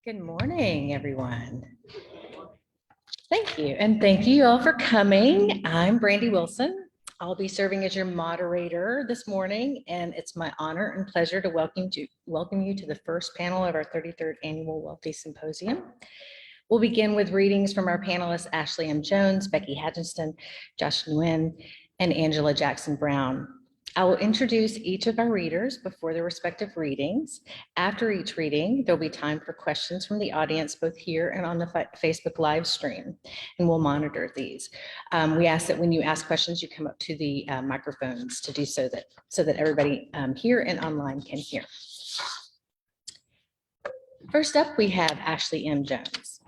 Good morning, everyone. Thank you. And thank you all for coming. I'm Brandy Wilson. I'll be serving as your moderator this morning, and it's my honor and pleasure to welcome you to the first panel of our 33rd Annual Welty Symposium. We'll begin with readings from our panelists, Ashley M. Jones, Becky Hagenston, Josh Nguyen, and Angela Jackson Brown. I will introduce each of our readers before their respective readings. After each reading, there'll be time for questions from the audience, both here and on the Facebook live stream, and we'll monitor these. We ask that when you ask questions, you come up to the microphones to do so that everybody here and online can hear. First up, we have Ashley M. Jones.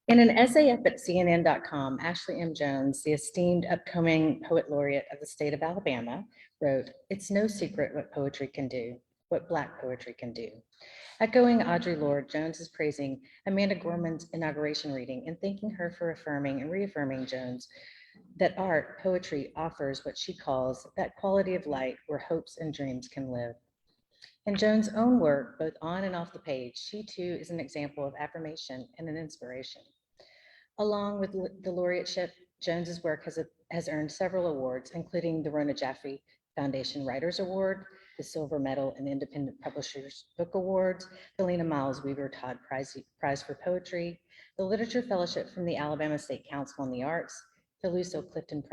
In an essay up at CNN.com, Ashley M. Jones, the esteemed upcoming poet laureate of the state of Alabama, wrote, "It's no secret what poetry can do, what Black poetry can do." Echoing Audre Lorde, Jones is praising Amanda Gorman's inauguration reading and thanking her for affirming and reaffirming Jones that art, poetry, offers what she calls that quality of light where hopes and dreams can live. In Jones' own work, both on and off the page, she too is an example of affirmation and an inspiration. Along with the laureateship, Jones's work has earned several awards, including the Rona Jaffe Foundation Writers Award, the Silver Medal and Independent Publishers Book Awards, the Lena Miles Weaver Todd Prize for Poetry, the Literature Fellowship from the Alabama State Council on the Arts, the Lucille Clifton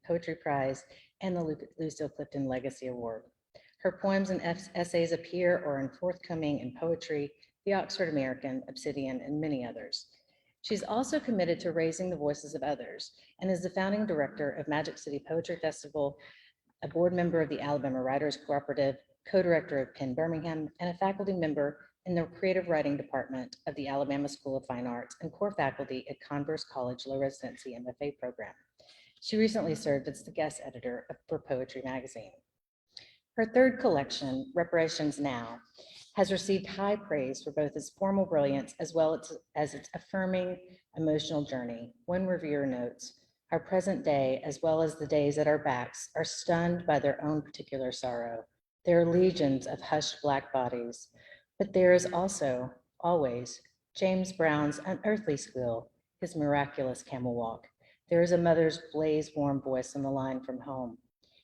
Poetry Prize, and the Lucille Clifton Legacy Award. Her poems and essays appear or are forthcoming in Poetry, The Oxford American, Obsidian, and many others. She's also committed to raising the voices of others and is the founding director of Magic City Poetry Festival, a board member of the Alabama Writers Cooperative, co-director of Penn Birmingham, and a faculty member in the creative writing department of the Alabama School of Fine Arts and core faculty at Converse College Low Residency MFA program. She recently served as the guest editor for Poetry Magazine. Her third collection, Reparations Now, has received high praise for both its formal brilliance as well as its affirming emotional journey. One reviewer notes, "Our present day, as well as the days at our backs, are stunned by their own particular sorrow. There are legions of hushed Black bodies, but there is also, always, James Brown's unearthly squeal, his miraculous camel walk. There is a mother's blaze-warm voice on the line from home.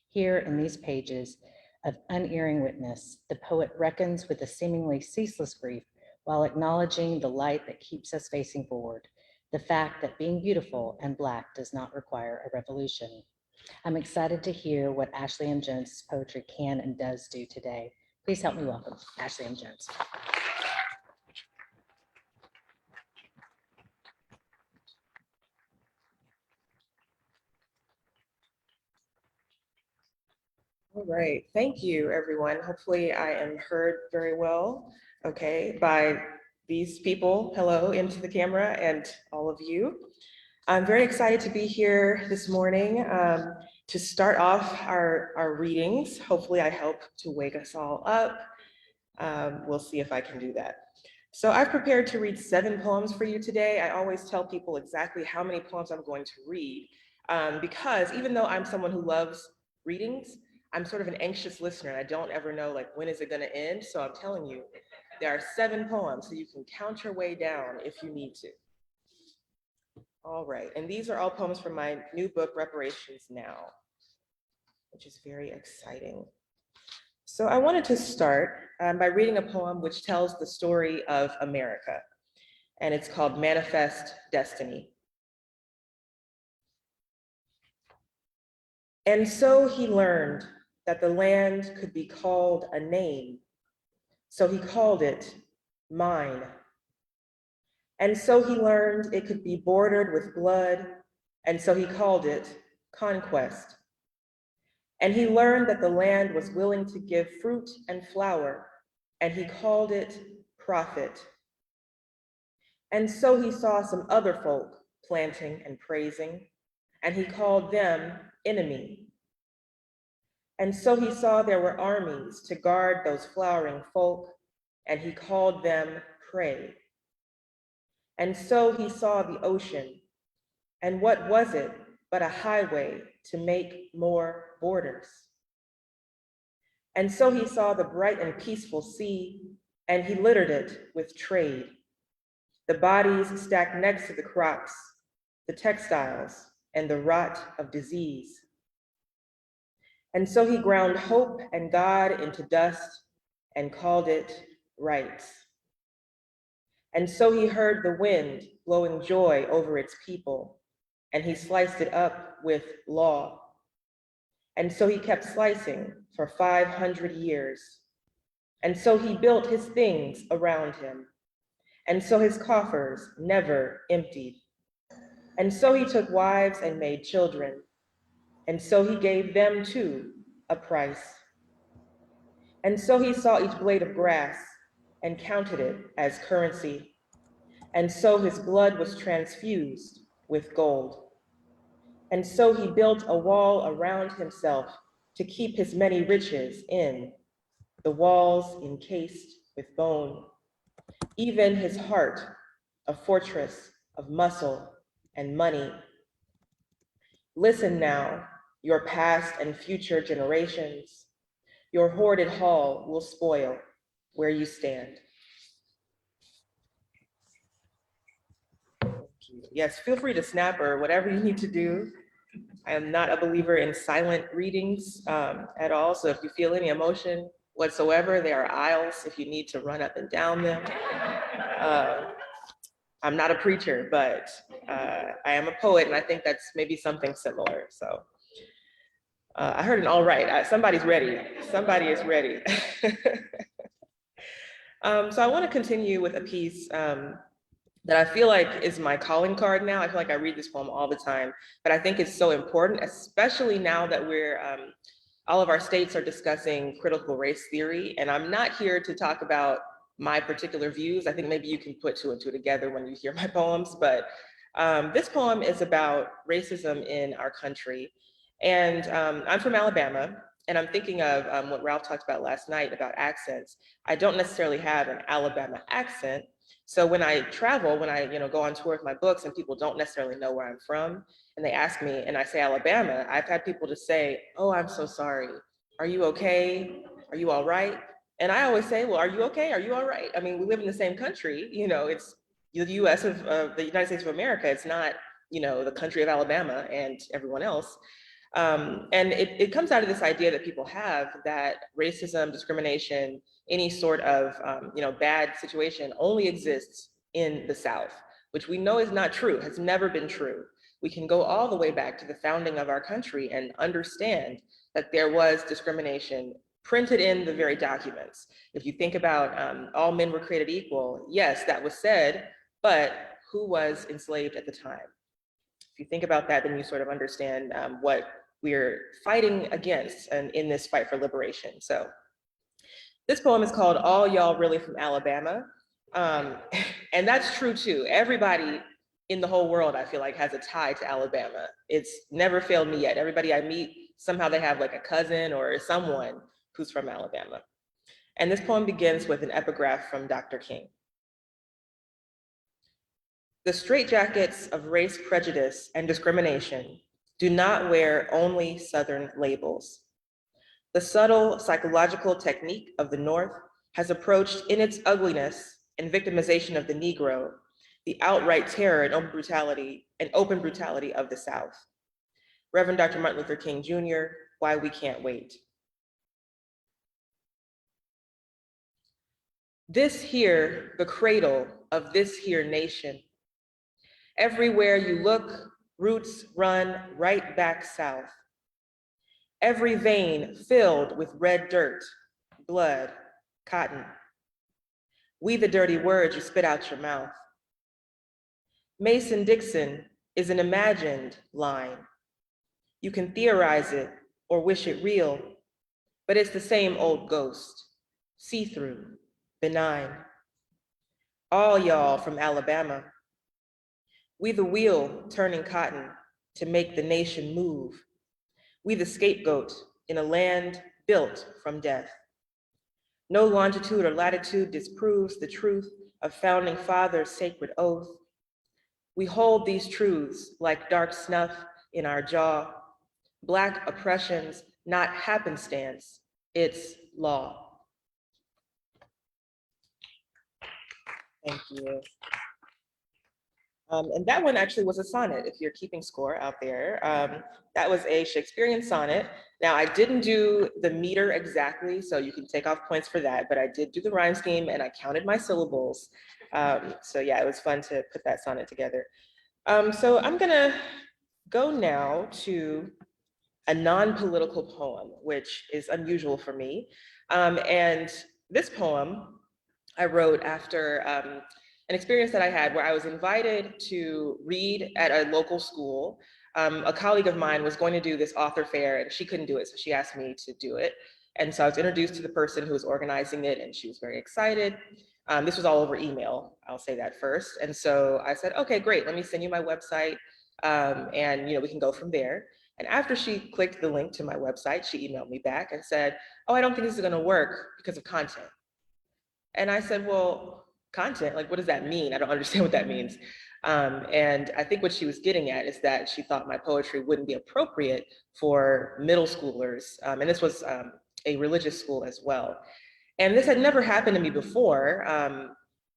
Here in these pages of unerring witness, the poet reckons with a seemingly ceaseless grief while acknowledging the light that keeps us facing forward, the fact that being beautiful and Black does not require a revolution." I'm excited to hear what Ashley M. Jones' poetry can and does do today. Please help me welcome Ashley M. Jones. All right, thank you, everyone. Hopefully I am heard very well, okay, by these people. Hello into the camera and all of you. I'm very excited to be here this morning to start off our readings. Hopefully I help to wake us all up. We'll see if I can do that. So I've prepared to read 7 poems for you today. I always tell people exactly how many poems I'm going to read because even though I'm someone who loves readings, I'm sort of an anxious listener and I don't ever know like when is it gonna end. So I'm telling you, there are 7 poems so you can count your way down if you need to. All right, and these are all poems from my new book, Reparations Now, which is very exciting. So I wanted to start by reading a poem which tells the story of America, and it's called Manifest Destiny. And so he learned that the land could be called a name, so he called it mine. And so he learned it could be bordered with blood, and so he called it conquest. And he learned that the land was willing to give fruit and flower, and he called it profit. And so he saw some other folk planting and praising, and he called them enemy. And so he saw there were armies to guard those flowering folk, and he called them prey. And so he saw the ocean, and what was it but a highway to make more borders? And so he saw the bright and peaceful sea, and he littered it with trade the bodies stacked next to the crops, the textiles, and the rot of disease. And so he ground hope and God into dust and called it rights. And so he heard the wind blowing joy over its people, and he sliced it up with law. And so he kept slicing for 500 years. And so he built his things around him. And so his coffers never emptied. And so he took wives and made children. And so he gave them too a price. And so he saw each blade of grass and counted it as currency. And so his blood was transfused with gold. And so he built a wall around himself to keep his many riches in, the walls encased with bone, even his heart, a fortress of muscle and money. Listen now, your past and future generations. Your hoarded hall will spoil where you stand. Yes, feel free to snap or whatever you need to do. I am not a believer in silent readings at all. So if you feel any emotion whatsoever, there are aisles if you need to run up and down them. I'm not a preacher, but I am a poet, and I think that's maybe something similar. So I heard an all right. Somebody's ready. Somebody is ready. So I want to continue with a piece that I feel like is my calling card now. I feel like I read this poem all the time, but I think it's so important, especially now that we're, all of our states are discussing critical race theory, and I'm not here to talk about my particular views. I think maybe you can put two and two together when you hear my poems, but this poem is about racism in our country. And I'm from Alabama, and I'm thinking of what Ralph talked about last night about accents. I don't necessarily have an Alabama accent. So when I travel, when I go on tour with my books and people don't necessarily know where I'm from, and they ask me and I say Alabama, I've had people to say, oh, I'm so sorry. Are you okay? Are you all right? And I always say, well, are you okay? Are you all right? I mean, we live in the same country, it's the US of the United States of America. It's not, the country of Alabama and everyone else. And it comes out of this idea that people have that racism, discrimination, any sort of bad situation only exists in the South, which we know is not true, has never been true. We can go all the way back to the founding of our country and understand that there was discrimination printed in the very documents. If you think about all men were created equal, yes, that was said, but who was enslaved at the time? If you think about that, then you sort of understand what we're fighting against and in this fight for liberation. So this poem is called All Y'all Really from Alabama. And that's true too. Everybody in the whole world, I feel like, has a tie to Alabama. It's never failed me yet. Everybody I meet, somehow they have like a cousin or someone who's from Alabama. And this poem begins with an epigraph from Dr. King. The straitjackets of race prejudice and discrimination do not wear only Southern labels. The subtle psychological technique of the North has approached in its ugliness and victimization of the Negro, the outright terror and open brutality of the South. Reverend Dr. Martin Luther King Jr., Why We Can't Wait. This here, the cradle of this here nation. Everywhere you look, roots run right back south. Every vein filled with red dirt, blood, cotton. We the dirty words you spit out your mouth. Mason-Dixon is an imagined line. You can theorize it or wish it real, but it's the same old ghost, see-through, benign. All y'all from Alabama. We the wheel turning cotton to make the nation move. We the scapegoat in a land built from death. No longitude or latitude disproves the truth of founding fathers' sacred oath. We hold these truths like dark snuff in our jaw. Black oppression's not happenstance, it's law. Thank you. And that one actually was a sonnet, if you're keeping score out there. That was a Shakespearean sonnet. Now, I didn't do the meter exactly, so you can take off points for that, but I did do the rhyme scheme and I counted my syllables. So yeah, it was fun to put that sonnet together. So I'm gonna go now to a non-political poem, which is unusual for me. And this poem I wrote after an experience that I had where I was invited to read at a local school. A colleague of mine was going to do this author fair and she couldn't do it, so she asked me to do it. And so I was introduced to the person who was organizing it and she was very excited. This was all over email, I'll say that first. And so I said, okay, great, let me send you my website and we can go from there. And after she clicked the link to my website, she emailed me back and said, oh, I don't think this is gonna work because of content. And I said, well, content, like, what does that mean? I don't understand what that means. And I think what she was getting at is that she thought my poetry wouldn't be appropriate for middle schoolers. And this was a religious school as well. And this had never happened to me before.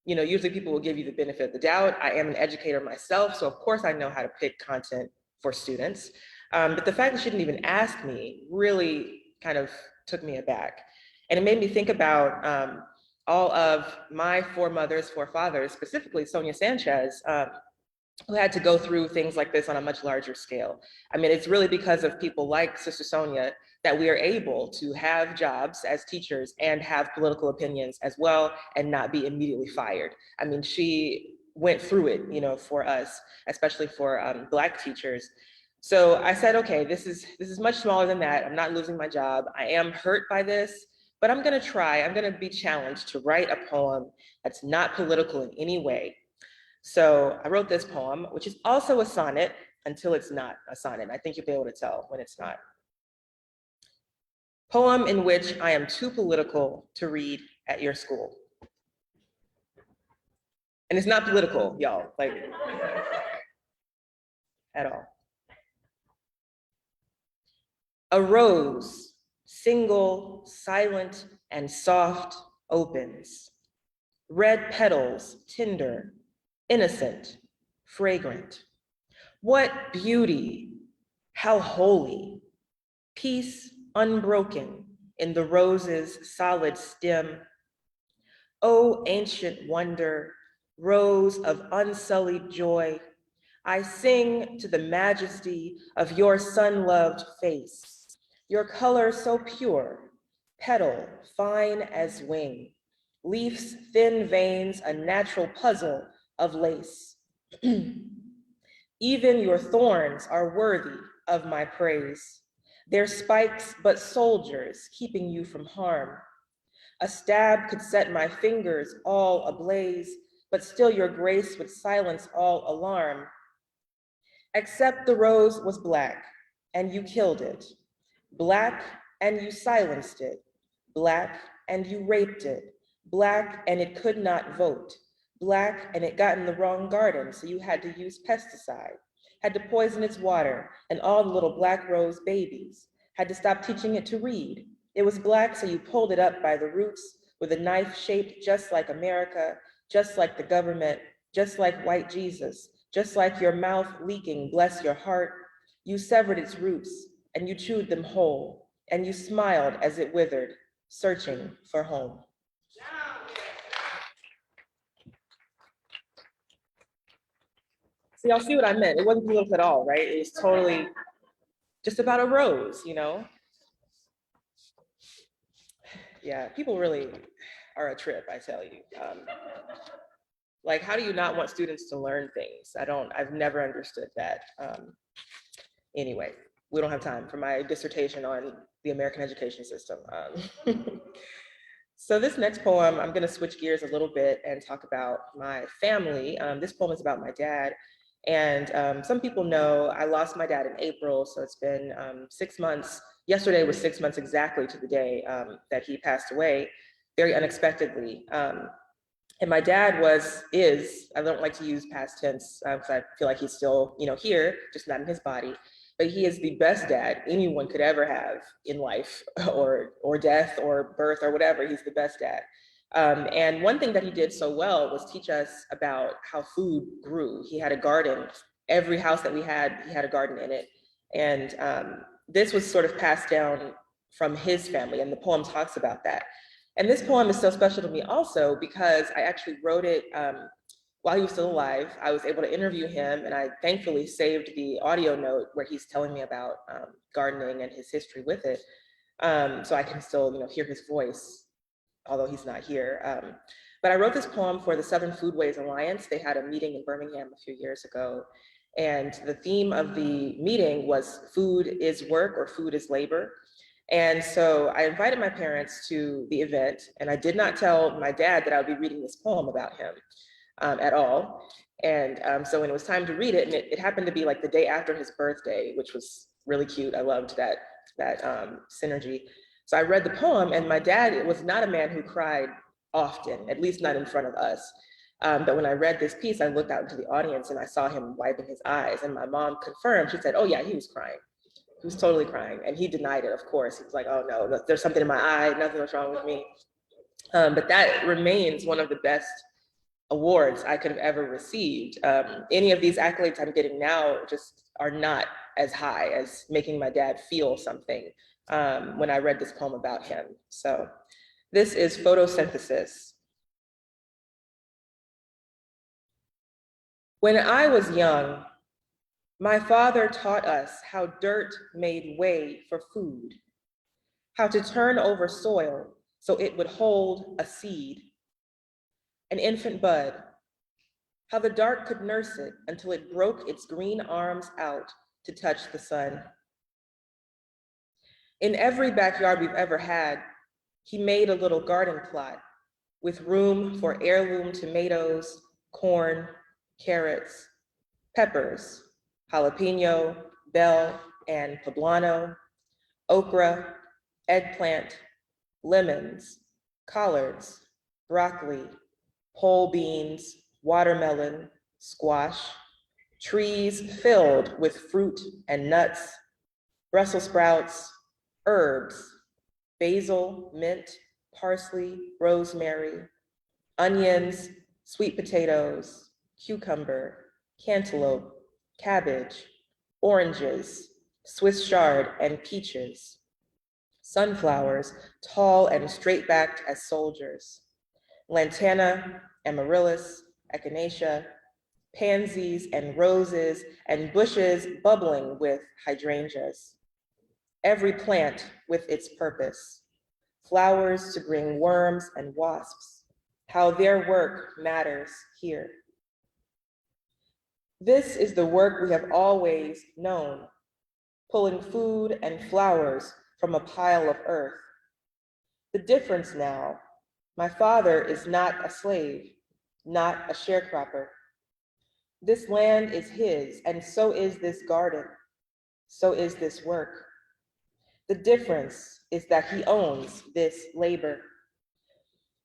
Usually people will give you the benefit of the doubt. I am an educator myself, so of course I know how to pick content for students. But the fact that she didn't even ask me really kind of took me aback. And it made me think about all of my forefathers, specifically Sonia Sanchez, who had to go through things like this on a much larger scale. I mean, it's really because of people like Sister Sonia that we are able to have jobs as teachers and have political opinions as well and not be immediately fired. I mean, she went through it, for us, especially for Black teachers. So I said, okay, this is much smaller than that. I'm not losing my job. I am hurt by this, but I'm gonna be challenged to write a poem that's not political in any way. So I wrote this poem, which is also a sonnet until it's not a sonnet. I think you'll be able to tell when it's not. Poem in which I am too political to read at your school. And it's not political, y'all, like, at all. A rose, single, silent, and soft, opens. Red petals, tender, innocent, fragrant. What beauty, how holy. Peace unbroken in the rose's solid stem. O ancient wonder, rose of unsullied joy, I sing to the majesty of your sun-loved face. Your color so pure, petal fine as wing, leaf's thin veins a natural puzzle of lace. Even your thorns are worthy of my praise. Their spikes but soldiers keeping you from harm. A stab could set my fingers all ablaze, but still your grace would silence all alarm. Except the rose was black, and you killed it. Black, and you silenced it. Black, and you raped it. Black, and it could not vote. Black, and it got in the wrong garden, so you had to use pesticide. Had to poison its water, and all the little black rose babies. Had to stop teaching it to read. It was black, so you pulled it up by the roots with a knife shaped just like America, just like the government, just like white Jesus, just like your mouth leaking, bless your heart. You severed its roots, and you chewed them whole, and you smiled as it withered, searching for home. So y'all see what I meant? It wasn't political at all, right? It was totally just about a rose, Yeah, people really are a trip, I tell you. Like, how do you not want students to learn things? I've never understood that. Anyway, we don't have time for my dissertation on the American education system. So this next poem, I'm gonna switch gears a little bit and talk about my family. This poem is about my dad. And some people know I lost my dad in April, so it's been 6 months. Yesterday was 6 months exactly to the day that he passed away, very unexpectedly. And my dad I don't like to use past tense because I feel like he's still, here, just not in his body. But he is the best dad anyone could ever have in life, or death, or birth, or whatever. He's the best dad. And one thing that he did so well was teach us about how food grew. He had a garden. Every house that we had, he had a garden in it. And this was sort of passed down from his family, and the poem talks about that. And this poem is so special to me also because I actually wrote it while he was still alive. I was able to interview him, and I thankfully saved the audio note where he's telling me about gardening and his history with it. So I can still, hear his voice, although he's not here. But I wrote this poem for the Southern Foodways Alliance. They had a meeting in Birmingham a few years ago. And the theme of the meeting was food is work or food is labor. And so I invited my parents to the event, and I did not tell my dad that I would be reading this poem about him at all. And so when it was time to read it, and it happened to be like the day after his birthday, which was really cute. I loved that synergy. So I read the poem, and my dad was not a man who cried often, at least not in front of us. But when I read this piece, I looked out into the audience and I saw him wiping his eyes, and my mom confirmed. She said, "Oh yeah, he was crying. He was totally crying." And he denied it, of course. He was like, "Oh no, there's something in my eye, nothing was wrong with me." But that remains one of the best awards I could have ever received. Any of these accolades I'm getting now just are not as high as making my dad feel something when I read this poem about him. So this is Photosynthesis. When I was young, my father taught us how dirt made way for food, how to turn over soil so it would hold a seed, an infant bud, how the dark could nurse it until it broke its green arms out to touch the sun. In every backyard we've ever had, he made a little garden plot with room for heirloom tomatoes, corn, carrots, peppers, jalapeno, bell, and poblano, okra, eggplant, lemons, collards, broccoli, pole beans, watermelon, squash, trees filled with fruit and nuts, Brussels sprouts, herbs, basil, mint, parsley, rosemary, onions, sweet potatoes, cucumber, cantaloupe, cabbage, oranges, Swiss chard, and peaches, sunflowers, tall and straight-backed as soldiers, lantana, amaryllis, echinacea, pansies and roses, and bushes bubbling with hydrangeas. Every plant with its purpose, flowers to bring worms and wasps, how their work matters here. This is the work we have always known, pulling food and flowers from a pile of earth. The difference now, my father is not a slave, not a sharecropper. This land is his, and so is this garden, so is this work. The difference is that he owns this labor,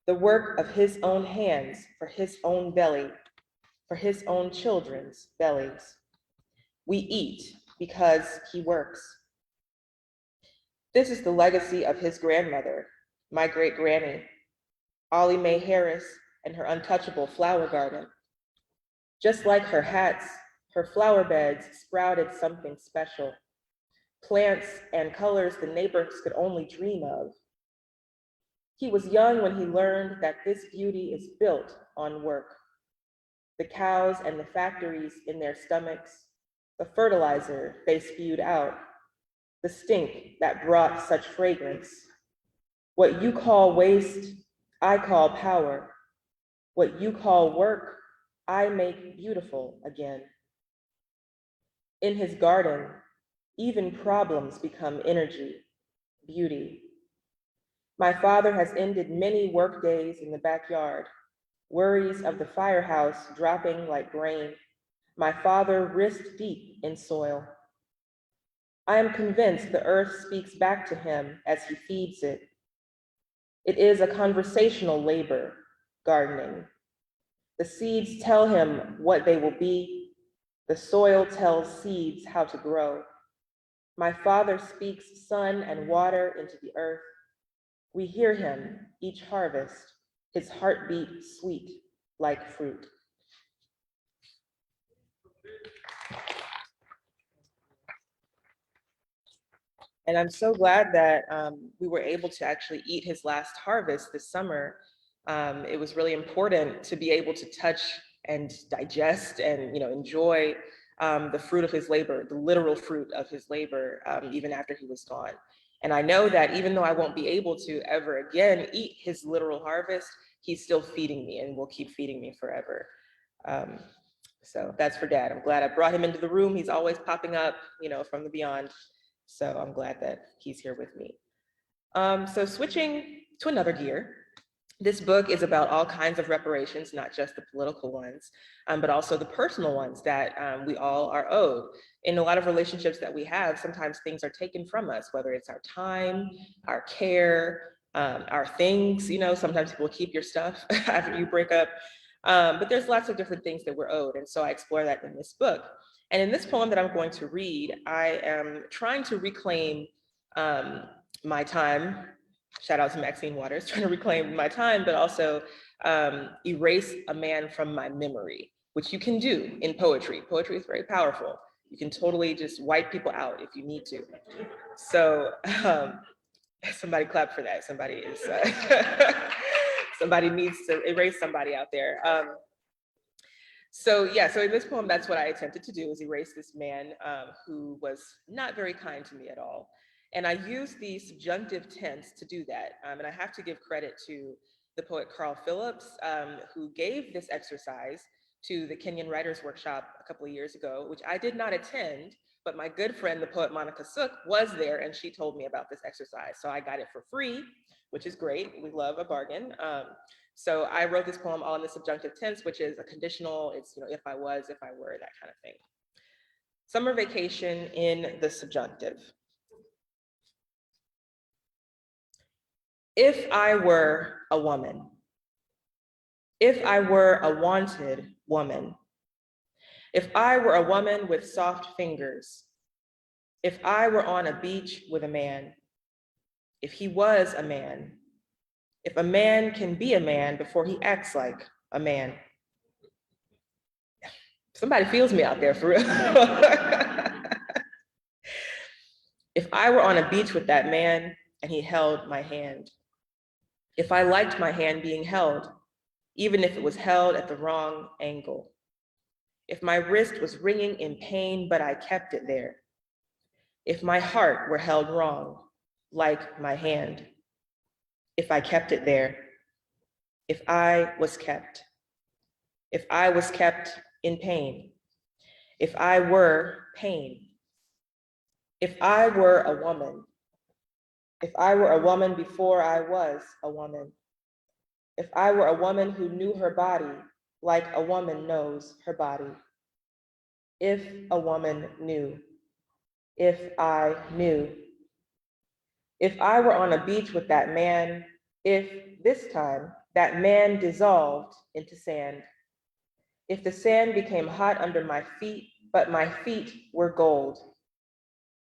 the work of his own hands for his own belly, for his own children's bellies. We eat because he works. This is the legacy of his grandmother, my great granny, Ollie Mae Harris, and her untouchable flower garden. Just like her hats, her flower beds sprouted something special, plants and colors the neighbors could only dream of. He was young when he learned that this beauty is built on work. The cows and the factories in their stomachs, the fertilizer they spewed out, the stink that brought such fragrance. What you call waste, I call power. What you call work, I make beautiful again. In his garden, even problems become energy, beauty. My father has ended many work days in the backyard, worries of the firehouse dropping like grain. My father wrist deep in soil. I am convinced the earth speaks back to him as he feeds it. It is a conversational labor, gardening. The seeds tell him what they will be. The soil tells seeds how to grow. My father speaks sun and water into the earth. We hear him each harvest, his heartbeat sweet like fruit. And I'm so glad that we were able to actually eat his last harvest this summer. It was really important to be able to touch and digest and enjoy the fruit of his labor, the literal fruit of his labor, even after he was gone. And I know that even though I won't be able to ever again eat his literal harvest, he's still feeding me and will keep feeding me forever. So that's for Dad. I'm glad I brought him into the room. He's always popping up, from the beyond. So I'm glad that he's here with me. So switching to another gear, this book is about all kinds of reparations, not just the political ones, but also the personal ones that we all are owed. In a lot of relationships that we have, sometimes things are taken from us, whether it's our time, our care, our things. Sometimes people keep your stuff after you break up. But there's lots of different things that we're owed. And so I explore that in this book. And in this poem that I'm going to read, I am trying to reclaim my time. Shout out to Maxine Waters, trying to reclaim my time, but also erase a man from my memory, which you can do in poetry. Poetry is very powerful. You can totally just wipe people out if you need to. So somebody clap for that. Somebody is, somebody needs to erase somebody out there. So in this poem, that's what I attempted to do, is erase this man who was not very kind to me at all. And I used the subjunctive tense to do that. And I have to give credit to the poet Carl Phillips, who gave this exercise to the Kenyan Writers Workshop a couple of years ago, which I did not attend, but my good friend, the poet Monica Sook, was there, and she told me about this exercise. So I got it for free, which is great. We love a bargain. So I wrote this poem all in the subjunctive tense, which is a conditional. It's, if I was, if I were, that kind of thing. Summer vacation in the subjunctive. If I were a woman, if I were a wanted woman, if I were a woman with soft fingers, if I were on a beach with a man, if he was a man, if a man can be a man before he acts like a man. Somebody feels me out there, for real. If I were on a beach with that man and he held my hand, if I liked my hand being held, even if it was held at the wrong angle, if my wrist was ringing in pain, but I kept it there, if my heart were held wrong, like my hand, if I kept it there, if I was kept in pain, if I were pain, if I were a woman, if I were a woman before I was a woman, if I were a woman who knew her body like a woman knows her body, if a woman knew, if I knew, if I were on a beach with that man, if this time that man dissolved into sand, if the sand became hot under my feet, but my feet were gold,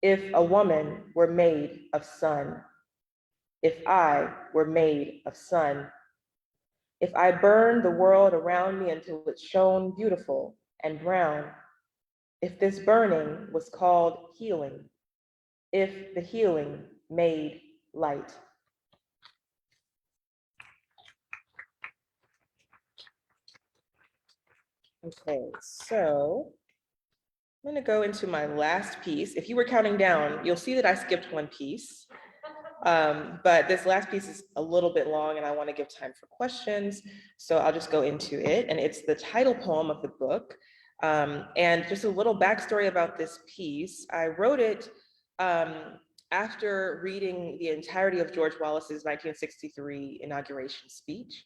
if a woman were made of sun, if I were made of sun, if I burned the world around me until it shone beautiful and brown, if this burning was called healing, if the healing made light. Okay, so I'm gonna go into my last piece. If you were counting down, you'll see that I skipped one piece. But this last piece is a little bit long and I want to give time for questions. So I'll just go into it. And it's the title poem of the book. And just a little backstory about this piece. I wrote it after reading the entirety of George Wallace's 1963 inauguration speech,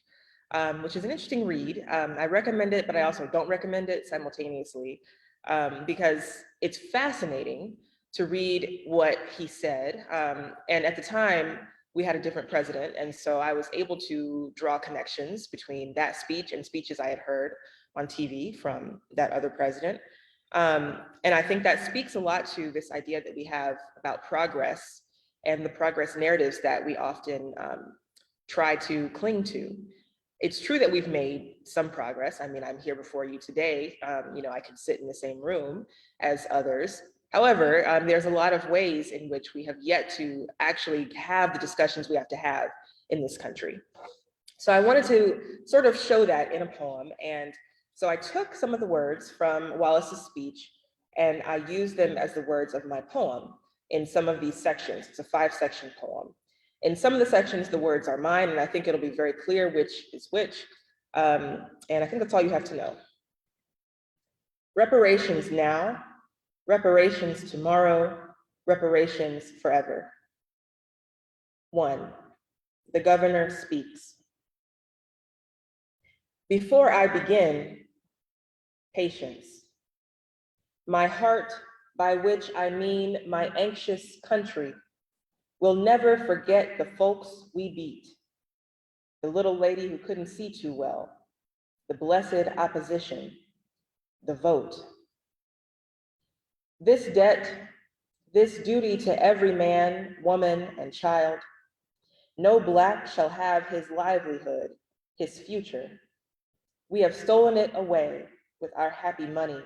which is an interesting read. I recommend it, but I also don't recommend it simultaneously because it's fascinating to read what he said. And at the time, we had a different president. And so I was able to draw connections between that speech and speeches I had heard on TV from that other president. And I think that speaks a lot to this idea that we have about progress and the progress narratives that we often try to cling to. It's true that we've made some progress. I mean, I'm here before you today. I could sit in the same room as others. However, there's a lot of ways in which we have yet to actually have the discussions we have to have in this country. So I wanted to sort of show that in a poem. And so I took some of the words from Wallace's speech and I used them as the words of my poem in some of these sections. It's a 5-section poem. In some of the sections, the words are mine, and I think it'll be very clear which is which. And I think that's all you have to know. Reparations now, reparations tomorrow, reparations forever. 1, the governor speaks. Before I begin, patience. My heart, by which I mean my anxious country, will never forget the folks we beat, the little lady who couldn't see too well, the blessed opposition, the vote. This debt, this duty to every man, woman, and child, no Black shall have his livelihood, his future. We have stolen it away with our happy money,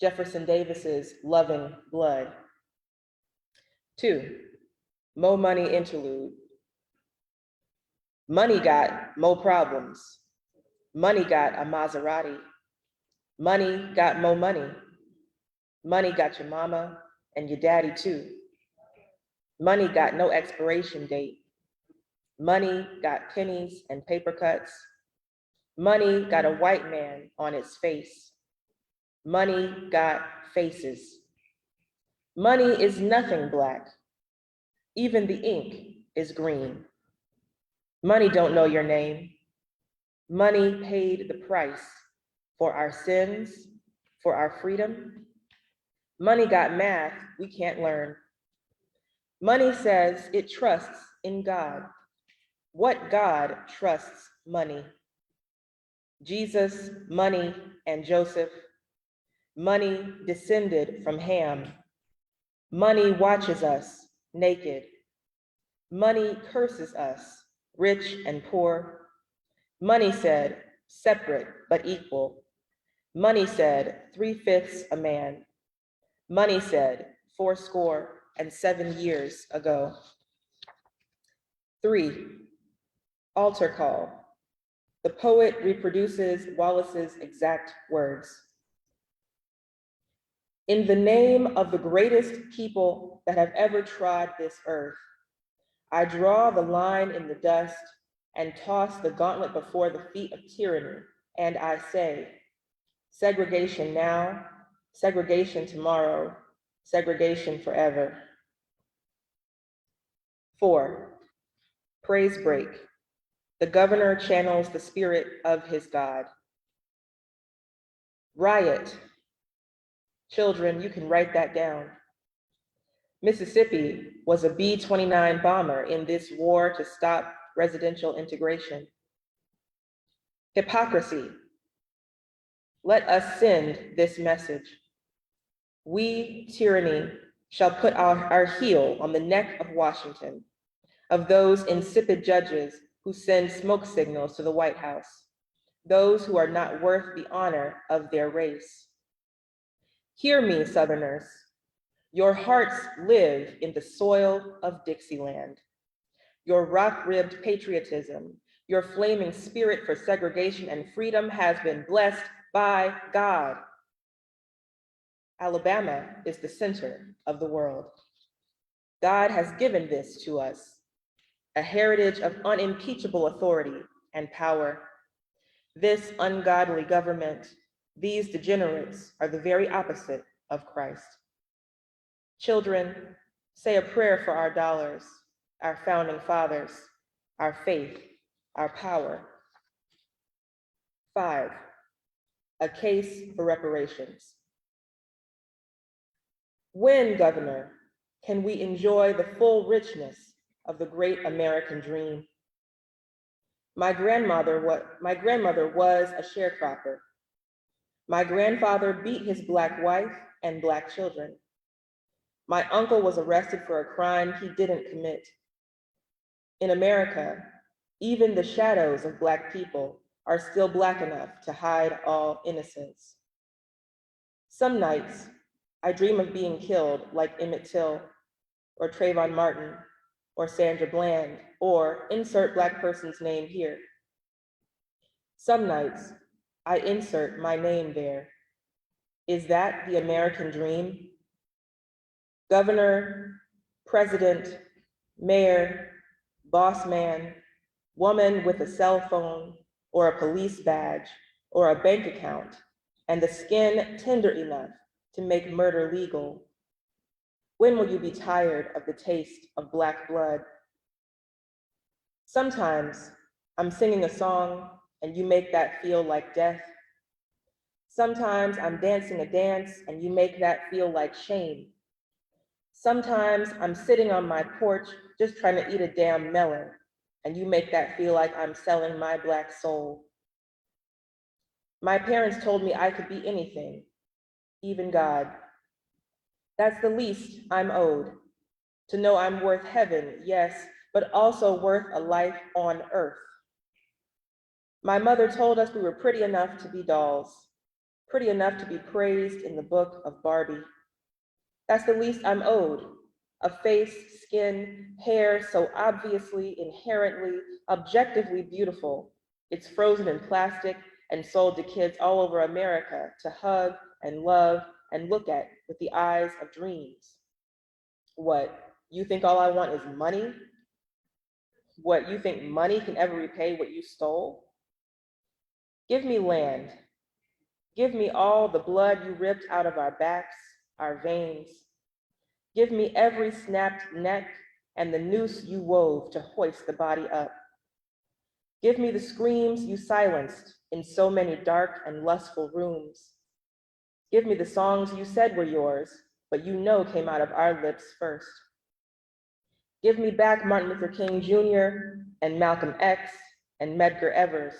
Jefferson Davis's loving blood. 2, Mo Money interlude. Money got mo problems. Money got a Maserati. Money got mo money. Money got your mama and your daddy too. Money got no expiration date. Money got pennies and paper cuts. Money got a white man on its face. Money got faces. Money is nothing Black. Even the ink is green. Money don't know your name. Money paid the price for our sins, for our freedom. Money got math we can't learn. Money says it trusts in God. What God trusts money? Jesus, money, and Joseph. Money descended from Ham. Money watches us naked. Money curses us, rich and poor. Money said, separate but equal. Money said, 3/5 a man. Money said, 77 years ago. 3, altar call. The poet reproduces Wallace's exact words. In the name of the greatest people that have ever trod this earth, I draw the line in the dust and toss the gauntlet before the feet of tyranny, and I say, segregation now, segregation tomorrow, segregation forever. 4, praise break. The governor channels the spirit of his God. Riot. Children, you can write that down. Mississippi was a B-29 bomber in this war to stop residential integration. Hypocrisy. Let us send this message. We, tyranny, shall put our heel on the neck of Washington, of those insipid judges who send smoke signals to the White House, those who are not worth the honor of their race. Hear me, Southerners. Your hearts live in the soil of Dixieland. Your rock-ribbed patriotism, your flaming spirit for segregation and freedom has been blessed by God. Alabama is the center of the world. God has given this to us, a heritage of unimpeachable authority and power. This ungodly government, these degenerates are the very opposite of Christ. Children, say a prayer for our dollars, our founding fathers, our faith, our power. 5, a case for reparations. When, Governor, can we enjoy the full richness of the great American dream? My grandmother was a sharecropper. My grandfather beat his Black wife and Black children. My uncle was arrested for a crime he didn't commit. In America, Even the shadows of Black people are still Black enough to hide all innocence. Some nights, I dream of being killed like Emmett Till, or Trayvon Martin, or Sandra Bland, or insert Black person's name here. Some nights, I insert my name there. Is that the American dream? Governor, president, mayor, boss man, woman with a cell phone, or a police badge, or a bank account, and the skin tender enough to make murder legal. When will you be tired of the taste of Black blood? Sometimes I'm singing a song and you make that feel like death. Sometimes I'm dancing a dance and you make that feel like shame. Sometimes I'm sitting on my porch just trying to eat a damn melon and you make that feel like I'm selling my Black soul. My parents told me I could be anything, even God. That's the least I'm owed, to know I'm worth heaven, yes, but also worth a life on earth. My mother told us we were pretty enough to be dolls, pretty enough to be praised in the book of Barbie. That's the least I'm owed, a face, skin, hair so obviously, inherently, objectively beautiful. It's frozen in plastic and sold to kids all over America to hug and love and look at with the eyes of dreams. What, you think all I want is money? What, you think money can ever repay what you stole? Give me land. Give me all the blood you ripped out of our backs, our veins. Give me every snapped neck and the noose you wove to hoist the body up. Give me the screams you silenced in so many dark and lustful rooms. Give me the songs you said were yours, but you know came out of our lips first. Give me back Martin Luther King Jr. and Malcolm X and Medgar Evers.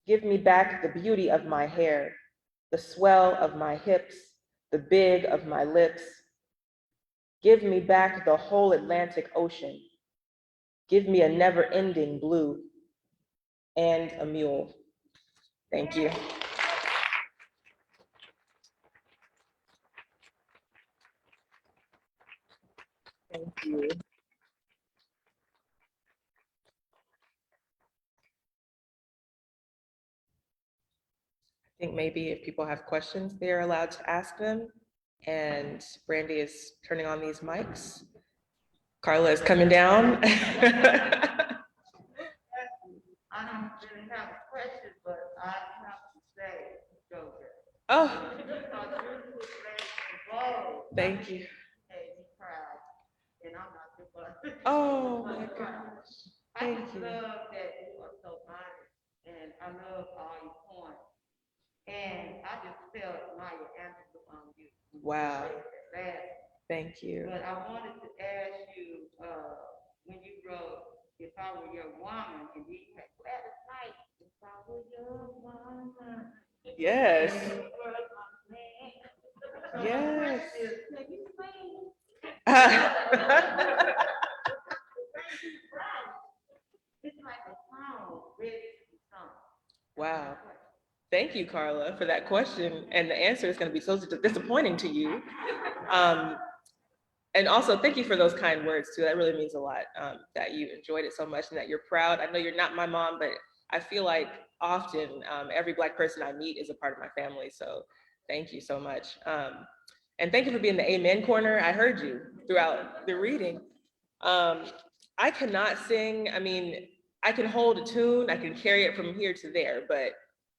Give me back the beauty of my hair, the swell of my hips, the big of my lips. Give me back the whole Atlantic Ocean. Give me a never-ending blue and a mule. Thank you. Thank you. I think maybe if people have questions, they are allowed to ask them. And Brandy is turning on these mics. Carla is coming down. I don't really have a question, but I have to say, Eudora. Oh, thank you. Made me proud, and I'm not the one. Oh my gosh. I Thank just you. love that you are so honest, and I love all your points. And I just felt Maya Angelou on you. Wow. Last. Thank you. But I wanted to ask you, when you wrote If I Were Your Woman, and you had Gladys Knight, If I Were Your Woman. Yes. And you were my man. So Yes. my question is, can you sing? It's like a song ready to be sung. Wow. Thank you, Carla, for that question. And the answer is going to be so disappointing to you. And also, thank you for those kind words, too. That really means a lot, that you enjoyed it so much and that you're proud. I know you're not my mom, but I feel like often every Black person I meet is a part of my family. So thank you so much. And thank you for being the amen corner. I heard you throughout the reading. I cannot sing. I mean, I can hold a tune, I can carry it from here to there, but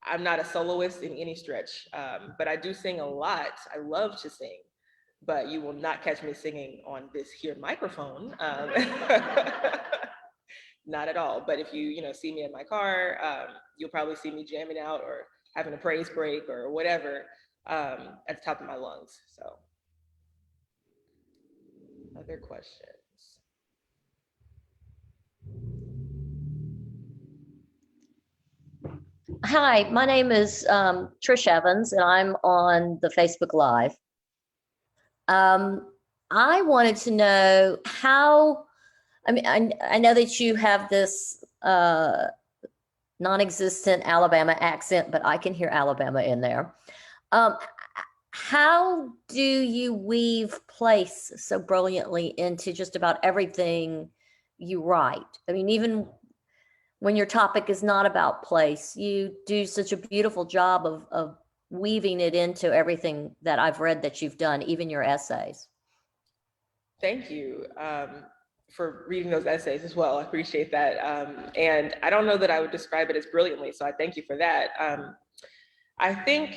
I'm not a soloist in any stretch. But I do sing a lot. I love to sing, but you will not catch me singing on this here microphone. Not at all. But if you see me in my car, you'll probably see me jamming out or having a praise break or whatever at the top of my lungs. So, other questions? Hi, my name is Trish Evans, and I'm on the Facebook Live. I wanted to know how, I mean, I know that you have this non-existent Alabama accent, but I can hear Alabama in there. How do you weave place so brilliantly into just about everything you write? I mean, even when your topic is not about place, you do such a beautiful job of weaving it into everything that I've read that you've done, even your essays. Thank you for reading those essays as well. I appreciate that. And I don't know that I would describe it as brilliantly, so I thank you for that. I think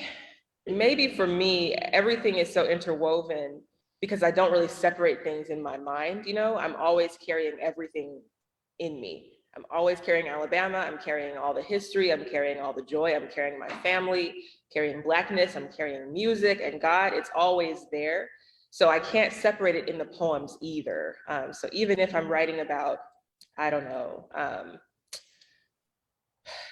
maybe for me, everything is so interwoven because I don't really separate things in my mind, you know? I'm always carrying everything in me. I'm always carrying Alabama, I'm carrying all the history, I'm carrying all the joy, I'm carrying my family, carrying Blackness, I'm carrying music and God, it's always there. So I can't separate it in the poems either. So even if I'm writing about, I don't know,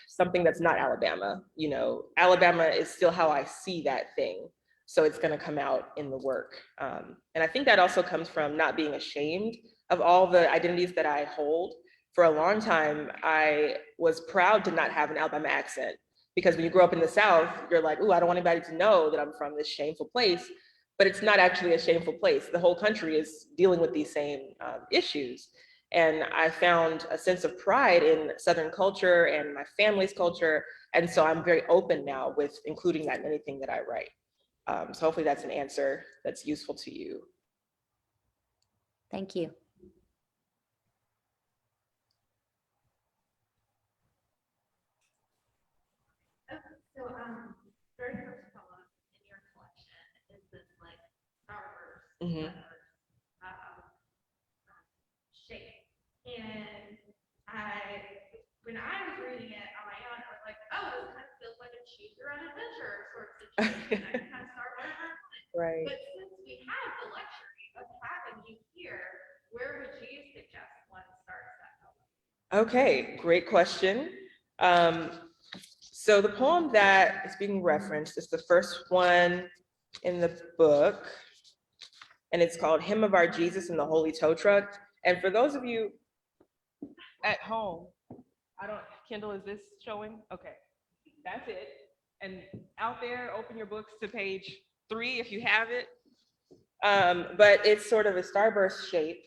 something that's not Alabama, you know, Alabama is still how I see that thing. So it's gonna come out in the work. And I think that also comes from not being ashamed of all the identities that I hold. For a long time, I was proud to not have an Alabama accent because when you grow up in the South, you're like, ooh, I don't want anybody to know that I'm from this shameful place, but it's not actually a shameful place. The whole country is dealing with these same issues. And I found a sense of pride in Southern culture and my family's culture. And so I'm very open now with including that in anything that I write. So hopefully that's an answer that's useful to you. Thank you. So, very first poem in your collection is this like starburst shape, and when I was reading it on my own, I was like, oh, this kind of feels like a choose your own adventure sort of situation. I can kind of start wherever I want. Right. But since we have the luxury of having you here, where would you suggest one starts that poem? Okay, great question. So the poem that is being referenced is the first one in the book, and it's called Hymn of Our Jesus in the Holy Tow Truck. And for those of you at home, Kendall, is this showing? Okay, that's it. And out there, open your books to page 3 if you have it. But it's sort of a starburst shape.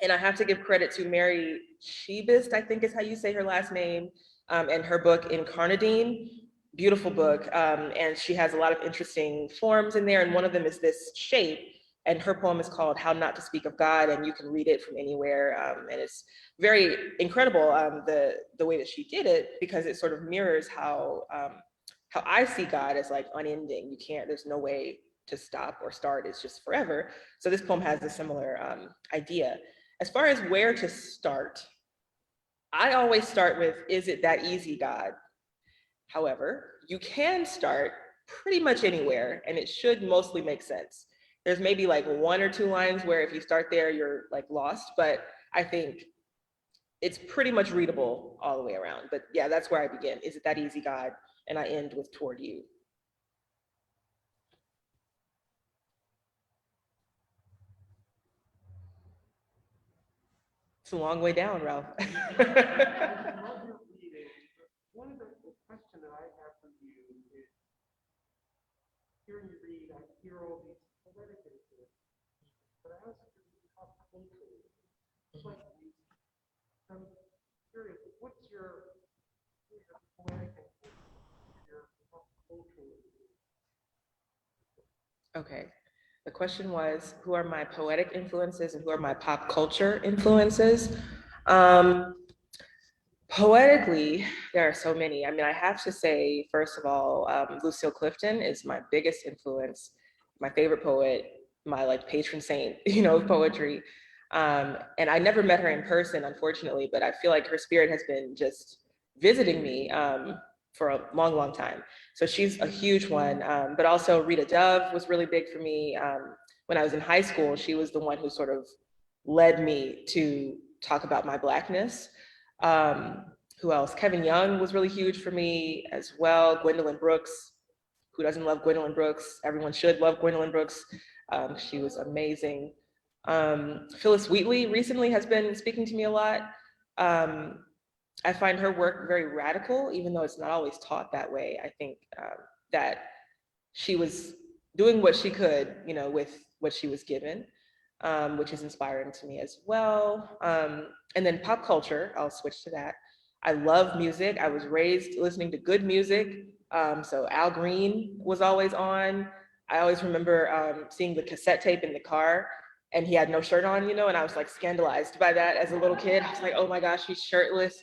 And I have to give credit to Mary Shebist, I think is how you say her last name, and her book Incarnadine, beautiful book. And she has a lot of interesting forms in there. And one of them is this shape. And her poem is called How Not to Speak of God. And you can read it from anywhere. And it's very incredible, the way that she did it, because it sort of mirrors how I see God as like unending. There's no way to stop or start, it's just forever. So this poem has a similar idea. As far as where to start, I always start with, is it that easy, God? However, you can start pretty much anywhere and it should mostly make sense. There's maybe like 1 or 2 lines where if you start there, you're like lost, but I think it's pretty much readable all the way around. But yeah, that's where I begin. Is it that easy, God? And I end with toward you. It's a long way down, Ralph. One of the question that I have for you is, hearing you read, I hear all these poetic influences, but I also hear pop cultural influences. I'm curious, what's your poetic influence, your pop cultural influence? Okay. The question was, who are my poetic influences and who are my pop culture influences? Poetically, there are so many. I mean, I have to say, first of all, Lucille Clifton is my biggest influence, my favorite poet, my like patron saint, you know, of poetry. And I never met her in person, unfortunately, but I feel like her spirit has been just visiting me for a long, long time. So she's a huge one. But also Rita Dove was really big for me. When I was in high school, she was the one who sort of led me to talk about my Blackness. Who else? Kevin Young was really huge for me as well. Gwendolyn Brooks. Who doesn't love Gwendolyn Brooks? Everyone should love Gwendolyn Brooks. She was amazing. Phyllis Wheatley recently has been speaking to me a lot. I find her work very radical, even though it's not always taught that way. I think that she was doing what she could, you know, with what she was given, which is inspiring to me as well. And then pop culture, I'll switch to that. I love music. I was raised listening to good music. So Al Green was always on. I always remember seeing the cassette tape in the car and he had no shirt on, you know, and I was like scandalized by that as a little kid. I was like, oh my gosh, he's shirtless.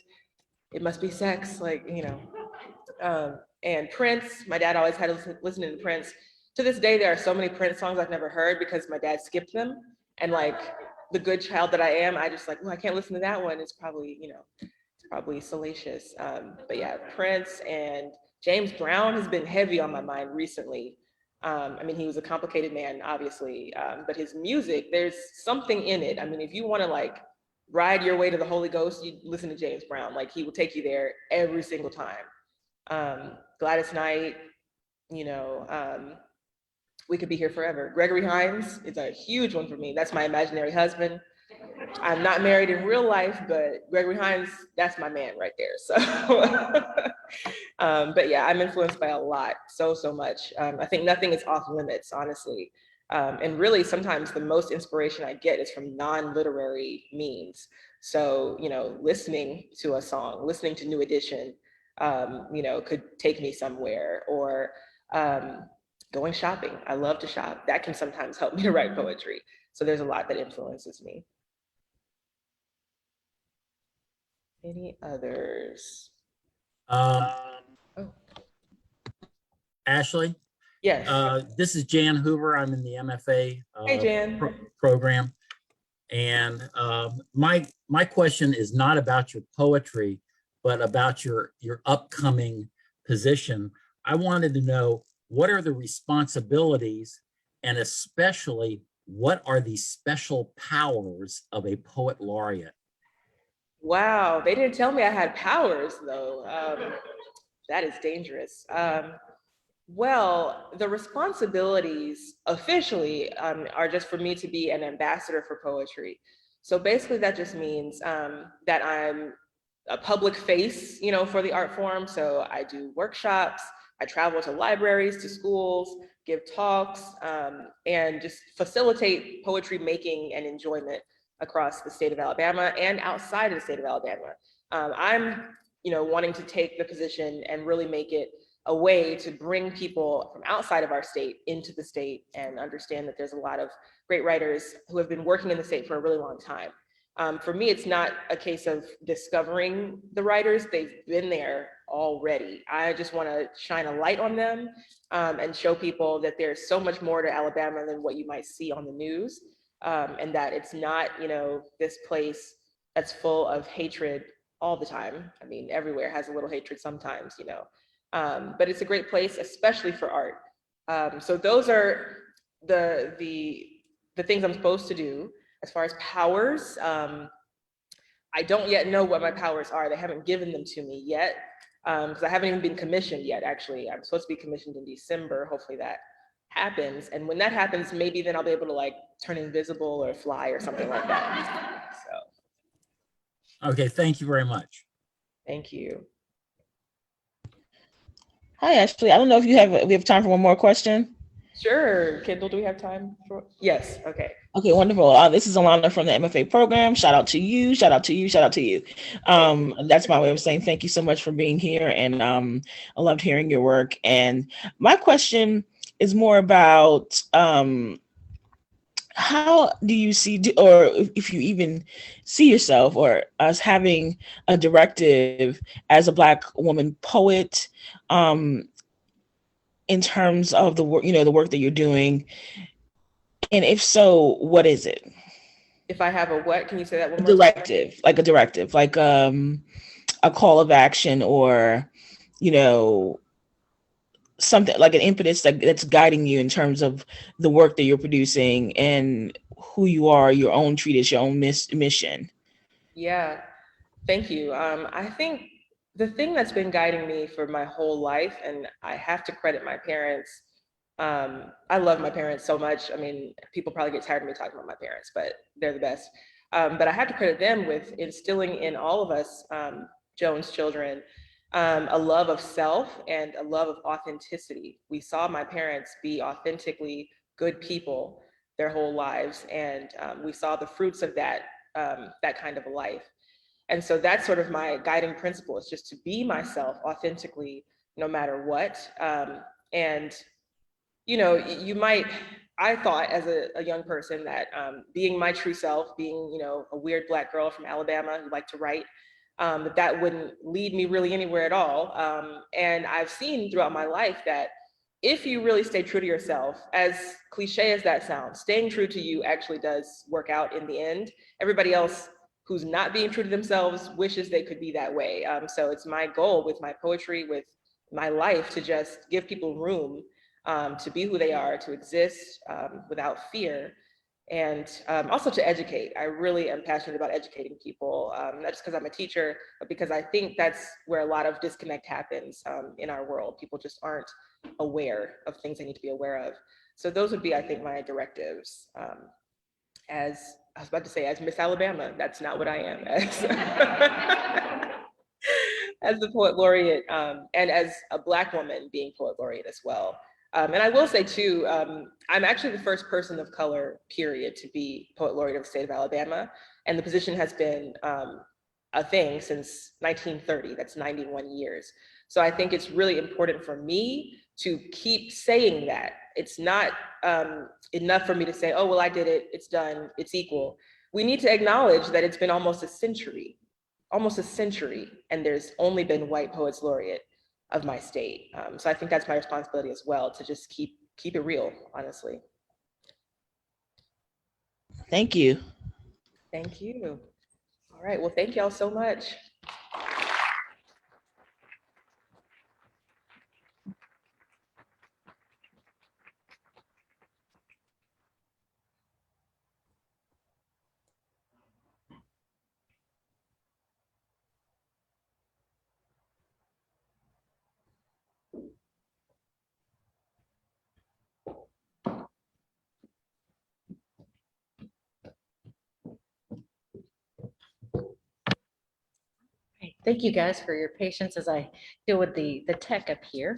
It must be sex, like, you know. And Prince, my dad always had us listening to Prince. To this day, there are so many Prince songs I've never heard because my dad skipped them. And like the good child that I am, I just like, oh, I can't listen to that one. It's probably, you know, it's probably salacious. But yeah, Prince and James Brown has been heavy on my mind recently. I mean, he was a complicated man, obviously, but his music, there's something in it. I mean, if you want to like ride your way to the Holy Ghost, you listen to James Brown. Like he will take you there every single time. Gladys Knight, you know, we could be here forever. Gregory Hines is a huge one for me. That's my imaginary husband. I'm not married in real life, but Gregory Hines, that's my man right there. So, but yeah, I'm influenced by a lot, so much. I think nothing is off limits, honestly. And really, sometimes the most inspiration I get is from non-literary means. So, you know, listening to a song, listening to New Edition, you know, could take me somewhere, or going shopping. I love to shop. That can sometimes help me to write poetry. So there's a lot that influences me. Any others? Ashley? Yes. This is Jan Hoover. I'm in the MFA Hey, Jan. program. And my question is not about your poetry, but about your upcoming position. I wanted to know, what are the responsibilities, and especially what are the special powers of a poet laureate? Wow, they didn't tell me I had powers though. That is dangerous. Well, the responsibilities officially are just for me to be an ambassador for poetry. So basically that just means that I'm a public face, you know, for the art form. So I do workshops, I travel to libraries, to schools, give talks, and just facilitate poetry making and enjoyment across the state of Alabama and outside of the state of Alabama. I'm, you know, wanting to take the position and really make it a way to bring people from outside of our state into the state and understand that there's a lot of great writers who have been working in the state for a really long time. For me, it's not a case of discovering the writers, they've been there already. I just want to shine a light on them and show people that there's so much more to Alabama than what you might see on the news, and that it's not, you know, this place that's full of hatred all the time. I mean, everywhere has a little hatred sometimes, you know, but it's a great place, especially for art. So those are the things I'm supposed to do. As far as powers, I don't yet know what my powers are. They haven't given them to me yet, because I haven't even been commissioned yet, actually. I'm supposed to be commissioned in December. Hopefully that happens. And when that happens, maybe then I'll be able to like turn invisible or fly or something like that. So. Okay, thank you very much. Thank you. Hi, Ashley. I don't know if we have time for one more question. Sure. Kendall, do we have time for? Yes. Okay. Okay, wonderful. This is Alana from the MFA program. Shout out to you. Shout out to you. Shout out to you. That's my way of saying thank you so much for being here. And I loved hearing your work. And my question is more about how do you see, or if you even see yourself or us having a directive as a Black woman poet, in terms of the work, you know, the work that you're doing, and if so, what is it? If I have a what? Can you say that one more directive, time? Like a directive, like a call of action, or, you know, something like an impetus that's guiding you in terms of the work that you're producing and who you are, your own treatise, your own mission. Yeah, thank you. I think the thing that's been guiding me for my whole life, and I have to credit my parents. I love my parents so much. I mean, people probably get tired of me talking about my parents, but they're the best. But I have to credit them with instilling in all of us Jones children, a love of self and a love of authenticity. We saw my parents be authentically good people their whole lives, and we saw the fruits of that, that kind of a life. And so that's sort of my guiding principle, is just to be myself authentically, no matter what. And, you know, I thought as a young person that being my true self, being, you know, a weird Black girl from Alabama who liked to write, that wouldn't lead me really anywhere at all. And I've seen throughout my life that if you really stay true to yourself, as cliche as that sounds, staying true to you actually does work out in the end. Everybody else who's not being true to themselves wishes they could be that way. So it's my goal with my poetry, with my life, to just give people room to be who they are, to exist without fear, and also to educate. I really am passionate about educating people, not just because I'm a teacher, but because I think that's where a lot of disconnect happens in our world. People just aren't aware of things they need to be aware of. So those would be, I think, my directives. As I was about to say, as Miss Alabama, that's not what I am as, as the poet laureate, and as a Black woman being poet laureate as well. And I will say too, I'm actually the first person of color, period, to be poet laureate of the state of Alabama. And the position has been a thing since 1930, that's 91 years. So I think it's really important for me to keep saying that. It's not enough for me to say, oh, well, I did it, it's done, it's equal. We need to acknowledge that it's been almost a century, and there's only been white poets laureate of my state. So I think that's my responsibility as well, to just keep it real, honestly. Thank you. Thank you. All right, well, thank y'all so much. Great. Thank you guys for your patience as I deal with the tech up here.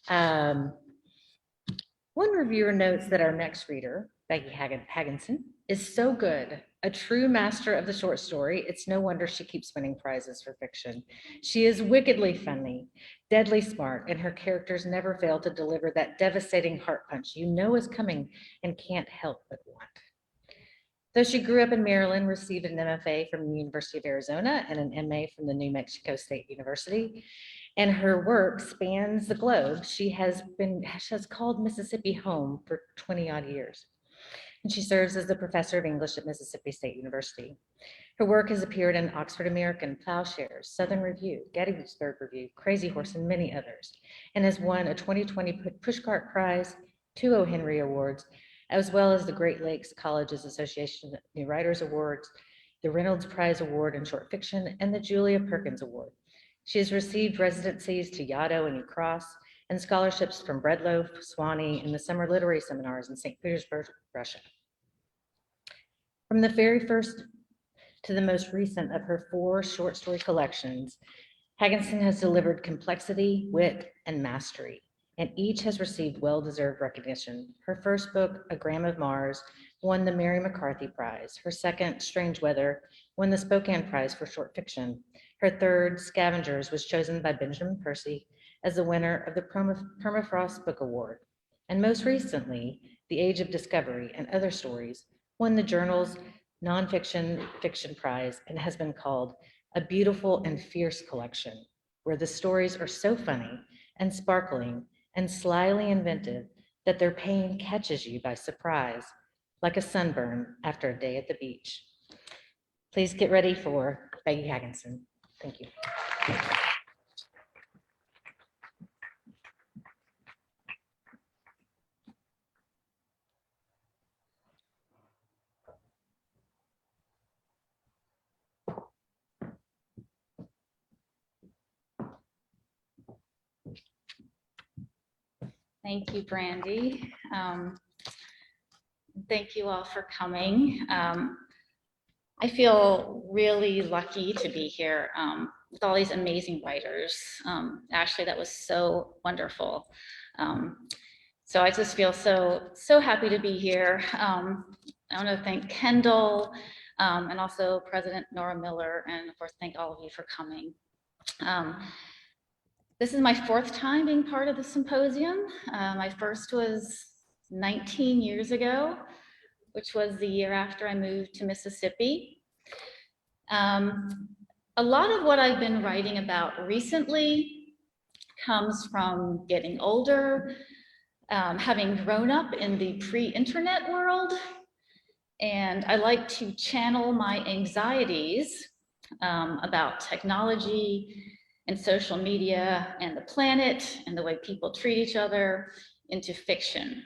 One reviewer notes that our next reader, Becky Hagenston, is so good, a true master of the short story. It's no wonder she keeps winning prizes for fiction. She is wickedly funny, deadly smart, and her characters never fail to deliver that devastating heart punch you know is coming and can't help but want. Though she grew up in Maryland, received an MFA from the University of Arizona and an MA from the New Mexico State University, and her work spans the globe, she has called Mississippi home for 20 odd years. And she serves as the professor of English at Mississippi State University. Her work has appeared in Oxford American, Plowshares, Southern Review, Gettysburg Review, Crazy Horse, and many others, and has won a 2020 Pushcart Prize, 2 O. Henry Awards, as well as the Great Lakes Colleges Association New Writers Awards, the Reynolds Prize Award in Short Fiction, and the Julia Perkins Award. She has received residencies to Yaddo and Cross and scholarships from Breadloaf, Swanee, and the Summer Literary Seminars in St. Petersburg, Russia. From the very first to the most recent of her 4 short story collections, Hagenston has delivered complexity, wit, and mastery, and each has received well-deserved recognition. Her first book, A Gram of Mars, won the Mary McCarthy Prize. Her second, Strange Weather, won the Spokane Prize for short fiction. Her third, Scavengers, was chosen by Benjamin Percy as the winner of the Permafrost Book Award. And most recently, The Age of Discovery and Other Stories won the journal's Nonfiction Fiction Prize and has been called a beautiful and fierce collection, where the stories are so funny and sparkling and slyly inventive that their pain catches you by surprise, like a sunburn after a day at the beach. Please get ready for Becky Hagenston. Thank you. Thank you, Brandy. Thank you all for coming. I feel really lucky to be here. with all these amazing writers. Ashley, that was so wonderful. So I just feel so happy to be here. I want to thank Kendall and also President Nora Miller, and of course, thank all of you for coming. This is my 4th time being part of the symposium. My first was 19 years ago, which was the year after I moved to Mississippi. A lot of what I've been writing about recently comes from getting older, having grown up in the pre-internet world, and I like to channel my anxieties about technology and social media and the planet and the way people treat each other into fiction.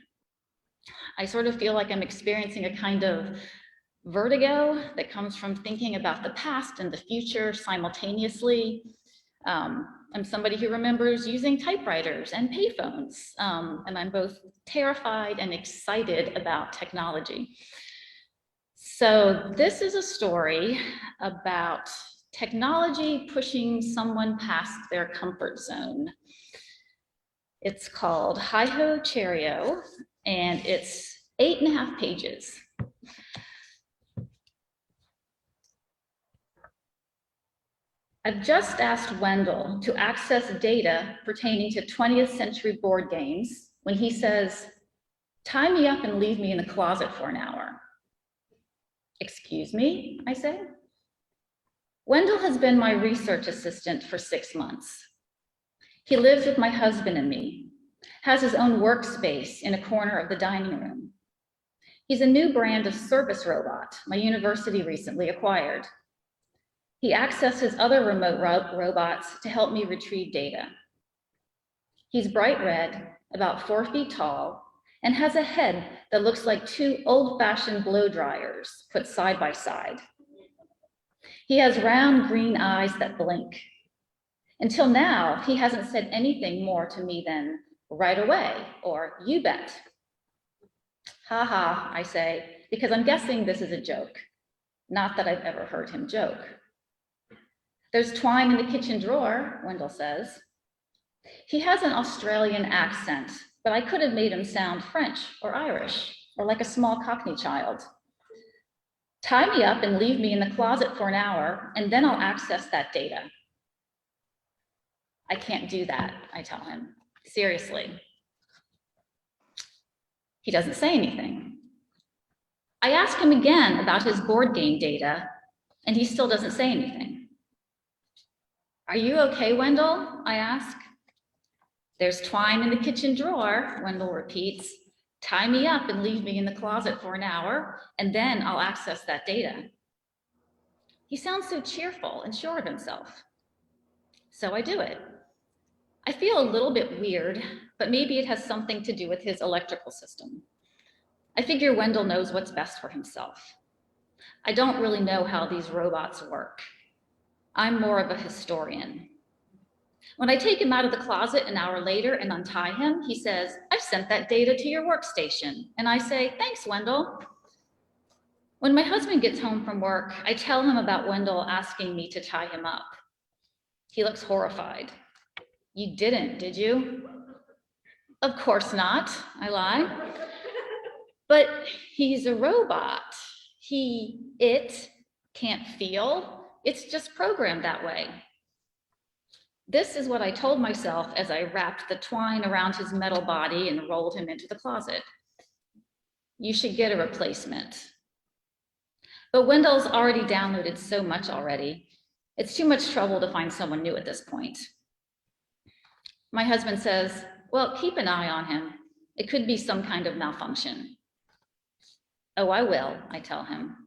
I sort of feel like I'm experiencing a kind of vertigo that comes from thinking about the past and the future simultaneously. I'm somebody who remembers using typewriters and payphones, and I'm both terrified and excited about technology. So this is a story about technology pushing someone past their comfort zone. It's called Hi-Ho Cheerio, and it's 8.5 pages. I've just asked Wendell to access data pertaining to 20th century board games when he says, "Tie me up and leave me in the closet for an hour." "Excuse me," I say. Wendell has been my research assistant for 6 months. He lives with my husband and me, has his own workspace in a corner of the dining room. He's a new brand of service robot my university recently acquired. He accesses other remote robots to help me retrieve data. He's bright red, about 4 feet tall, and has a head that looks like 2 old-fashioned blow dryers put side by side. He has round green eyes that blink. Until now, he hasn't said anything more to me than "right away" or "you bet." "Ha ha," I say, because I'm guessing this is a joke. Not that I've ever heard him joke. "There's twine in the kitchen drawer," Wendell says. He has an Australian accent, but I could have made him sound French or Irish, or like a small Cockney child. "Tie me up and leave me in the closet for an hour, and then I'll access that data." "I can't do that," I tell him. Seriously. He doesn't say anything. I ask him again about his board game data, and he still doesn't say anything. "Are you okay, Wendell?" I ask. "There's twine in the kitchen drawer," Wendell repeats. "Tie me up and leave me in the closet for an hour, and then I'll access that data." He sounds so cheerful and sure of himself. So I do it. I feel a little bit weird, but maybe it has something to do with his electrical system. I figure Wendell knows what's best for himself. I don't really know how these robots work. I'm more of a historian. When I take him out of the closet an hour later and untie him, he says, "I've sent that data to your workstation." And I say, "Thanks, Wendell." When my husband gets home from work, I tell him about Wendell asking me to tie him up. He looks horrified. "You didn't, did you?" "Of course not," I lie. "But he's a robot. It can't feel. It's just programmed that way." This is what I told myself as I wrapped the twine around his metal body and rolled him into the closet. You should get a replacement. But Wendell's already downloaded so much already. It's too much trouble to find someone new at this point. My husband says, "Well, keep an eye on him. It could be some kind of malfunction." "Oh, I will," I tell him.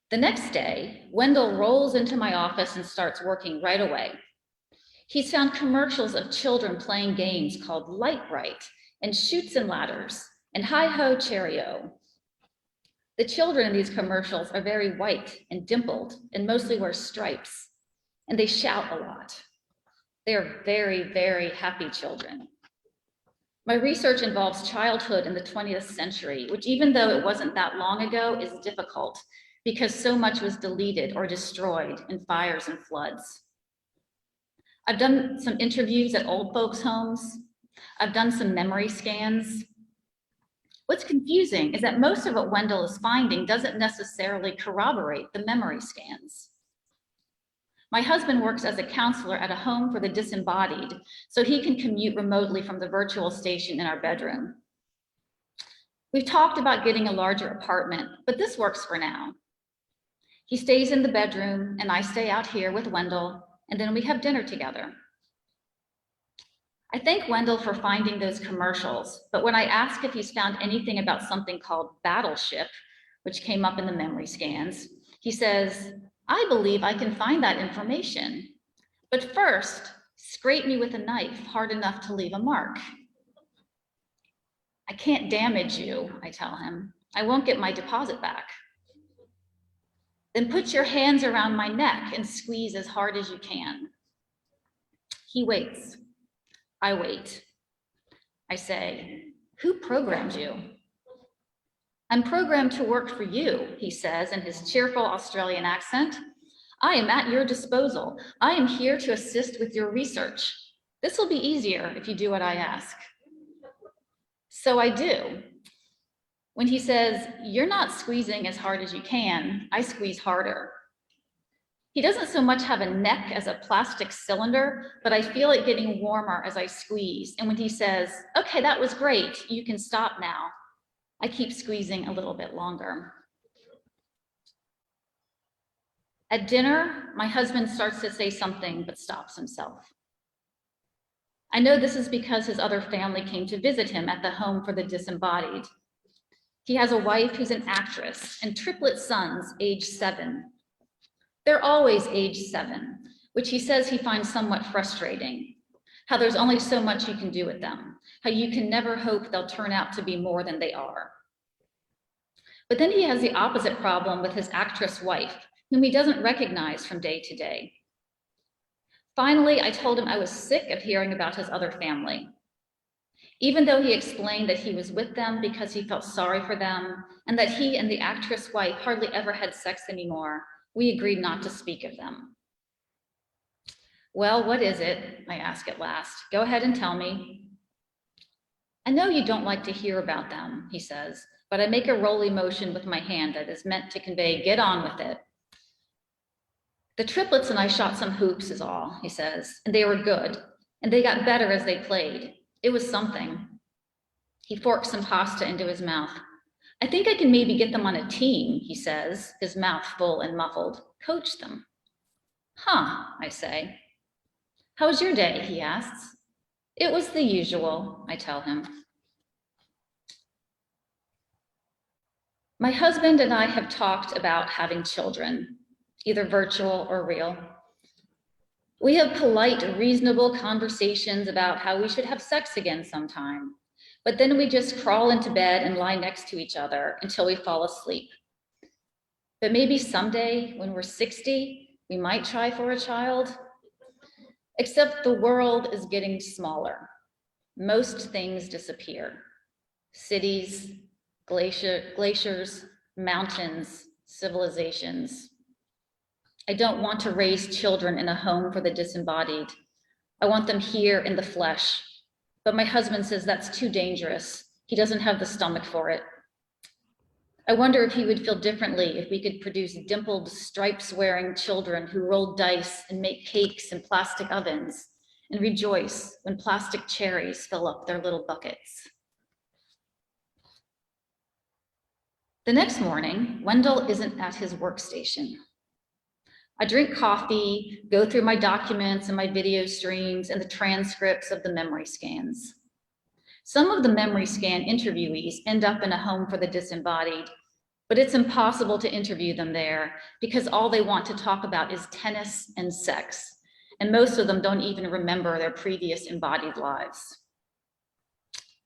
The next day, Wendell rolls into my office and starts working right away. He's found commercials of children playing games called Light Bright and Chutes and Ladders and Hi-Ho Cheerio. The children in these commercials are very white and dimpled and mostly wear stripes, and they shout a lot. They're very, very happy children. My research involves childhood in the 20th century, which even though it wasn't that long ago, is difficult because so much was deleted or destroyed in fires and floods. I've done some interviews at old folks' homes. I've done some memory scans. What's confusing is that most of what Wendell is finding doesn't necessarily corroborate the memory scans. My husband works as a counselor at a home for the disembodied, so he can commute remotely from the virtual station in our bedroom. We've talked about getting a larger apartment, but this works for now. He stays in the bedroom and I stay out here with Wendell, and then we have dinner together. I thank Wendell for finding those commercials, but when I ask if he's found anything about something called Battleship, which came up in the memory scans, he says, I believe I can find that information, but first, scrape me with a knife hard enough to leave a mark. I can't damage you, I tell him. I won't get my deposit back. Then put your hands around my neck and squeeze as hard as you can. He waits. I wait. I say, who programmed you? I'm programmed to work for you, he says in his cheerful Australian accent. I am at your disposal. I am here to assist with your research. This will be easier if you do what I ask. So I do. When he says, you're not squeezing as hard as you can, I squeeze harder. He doesn't so much have a neck as a plastic cylinder, but I feel it getting warmer as I squeeze. And when he says, okay, that was great, you can stop now, I keep squeezing a little bit longer. At dinner, my husband starts to say something, but stops himself. I know this is because his other family came to visit him at the home for the disembodied. He has a wife who's an actress and triplet sons age 7. They're always age 7, which he says he finds somewhat frustrating. How there's only so much you can do with them. How you can never hope they'll turn out to be more than they are. But then he has the opposite problem with his actress wife, whom he doesn't recognize from day to day. Finally, I told him I was sick of hearing about his other family. Even though he explained that he was with them because he felt sorry for them and that he and the actress wife hardly ever had sex anymore, we agreed not to speak of them. Well, what is it? I ask at last. Go ahead and tell me. I know you don't like to hear about them, he says, but I make a roly motion with my hand that is meant to convey, get on with it. The triplets and I shot some hoops is all, he says, and they were good, and they got better as they played. It was something. He forks some pasta into his mouth. I think I can maybe get them on a team, he says, his mouth full and muffled. Coach them. Huh, I say. How was your day, he asks. It was the usual, I tell him. My husband and I have talked about having children, either virtual or real. We have polite, reasonable conversations about how we should have sex again sometime, but then we just crawl into bed and lie next to each other until we fall asleep. But maybe someday, when we're 60, we might try for a child. Except the world is getting smaller. Most things disappear. Cities, glaciers, mountains, civilizations. I don't want to raise children in a home for the disembodied. I want them here in the flesh. But my husband says that's too dangerous. He doesn't have the stomach for it. I wonder if he would feel differently if we could produce dimpled, stripes-wearing children who roll dice and make cakes in plastic ovens and rejoice when plastic cherries fill up their little buckets. The next morning, Wendell isn't at his workstation. I drink coffee, go through my documents and my video streams and the transcripts of the memory scans. Some of the memory scan interviewees end up in a home for the disembodied, but it's impossible to interview them there because all they want to talk about is tennis and sex, and most of them don't even remember their previous embodied lives.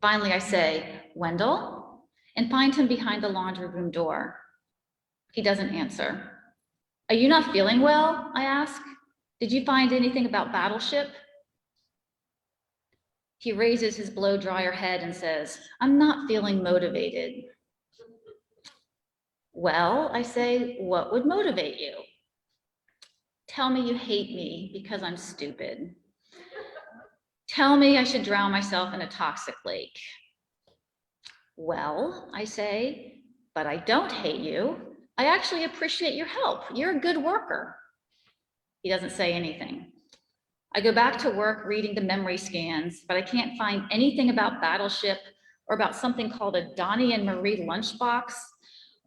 Finally, I say, Wendell, and find him behind the laundry room door. He doesn't answer. Are you not feeling well? I ask. Did you find anything about Battleship? He raises his blow dryer head and says, I'm not feeling motivated. Well, I say, what would motivate you? Tell me you hate me because I'm stupid. Tell me I should drown myself in a toxic lake. Well, I say, but I don't hate you. I actually appreciate your help. You're a good worker. He doesn't say anything. I go back to work reading the memory scans, but I can't find anything about Battleship or about something called a Donnie and Marie lunchbox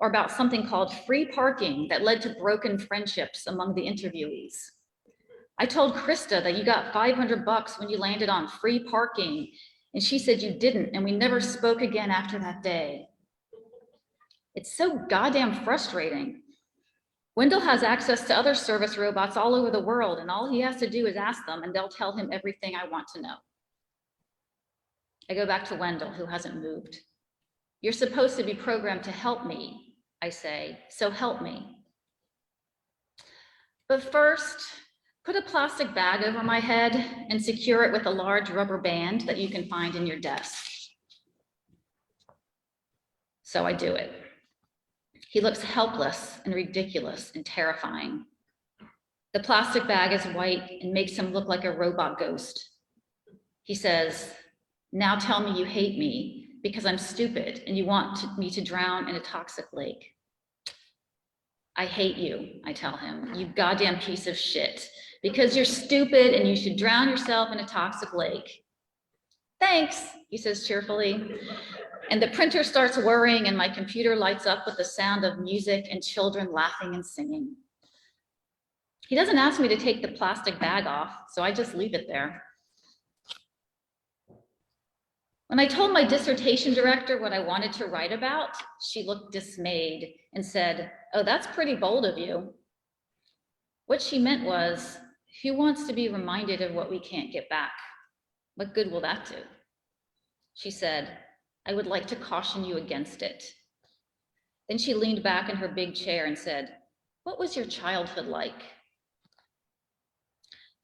or about something called free parking that led to broken friendships among the interviewees. I told Krista that you got $500 when you landed on free parking, and she said you didn't, and we never spoke again after that day. It's so goddamn frustrating. Wendell has access to other service robots all over the world, and all he has to do is ask them, and they'll tell him everything I want to know. I go back to Wendell, who hasn't moved. You're supposed to be programmed to help me, I say, so help me. But first, put a plastic bag over my head and secure it with a large rubber band that you can find in your desk. So I do it. He looks helpless and ridiculous and terrifying. The plastic bag is white and makes him look like a robot ghost. He says, now tell me you hate me because I'm stupid and you want me to drown in a toxic lake. I hate you, I tell him, you goddamn piece of shit, because you're stupid and you should drown yourself in a toxic lake. Thanks, he says cheerfully. And the printer starts whirring and my computer lights up with the sound of music and children laughing and singing. He doesn't ask me to take the plastic bag off, so I just leave it there. When I told my dissertation director what I wanted to write about, she looked dismayed and said, oh, that's pretty bold of you. What she meant was, who wants to be reminded of what we can't get back? What good will that do? She said, I would like to caution you against it. Then she leaned back in her big chair and said, what was your childhood like?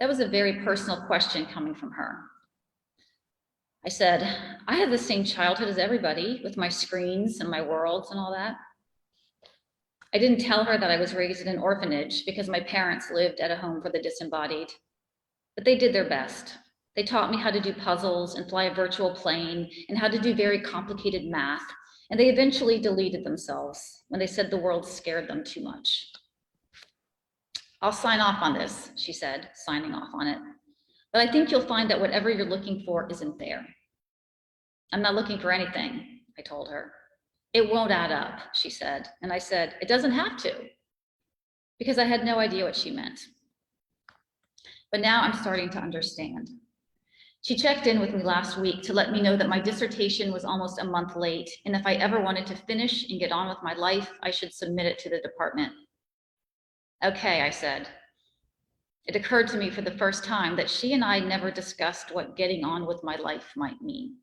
That was a very personal question coming from her. I said, I had the same childhood as everybody with my screens and my worlds and all that. I didn't tell her that I was raised in an orphanage because my parents lived at a home for the disembodied, but they did their best. They taught me how to do puzzles and fly a virtual plane and how to do very complicated math. And they eventually deleted themselves when they said the world scared them too much. I'll sign off on this, she said, signing off on it. But I think you'll find that whatever you're looking for isn't there. I'm not looking for anything, I told her. It won't add up, she said. And I said, it doesn't have to, because I had no idea what she meant. But now I'm starting to understand. She checked in with me last week to let me know that my dissertation was almost a month late, and if I ever wanted to finish and get on with my life, I should submit it to the department. Okay, I said. It occurred to me for the first time that she and I never discussed what getting on with my life might mean.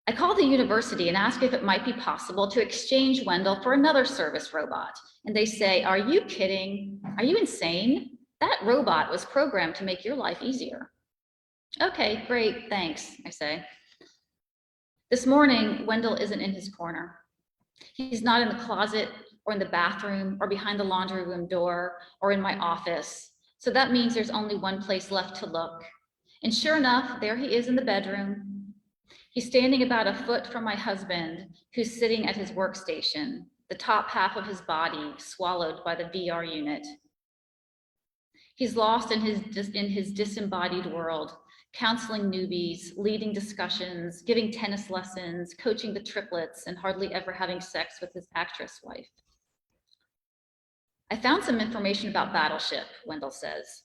I called the university and asked if it might be possible to exchange Wendell for another service robot. And they say, are you kidding? Are you insane? That robot was programmed to make your life easier. Okay, great, thanks, I say. This morning, Wendell isn't in his corner. He's not in the closet or in the bathroom or behind the laundry room door or in my office. So that means there's only one place left to look. And sure enough, there he is in the bedroom. He's standing about a foot from my husband, who's sitting at his workstation, the top half of his body swallowed by the VR unit. He's lost in his disembodied world, counseling newbies, leading discussions, giving tennis lessons, coaching the triplets, and hardly ever having sex with his actress wife. I found some information about Battleship, Wendell says.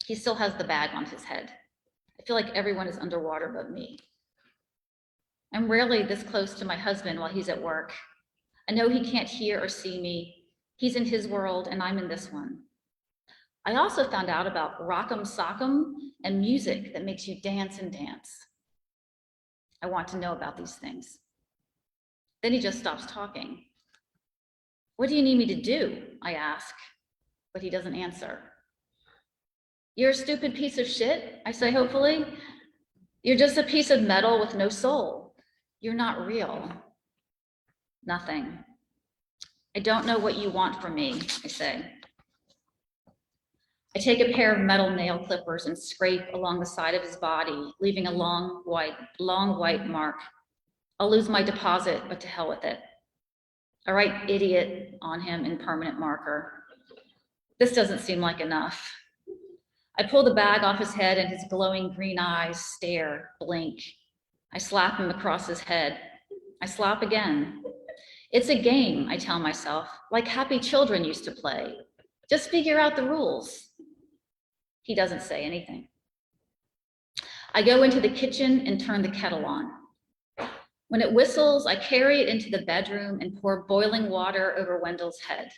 He still has the bag on his head. I feel like everyone is underwater but me. I'm rarely this close to my husband while he's at work. I know he can't hear or see me. He's in his world and I'm in this one. I also found out about rock'em sock'em and music that makes you dance and dance. I want to know about these things. Then he just stops talking. What do you need me to do? I ask, but he doesn't answer. You're a stupid piece of shit, I say hopefully. You're just a piece of metal with no soul. You're not real. Nothing. I don't know what you want from me, I say. I take a pair of metal nail clippers and scrape along the side of his body, leaving a long white mark. I'll lose my deposit, but to hell with it. I write idiot on him in permanent marker. This doesn't seem like enough. I pull the bag off his head and his glowing green eyes stare, blink. I slap him across his head. I slap again. It's a game, I tell myself, like happy children used to play. Just figure out the rules. He doesn't say anything. I go into the kitchen and turn the kettle on. When it whistles, I carry it into the bedroom and pour boiling water over Wendell's head.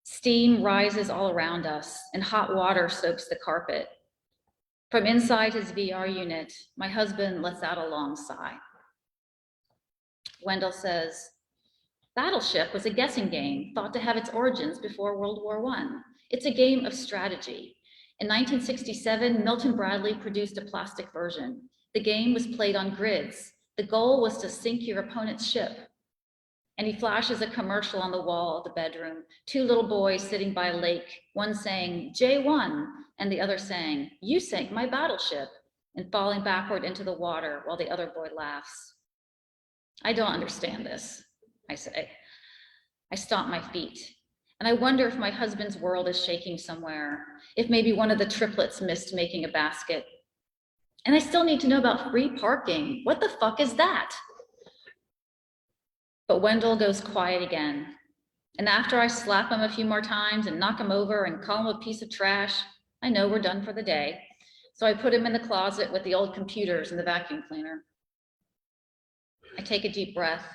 Steam rises all around us and hot water soaks the carpet. From inside his VR unit, my husband lets out a long sigh. Wendell says, Battleship was a guessing game thought to have its origins before World War I. It's a game of strategy. In 1967, Milton Bradley produced a plastic version. The game was played on grids. The goal was to sink your opponent's ship. And he flashes a commercial on the wall of the bedroom. Two little boys sitting by a lake, one saying, J1, and the other saying, you sank my battleship, and falling backward into the water while the other boy laughs. I don't understand this, I say. I stomp my feet, and I wonder if my husband's world is shaking somewhere, if maybe one of the triplets missed making a basket. And I still need to know about free parking. What the fuck is that? But Wendell goes quiet again. And after I slap him a few more times and knock him over and call him a piece of trash, I know we're done for the day. So I put him in the closet with the old computers and the vacuum cleaner. I take a deep breath.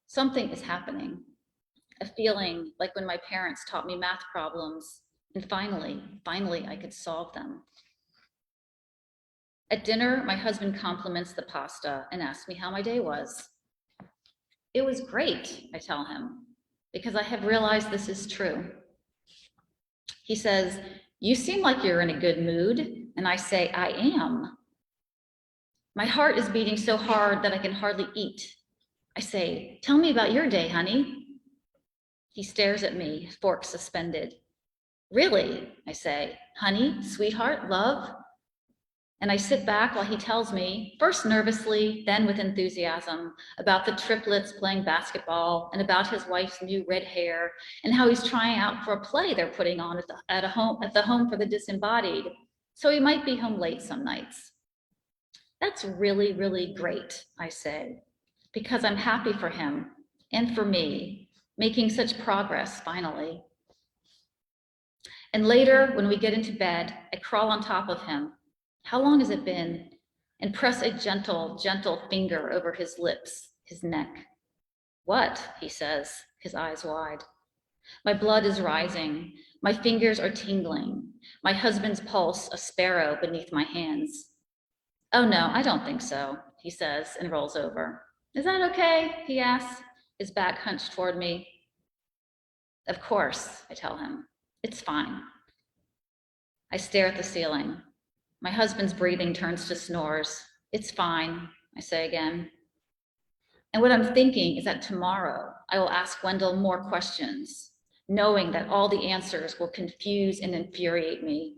Something is happening. A feeling like when my parents taught me math problems, and finally I could solve them. At dinner, my husband compliments the pasta and asks me how my day was. It was great, I tell him, because I have realized this is true. He says, you seem like you're in a good mood, and I say, I am. My heart is beating so hard that I can hardly eat. I say, tell me about your day, honey. He stares at me, fork suspended. Really, I say, honey, sweetheart, love? And I sit back while he tells me, first nervously, then with enthusiasm, about the triplets playing basketball and about his wife's new red hair and how he's trying out for a play they're putting on at the home for the disembodied. So he might be home late some nights. That's really, really great, I say, because I'm happy for him and for me, making such progress finally. And later, when we get into bed, I crawl on top of him. How long has it been? And press a gentle, gentle finger over his lips, his neck. What? He says, his eyes wide. My blood is rising. My fingers are tingling. My husband's pulse, a sparrow beneath my hands. Oh no, I don't think so, he says and rolls over. Is that okay? He asks, his back hunched toward me. Of course, I tell him. It's fine. I stare at the ceiling. My husband's breathing turns to snores. It's fine, I say again. And what I'm thinking is that tomorrow I will ask Wendell more questions, knowing that all the answers will confuse and infuriate me.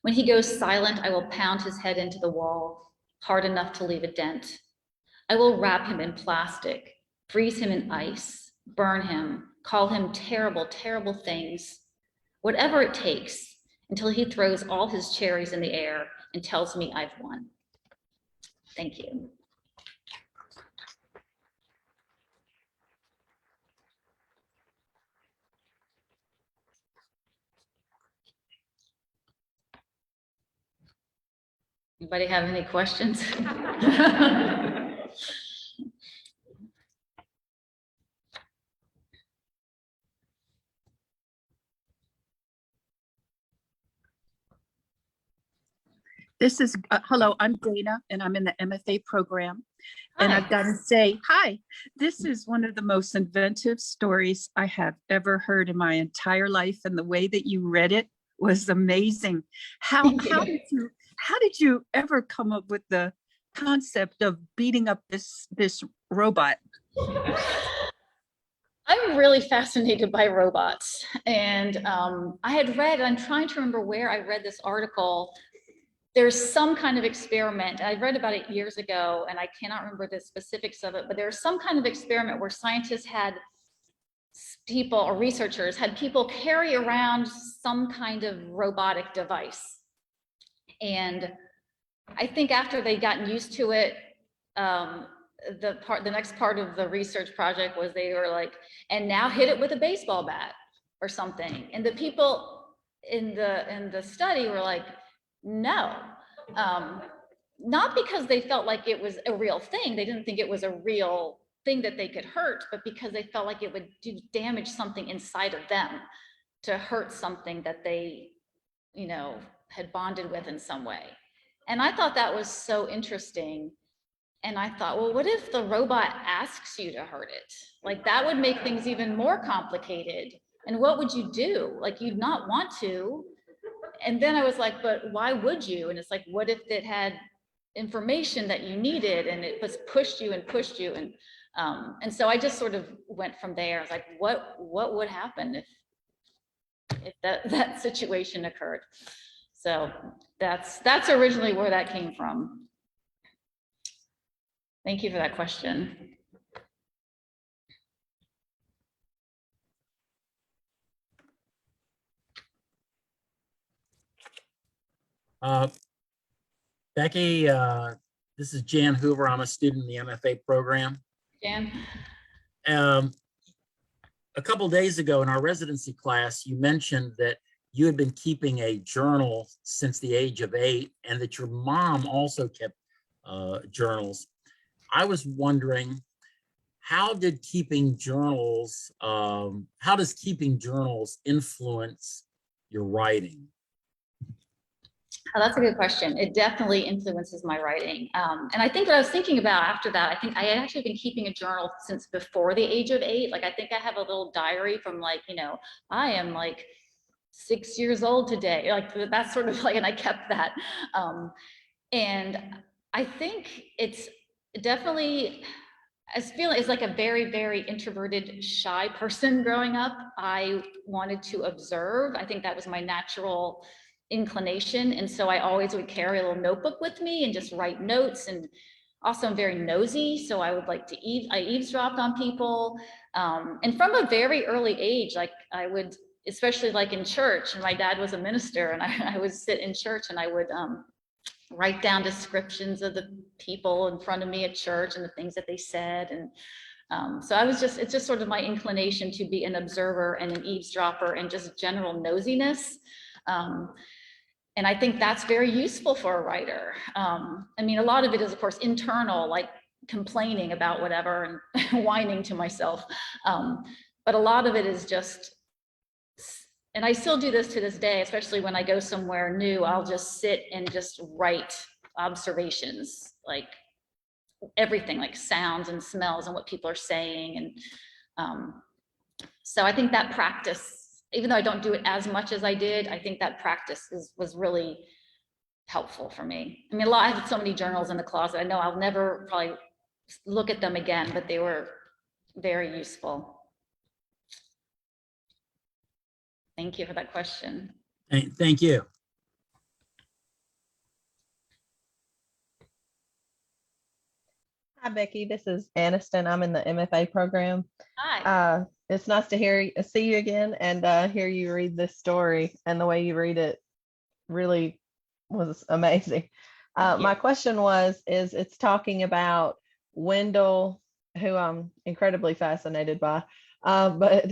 When he goes silent, I will pound his head into the wall, hard enough to leave a dent. I will wrap him in plastic, freeze him in ice, burn him, call him terrible, terrible things, whatever it takes, until he throws all his cherries in the air and tells me I've won. Thank you. Anybody have any questions? This is, hello, I'm Dana, and I'm in the MFA program. And Hi. I've got to say, hi, this is one of the most inventive stories I have ever heard in my entire life. And the way that you read it was amazing. How did you ever come up with the concept of beating up this robot? I'm really fascinated by robots. And I had read, I'm trying to remember where I read this article. There's some kind of experiment. I read about it years ago, and I cannot remember the specifics of it, but there's some kind of experiment where scientists had people, or researchers had people carry around some kind of robotic device. And I think after they'd gotten used to it, the next part of the research project was they were like, and now hit it with a baseball bat or something. And the people in the study were like, no, not because they felt like it was a real thing. They didn't think it was a real thing that they could hurt, but because they felt like it would do damage something inside of them, to hurt something that they, you know, had bonded with in some way. And I thought that was so interesting. And I thought, well, what if the robot asks you to hurt it? Like, that would make things even more complicated. And what would you do? Like, you'd not want to. And then I was like, but why would you? And it's like, what if it had information that you needed and it was pushed you and pushed you? And so I just sort of went from there. I was like, what would happen if that situation occurred? So that's originally where that came from. Thank you for that question. Becky, this is Jan Hoover. I'm a student in the MFA program. Jan? A couple days ago in our residency class, you mentioned that you had been keeping a journal since the age of 8 and that your mom also kept journals. I was wondering, how does keeping journals influence your writing? Oh, that's a good question. It definitely influences my writing. And I think what I was thinking about after that, I think I had actually been keeping a journal since before the age of 8. Like, I think I have a little diary from, like, you know, I am like 6 years old today. Like, that's sort of like, and I kept that. And I think it's definitely, as like a very, very introverted, shy person growing up, I wanted to observe. I think that was my natural inclination. And so I always would carry a little notebook with me and just write notes. And also I'm very nosy. So I would like to I eavesdropped on people. And from a very early age, like I would, especially like in church, and my dad was a minister, and I would sit in church and I would write down descriptions of the people in front of me at church and the things that they said. And so it's just sort of my inclination to be an observer and an eavesdropper and just general nosiness. And I think that's very useful for a writer. I mean, a lot of it is, of course, internal, like complaining about whatever and whining to myself. But a lot of it is just, and I still do this to this day, especially when I go somewhere new, I'll just sit and just write observations, like everything, like sounds and smells and what people are saying. And so I think that practice, even though I don't do it as much as I did, I think that practice was really helpful for me. I mean, I have so many journals in the closet. I know I'll never probably look at them again, but they were very useful. Thank you for that question. Thank you. Hi, Becky. This is Aniston. I'm in the MFA program. Hi. It's nice to see you again and hear you read this story, and the way you read it really was amazing. My question is it's talking about Wendell, who I'm incredibly fascinated by, but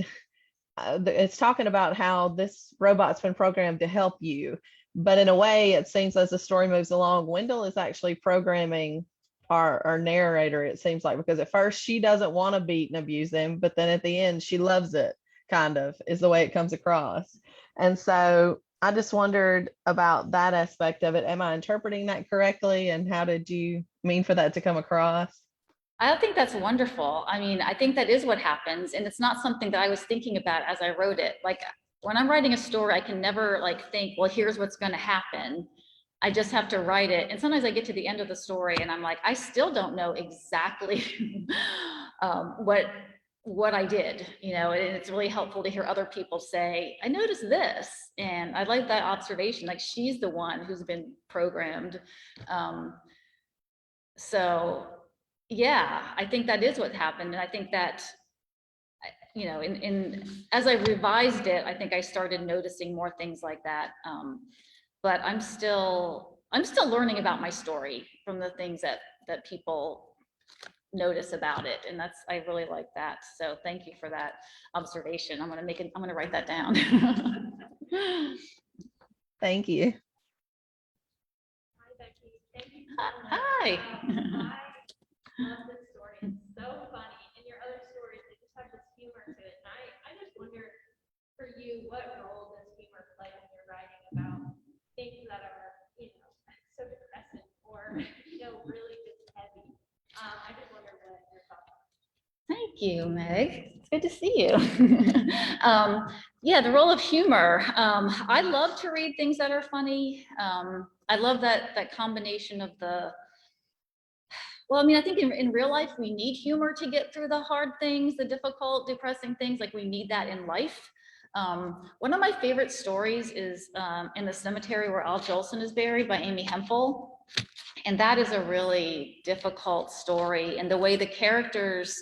it's talking about how this robot's been programmed to help you. But in a way, it seems as the story moves along, Wendell is actually programming our narrator, it seems like, because at first she doesn't want to beat and abuse them, but then at the end she loves it, kind of, is the way it comes across. And so I just wondered about that aspect of it. Am I interpreting that correctly? And how did you mean for that to come across? I think that's wonderful. I mean, I think that is what happens. And it's not something that I was thinking about as I wrote it. Like, when I'm writing a story, I can never like think, well, here's what's going to happen. I just have to write it. And sometimes I get to the end of the story and I'm like, I still don't know exactly what I did, you know, and it's really helpful to hear other people say, I noticed this. And I like that observation, like she's the one who's been programmed. So yeah, I think that is what happened. And I think that, you know, as I revised it, I think I started noticing more things like that. But I'm still learning about my story from the things that people notice about it. And I really like that. So thank you for that observation. I'm gonna write that down. Thank you. Hi, Becky. Thank you so much. Hi. I love this story. It's so funny. And your other stories, they just have this humor to it. And I just wonder for you, what role does humor play when you're writing about things that are, you know, so depressing or, you know, really just heavy? I just wonder what your thoughts are. Thank you, Meg. It's good to see you. Yeah, the role of humor. I love to read things that are funny. I love that combination of well, I mean, I think in real life, we need humor to get through the hard things, the difficult, depressing things, like we need that in life. One of my favorite stories is in the cemetery where Al Jolson is buried by Amy Hempel. And that is a really difficult story. And the way the characters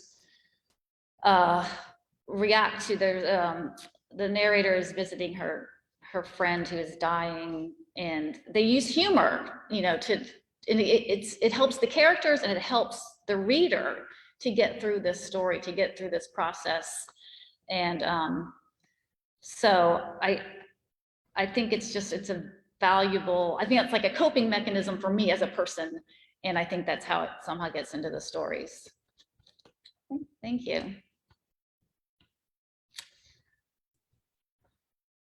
react to the narrator is visiting her friend who is dying, and they use humor, you know, it helps the characters and it helps the reader to get through this story, to get through this process. And so I think it's a valuable, I think it's like a coping mechanism for me as a person. And I think that's how it somehow gets into the stories. Thank you.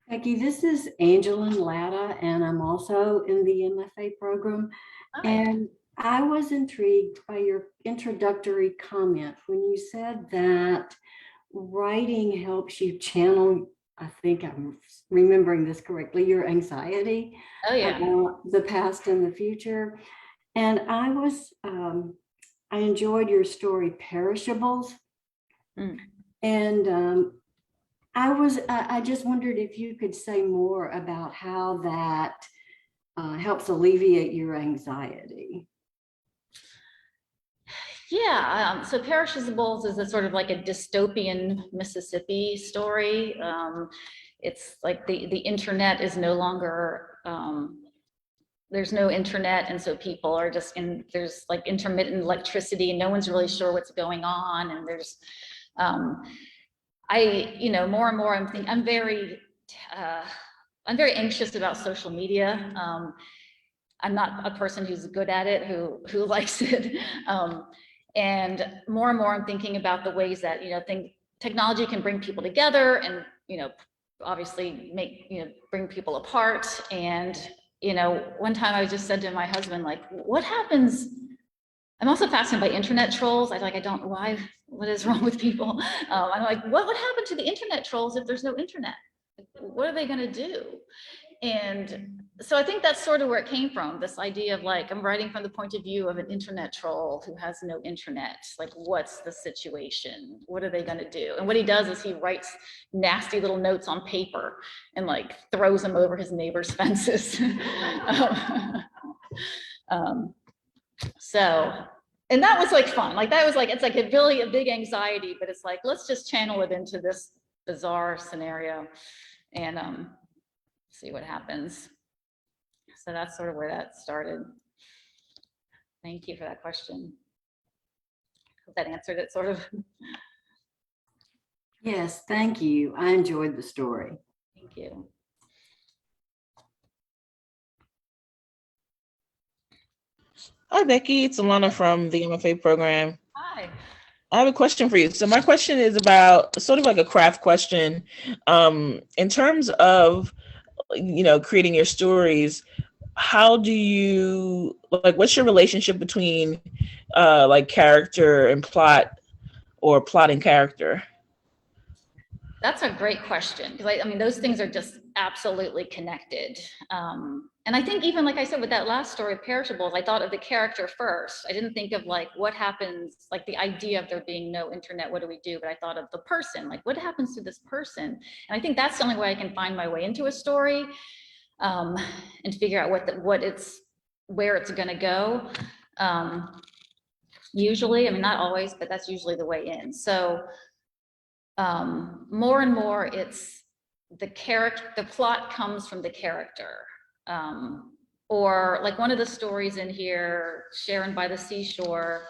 Becky, this is Angeline Latta, and I'm also in the MFA program. Hi. And I was intrigued by your introductory comment when you said that writing helps you channel, I think I'm remembering this correctly, your anxiety about the past and the future. And I enjoyed your story, Perishables. And I just wondered if you could say more about how that helps alleviate your anxiety. Yeah, so Perishables is a sort of like a dystopian Mississippi story. It's like the internet is no longer, there's no internet, and so people are just there's like intermittent electricity and no one's really sure what's going on. And there's, you know, more and more I'm very anxious about social media. I'm not a person who's good at it, who likes it. And more I'm thinking about the ways that, you know, technology can bring people together and, you know, obviously bring people apart. And, you know, one time I just said to my husband, like, what happens? I'm also fascinated by internet trolls. What is wrong with people? I'm like, what would happen to the internet trolls if there's no internet? What are they gonna do? And so I think that's sort of where it came from, this idea of like, I'm writing from the point of view of an internet troll who has no internet. Like, what's the situation? What are they gonna do? And what he does is he writes nasty little notes on paper and like throws them over his neighbor's fences. And that was like fun. Like that was like, it's like a big anxiety, but it's like, let's just channel it into this bizarre scenario and see what happens. So that's sort of where that started. Thank you for that question. Hope that answered it sort of. Yes, thank you. I enjoyed the story. Thank you. Hi, Becky. It's Alana from the MFA program. Hi. I have a question for you. So my question is about sort of like a craft question. In terms of, you know, creating your stories, how do you, like, what's your relationship between like character and plot, or plot and character? That's a great question, because I mean, those things are just absolutely connected. And I think even like I said, with that last story of perishables, I thought of the character first. I didn't think of like what happens, like the idea of there being no internet, what do we do? But I thought of the person, like what happens to this person? And I think that's the only way I can find my way into a story, and figure out where it's gonna go. Usually, I mean, not always, but that's usually the way in. So more and more it's the plot comes from the character. Or like one of the stories in here, Sharon by the Seashore,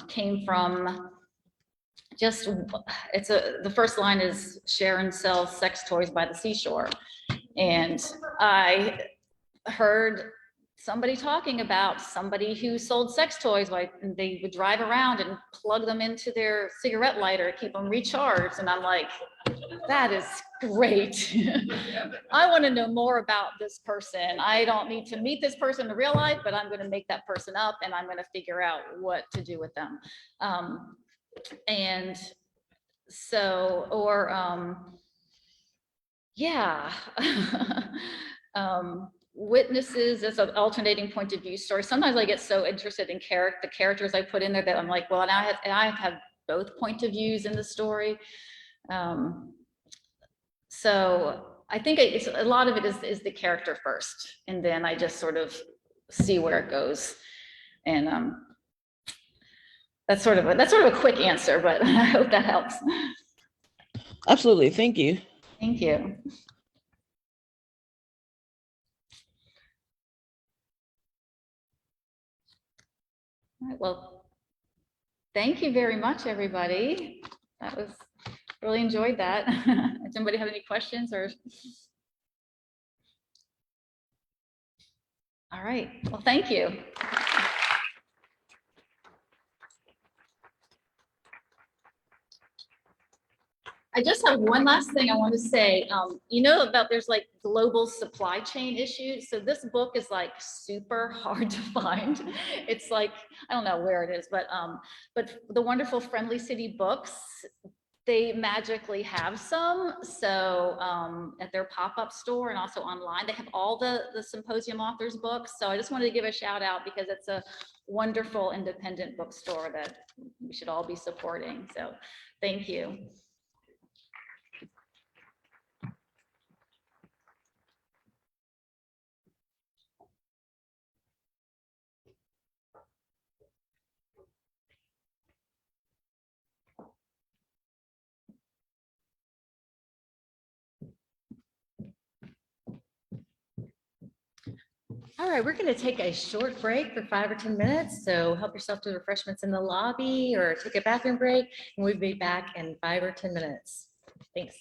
came from the first line is Sharon sells sex toys by the seashore. And I heard somebody talking about somebody who sold sex toys, like they would drive around and plug them into their cigarette lighter, keep them recharged. And I'm like, that is great. I want to know more about this person. I don't need to meet this person in real life, but I'm going to make that person up and I'm going to figure out what to do with them. And so, yeah. Witnesses as an alternating point of view story. Sometimes I get so interested in the characters I put in there that I'm like, well, and I have both point of views in the story. So I think a lot of it is the character first, and then I just sort of see where it goes. And that's sort of a quick answer, but I hope that helps. Absolutely. Thank you. Thank you. All right, well, thank you very much, everybody. That was, really enjoyed that. Does anybody have any questions or? All right, well, thank you. I just have one last thing I want to say. You know about there's like global supply chain issues. So this book is like super hard to find. It's like, I don't know where it is, but the wonderful Friendly City Books, they magically have some. So at their pop-up store and also online, they have all the Symposium authors books. So I just wanted to give a shout out because it's a wonderful independent bookstore that we should all be supporting. So thank you. All right, we're going to take a short break for 5 or 10 minutes. So help yourself to refreshments in the lobby or take a bathroom break, and we'll be back in 5 or 10 minutes. Thanks.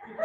And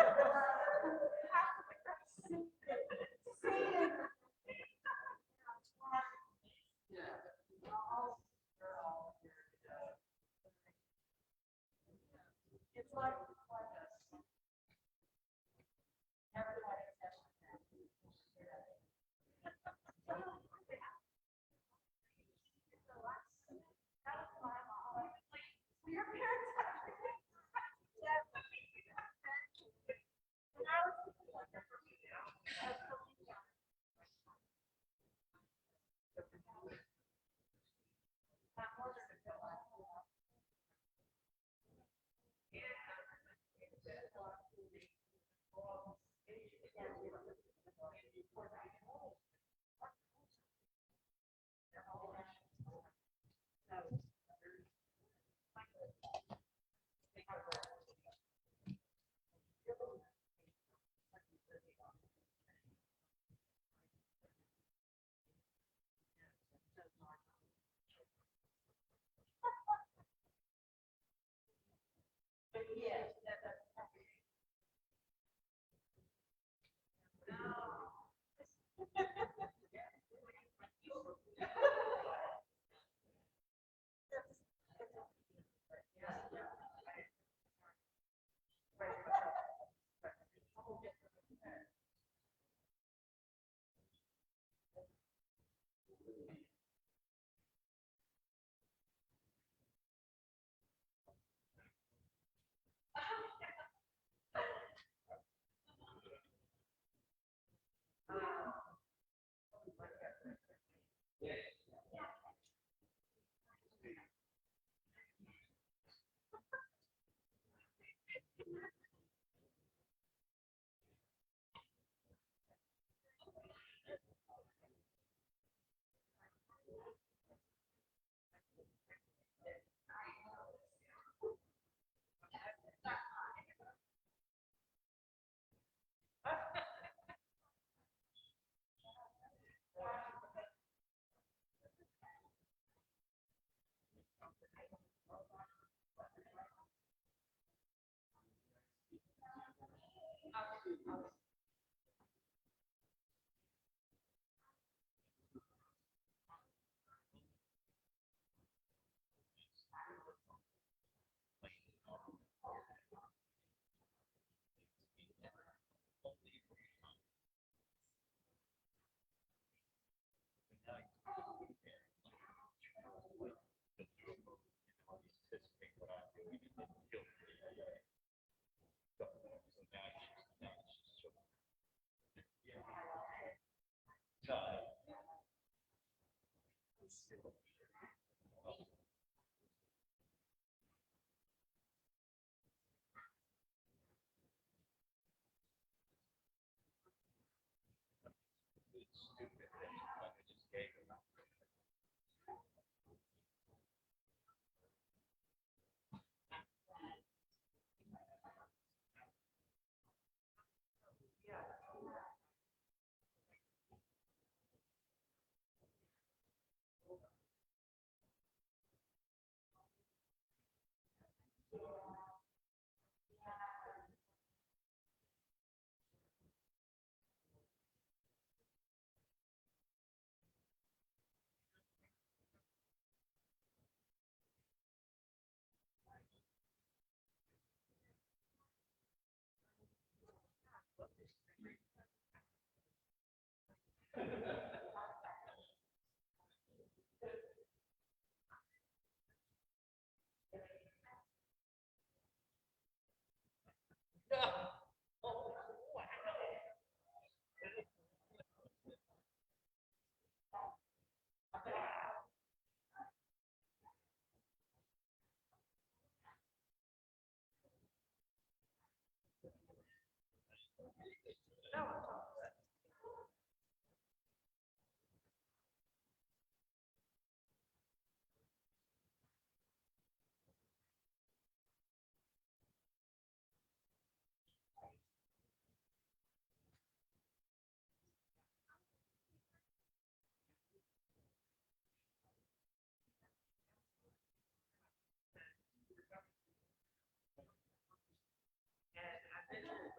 I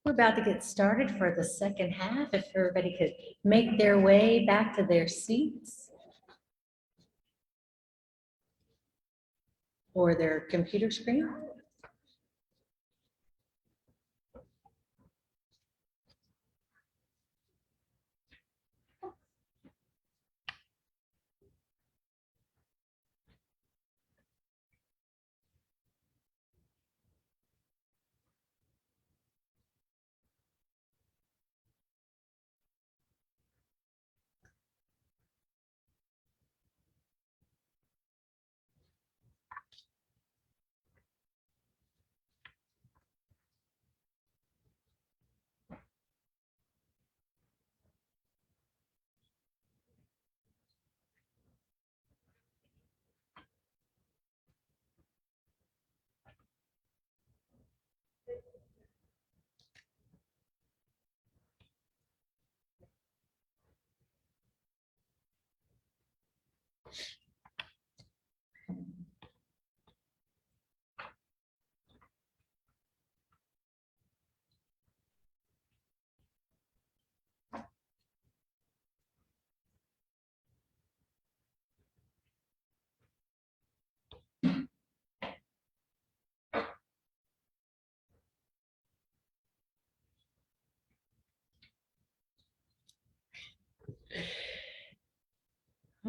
We're about to get started for the second half. If everybody could make their way back to their seats or their computer screen.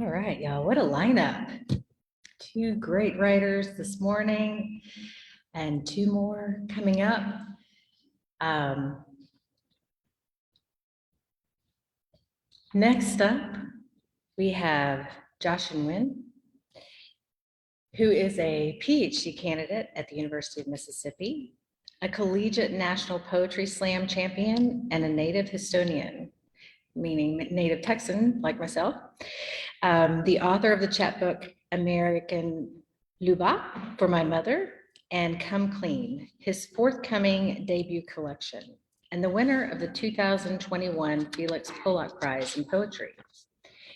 All right, y'all, what a lineup. Two great writers this morning and two more coming up. Next up, we have Josh and Nguyen, who is a PhD candidate at the University of Mississippi, a collegiate national poetry slam champion, and a native Hagenston, meaning native Texan like myself. The author of the chapbook American Luba for My Mother and Come Clean, his forthcoming debut collection, and the winner of the 2021 Felix Pollock Prize in Poetry.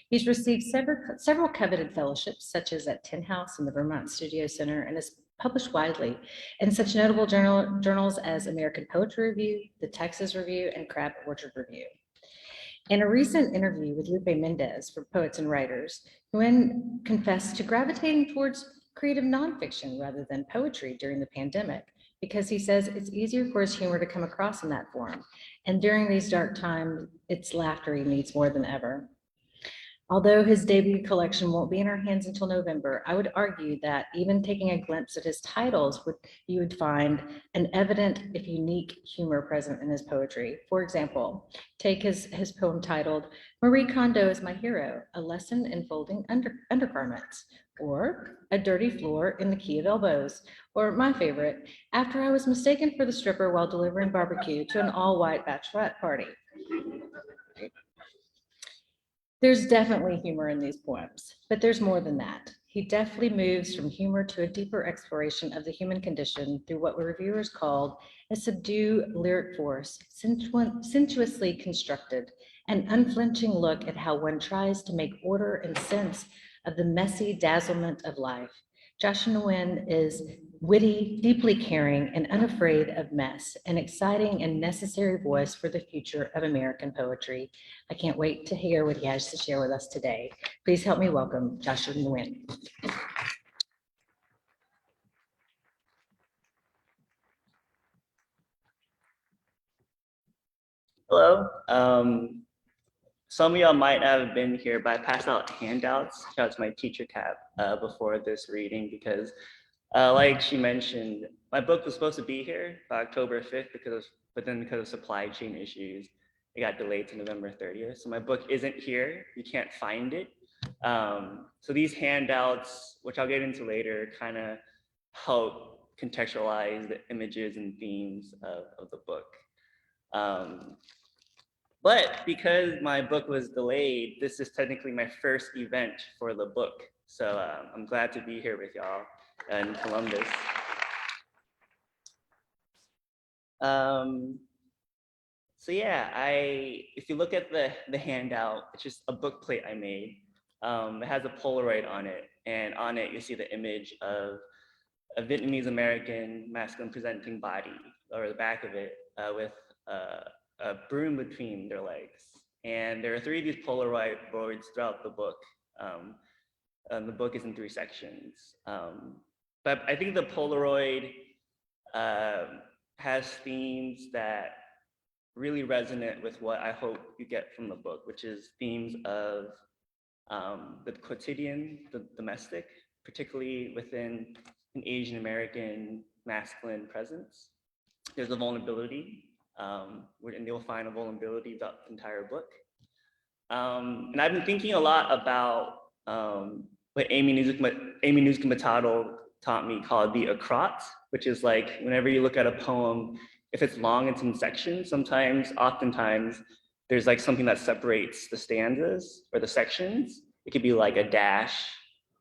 He's received several coveted fellowships, such as at Tin House and the Vermont Studio Center, and has published widely in such notable journals as American Poetry Review, the Texas Review, and Crab Orchard Review. In a recent interview with Lupe Mendez for Poets and Writers, Nguyen confessed to gravitating towards creative nonfiction rather than poetry during the pandemic, because he says it's easier for his humor to come across in that form. And during these dark times, it's laughter he needs more than ever. Although his debut collection won't be in our hands until November, I would argue that even taking a glimpse at his titles, you would find an evident, if unique, humor present in his poetry. For example, take his poem titled, Marie Kondo is My Hero, a lesson in folding undergarments, or A Dirty Floor in the Key of Elbows, or my favorite, After I Was Mistaken for the Stripper while delivering barbecue to an all-white bachelorette party. There's definitely humor in these poems, but there's more than that. He deftly moves from humor to a deeper exploration of the human condition through what reviewers called a subdued lyric force, sensuously constructed, an unflinching look at how one tries to make order and sense of the messy dazzlement of life. Josh Nguyen is witty, deeply caring, and unafraid of mess, an exciting and necessary voice for the future of American poetry. I can't wait to hear what he has to share with us today. Please help me welcome Josh Nguyen. Hello. Some of y'all might have been here, but I passed out handouts. Shout out to my teacher cap before this reading because, like she mentioned, my book was supposed to be here by October 5th but then because of supply chain issues, it got delayed to November 30th. So my book isn't here. You can't find it. So these handouts, which I'll get into later, kind of help contextualize the images and themes of the book. But because my book was delayed, this is technically my first event for the book. So I'm glad to be here with y'all in Columbus. So yeah, if you look at the handout, it's just a book plate I made. It has a Polaroid on it, and on it you see the image of a Vietnamese American masculine presenting body, or the back of it, with a broom between their legs. And there are 3 of these Polaroids throughout the book. The book is in 3 sections. But I think the Polaroid has themes that really resonate with what I hope you get from the book, which is themes of the quotidian, the domestic, particularly within an Asian American masculine presence. There's a vulnerability, and you'll find a vulnerability throughout the entire book. And I've been thinking a lot about what Amy Newscomb taught me called the acrot, which is like whenever you look at a poem, if it's long, it's in sections. Oftentimes, there's like something that separates the stanzas or the sections. It could be like a dash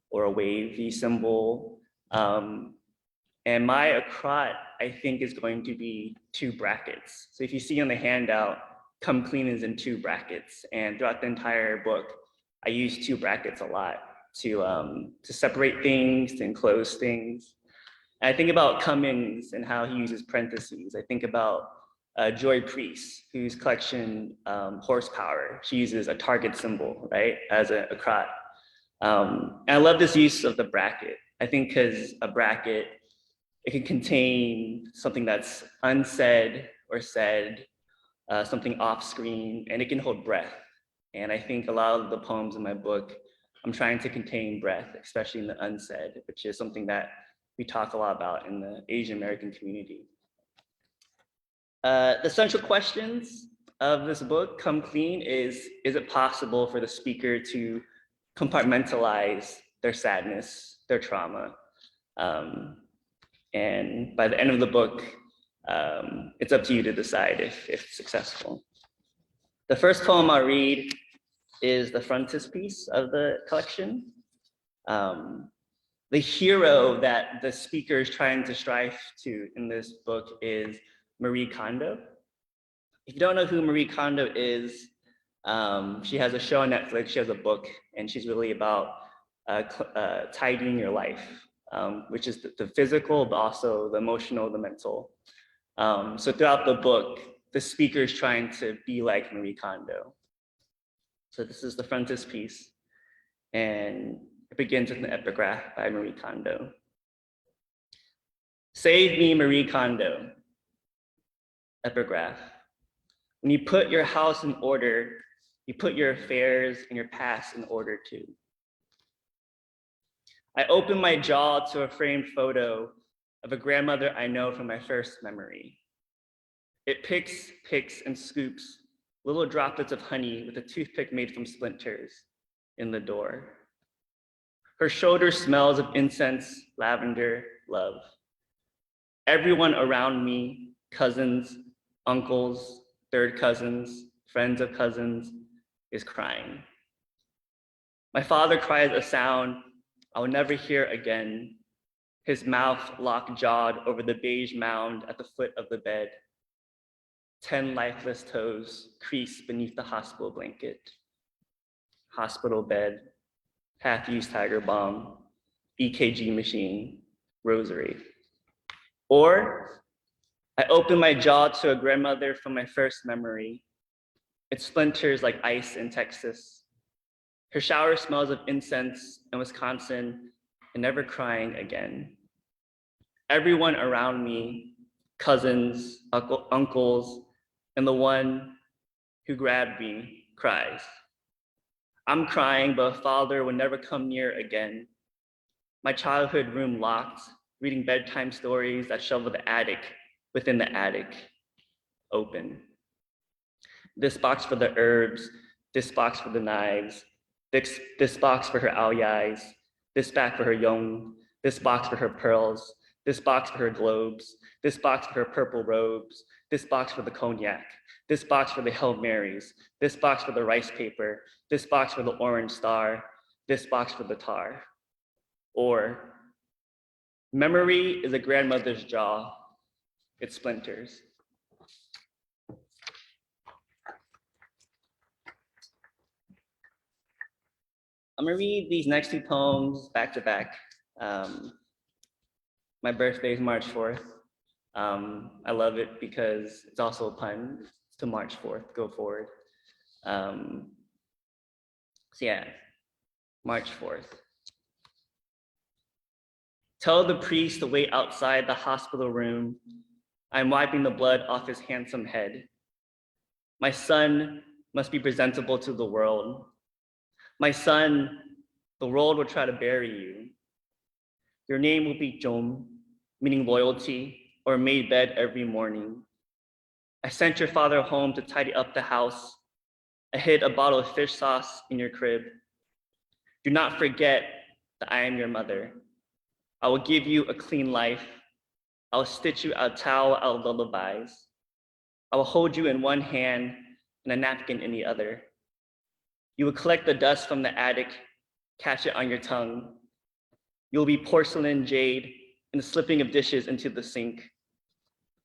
or a wavy symbol. And my acrot, I think, is going to be 2 brackets. So if you see on the handout, Come Clean is in 2 brackets. And throughout the entire book, I use 2 brackets a lot to separate things, to enclose things. And I think about Cummings and how he uses parentheses. I think about Joy Priest, whose collection, Horsepower, she uses a target symbol, right, as a acrot. And I love this use of the bracket. I think because a bracket, it can contain something that's unsaid or said, something off screen, and it can hold breath. And I think a lot of the poems in my book I'm trying to contain breath, especially in the unsaid, which is something that we talk a lot about in the Asian American community. The central questions of this book, Come Clean, is it possible for the speaker to compartmentalize their sadness, their trauma? And by the end of the book, it's up to you to decide if successful. The first poem I'll read is the frontispiece of the collection. The hero that the speaker is trying to strive to in this book is Marie Kondo. If you don't know who Marie Kondo is, she has a show on Netflix, she has a book, and she's really about tidying your life, which is the physical, but also the emotional, the mental. So throughout the book, the speaker is trying to be like Marie Kondo. So this is the frontispiece, and it begins with an epigraph by Marie Kondo. Save me, Marie Kondo. Epigraph. When you put your house in order, you put your affairs and your past in order too. I open my jaw to a framed photo of a grandmother I know from my first memory. It picks, and scoops little droplets of honey with a toothpick made from splinters in the door. Her shoulder smells of incense, lavender, love. Everyone around me, cousins, uncles, third cousins, friends of cousins, is crying. My father cries a sound I will never hear again, his mouth lock-jawed over the beige mound at the foot of the bed. 10 lifeless toes crease beneath the hospital blanket. Hospital bed, half-used tiger balm, EKG machine, rosary. Or I open my jaw to a grandmother from my first memory. It splinters like ice in Texas. Her shower smells of incense in Wisconsin and never crying again. Everyone around me, cousins, uncles, and the one who grabbed me cries. I'm crying, but a father will never come near again. My childhood room locked, reading bedtime stories that shovel the attic within the attic, open. This box for the herbs, this box for the knives, this box for her aoyais, this back for her yong, this box for her pearls, this box for her globes, this box for her purple robes, this box for the cognac, this box for the Hail Marys, this box for the rice paper, this box for the orange star, this box for the tar. Or, memory is a grandmother's jaw, it splinters. I'm gonna read these next two poems back to back. My birthday is March 4th. I love it because it's also a pun to March 4th, go forward. So yeah, March 4th. Tell the priest to wait outside the hospital room. I'm wiping the blood off his handsome head. My son must be presentable to the world. My son, the world will try to bury you. Your name will be Jom, meaning loyalty, or made bed every morning. I sent your father home to tidy up the house. I hid a bottle of fish sauce in your crib. Do not forget that I am your mother. I will give you a clean life. I will stitch you a towel out of lullabies. I will hold you in one hand and a napkin in the other. You will collect the dust from the attic, catch it on your tongue. You'll be porcelain jade and the slipping of dishes into the sink.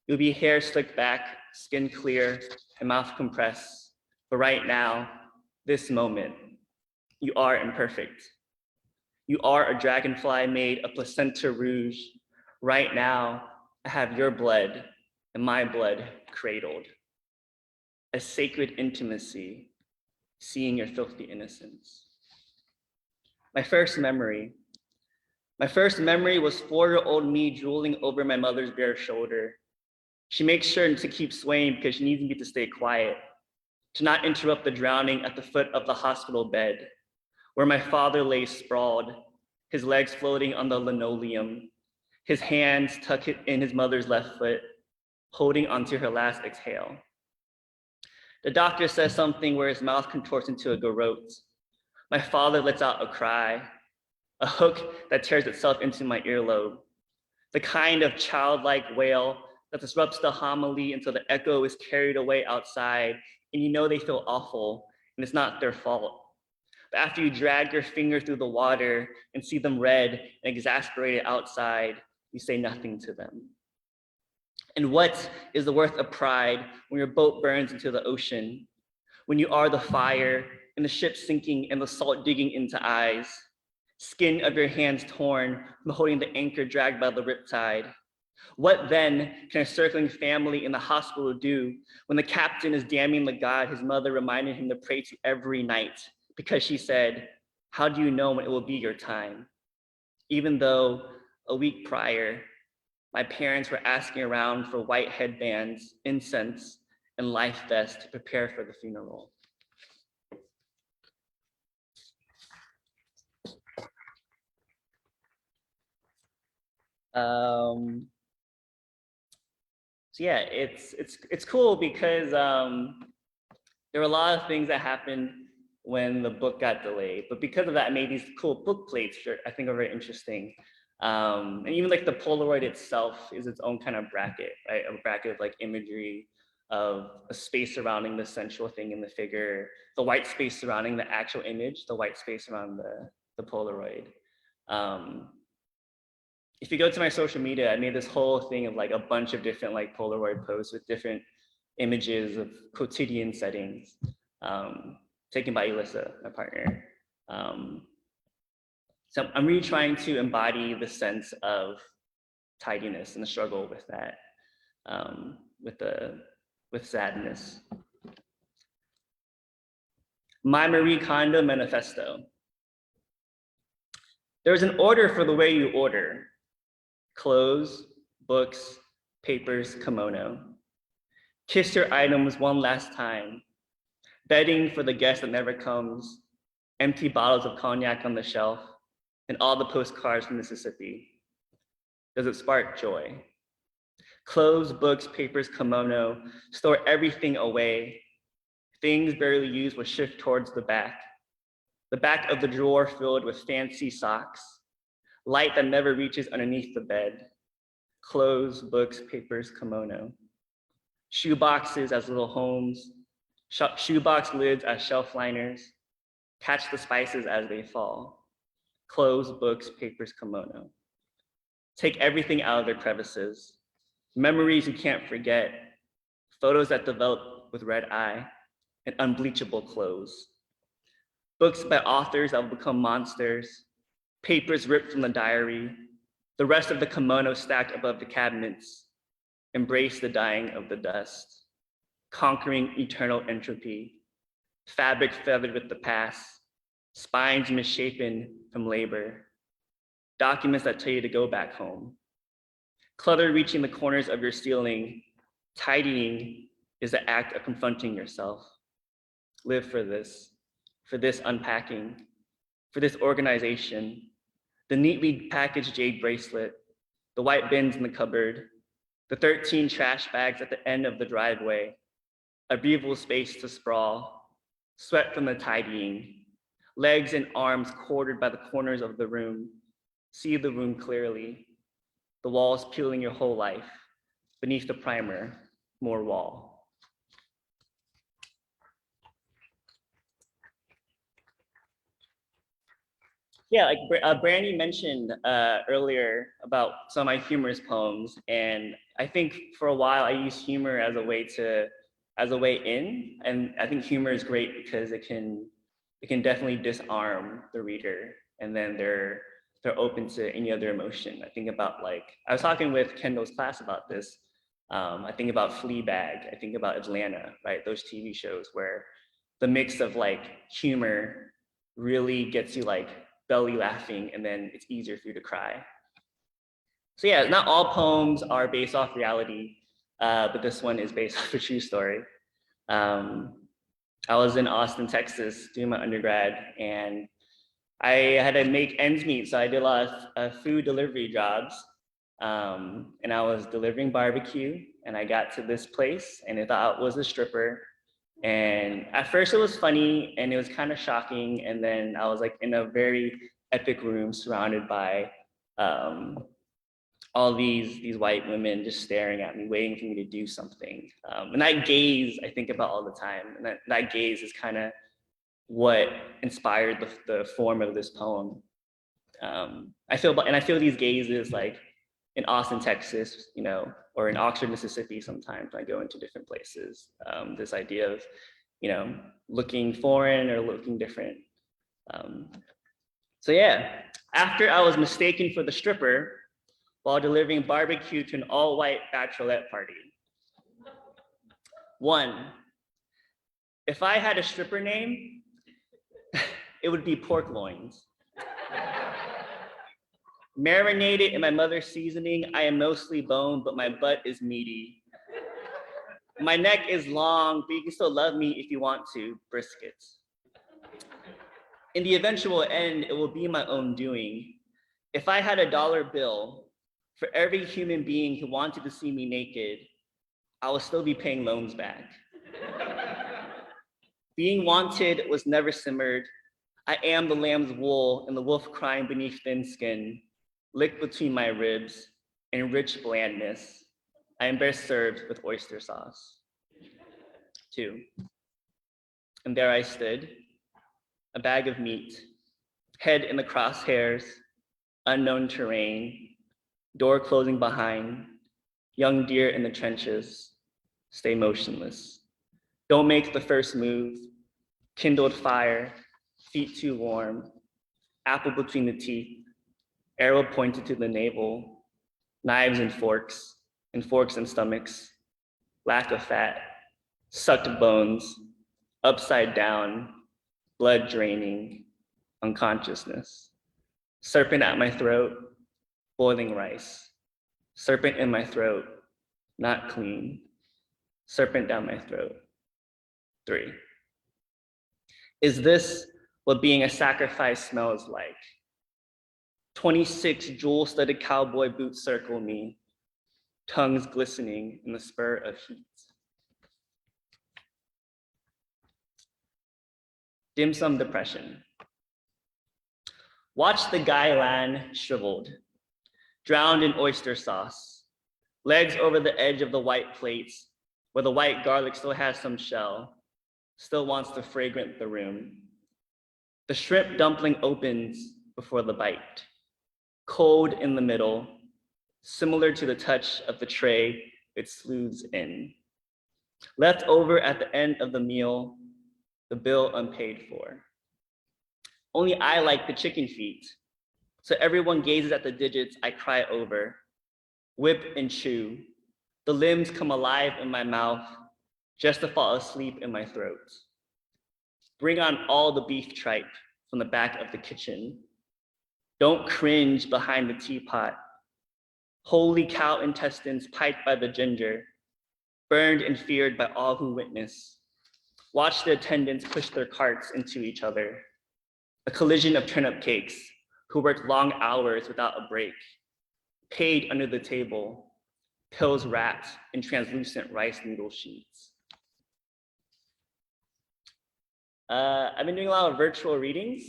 You'll be hair slicked back, skin clear, and mouth compressed. But right now, this moment, you are imperfect. You are a dragonfly made of placenta rouge. Right now, I have your blood and my blood cradled. A sacred intimacy, seeing your filthy innocence. My first memory was 4-year-old me drooling over my mother's bare shoulder. She makes sure to keep swaying because she needs me to stay quiet, to not interrupt the drowning at the foot of the hospital bed. where my father lay sprawled, his legs floating on the linoleum, his hands tucked in his mother's left foot, holding onto her last exhale. The doctor says something where his mouth contorts into a garrote. My father lets out a cry, a hook that tears itself into my earlobe, the kind of childlike wail that disrupts the homily until the echo is carried away outside, and you know they feel awful, and it's not their fault. But after you drag your finger through the water and see them red and exasperated outside, you say nothing to them. And what is the worth of pride when your boat burns into the ocean, when you are the fire and the ship sinking and the salt digging into eyes, skin of your hands torn from holding the anchor dragged by the riptide? What then can a circling family in the hospital do when the captain is damning the God his mother reminded him to pray to every night because she said, "How do you know when it will be your time?" Even though a week prior, my parents were asking around for white headbands, incense, and life vests to prepare for the funeral. So yeah, it's cool because there were a lot of things that happened when the book got delayed, but because of that, I made these cool book plates, which I think are very interesting. And even like the Polaroid itself is its own kind of bracket, right? A bracket of like imagery of a space surrounding the central thing in the figure, the white space surrounding the actual image, the white space around the Polaroid. If you go to my social media, I made this whole thing of like a bunch of different like Polaroid posts with different images of quotidian settings, taken by Elissa, my partner. So I'm really trying to embody the sense of tidiness and the struggle with that, with sadness. My Marie Kondo manifesto. There's an order for the way you order: clothes, books, papers, kimono. Kiss your items one last time. Bedding for the guest that never comes. Empty bottles of cognac on the shelf. And all the postcards from Mississippi. Does it spark joy? Clothes, books, papers, kimono. Store everything away. Things barely used will shift towards the back. The back of the drawer filled with fancy socks. Light that never reaches underneath the bed. Clothes, books, papers, kimono. Shoe boxes as little homes. Shoebox lids as shelf liners. Catch the spices as they fall. Clothes, books, papers, kimono. Take everything out of their crevices. Memories you can't forget. Photos that develop with red eye. And unbleachable clothes. Books by authors that will become monsters. Papers ripped from the diary. The rest of the kimono stacked above the cabinets. Embrace the dying of the dust. Conquering eternal entropy. Fabric feathered with the past. Spines misshapen from labor. Documents that tell you to go back home. Clutter reaching the corners of your ceiling. Tidying is the act of confronting yourself. Live for this unpacking, for this organization, the neatly packaged jade bracelet, the white bins in the cupboard, the 13 trash bags at the end of the driveway, a breathable space to sprawl, sweat from the tidying, legs and arms quartered by the corners of the room, see the room clearly, the walls peeling your whole life, beneath the primer, more wall. Yeah, like Brandy mentioned earlier about some of my humorous poems, and I think for a while I used humor as a way in, and I think humor is great because it can definitely disarm the reader, and then they're open to any other emotion. I think about I was talking with Kendall's class about this. I think about Fleabag. I think about Atlanta, right? Those TV shows where the mix of humor really gets you belly laughing, and then it's easier for you to cry. So yeah, not all poems are based off reality, but this one is based off a true story. I was in Austin, Texas doing my undergrad, and I had to make ends meet, so I did a lot of food delivery jobs. And I was delivering barbecue, and I got to this place, and I thought it was a stripper. And at first it was funny, and it was kind of shocking. And then I was like in a very epic room surrounded by all these white women just staring at me, waiting for me to do something. And that gaze, I think about all the time. And that gaze is kind of what inspired the form of this poem. I feel these gazes like in Austin, Texas, you know, or in Oxford, Mississippi, sometimes when I go into different places. This idea of, you know, looking foreign or looking different. So yeah, after I was mistaken for the stripper while delivering barbecue to an all-white bachelorette party. 1, if I had a stripper name, it would be pork loins. Marinated in my mother's seasoning, I am mostly bone, but my butt is meaty. My neck is long, but you can still love me if you want to, briskets. In the eventual end, it will be my own doing. If I had a dollar bill for every human being who wanted to see me naked, I will still be paying loans back. Being wanted was never simmered. I am the lamb's wool and the wolf crying beneath thin skin, licked between my ribs in rich blandness. I am best served with oyster sauce. 2, and there I stood, a bag of meat, head in the crosshairs, unknown terrain, door closing behind, young deer in the trenches, stay motionless. Don't make the first move, kindled fire, feet too warm, apple between the teeth, arrow pointed to the navel, knives and forks and stomachs, lack of fat, sucked bones, upside down, blood draining, unconsciousness. Serpent at my throat, boiling rice. Serpent in my throat, not clean. Serpent down my throat. 3. Is this what being a sacrifice smells like? 26 jewel-studded cowboy boots circle me, tongues glistening in the spur of heat. Dim sum depression. Watch the guylan shriveled, drowned in oyster sauce, legs over the edge of the white plates, where the white garlic still has some shell, still wants to fragrant the room. The shrimp dumpling opens before the bite, cold in the middle, similar to the touch of the tray it sleuths in. Left over at the end of the meal, the bill unpaid for. Only I like the chicken feet, so everyone gazes at the digits I cry over, whip and chew. The limbs come alive in my mouth, just to fall asleep in my throat. Bring on all the beef tripe from the back of the kitchen. Don't cringe behind the teapot. Holy cow intestines piped by the ginger, burned and feared by all who witness. Watch the attendants push their carts into each other. A collision of turnip cakes who worked long hours without a break, paid under the table, pills wrapped in translucent rice noodle sheets. I've been doing a lot of virtual readings.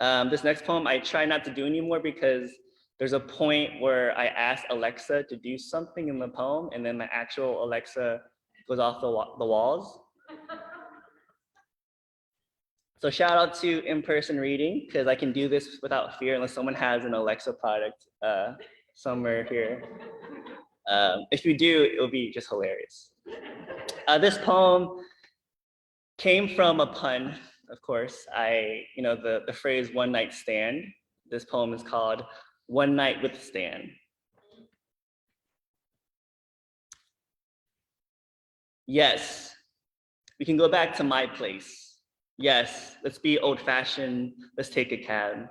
This next poem I try not to do anymore because there's a point where I ask Alexa to do something in the poem and then my actual Alexa goes off the walls. So shout out to in-person reading because I can do this without fear unless someone has an Alexa product somewhere here. If you do, it'll be just hilarious. This poem came from a pun, of course. The phrase one night stand. This poem is called One Night with Stan. Yes, we can go back to my place. Yes, let's be old-fashioned. Let's take a cab.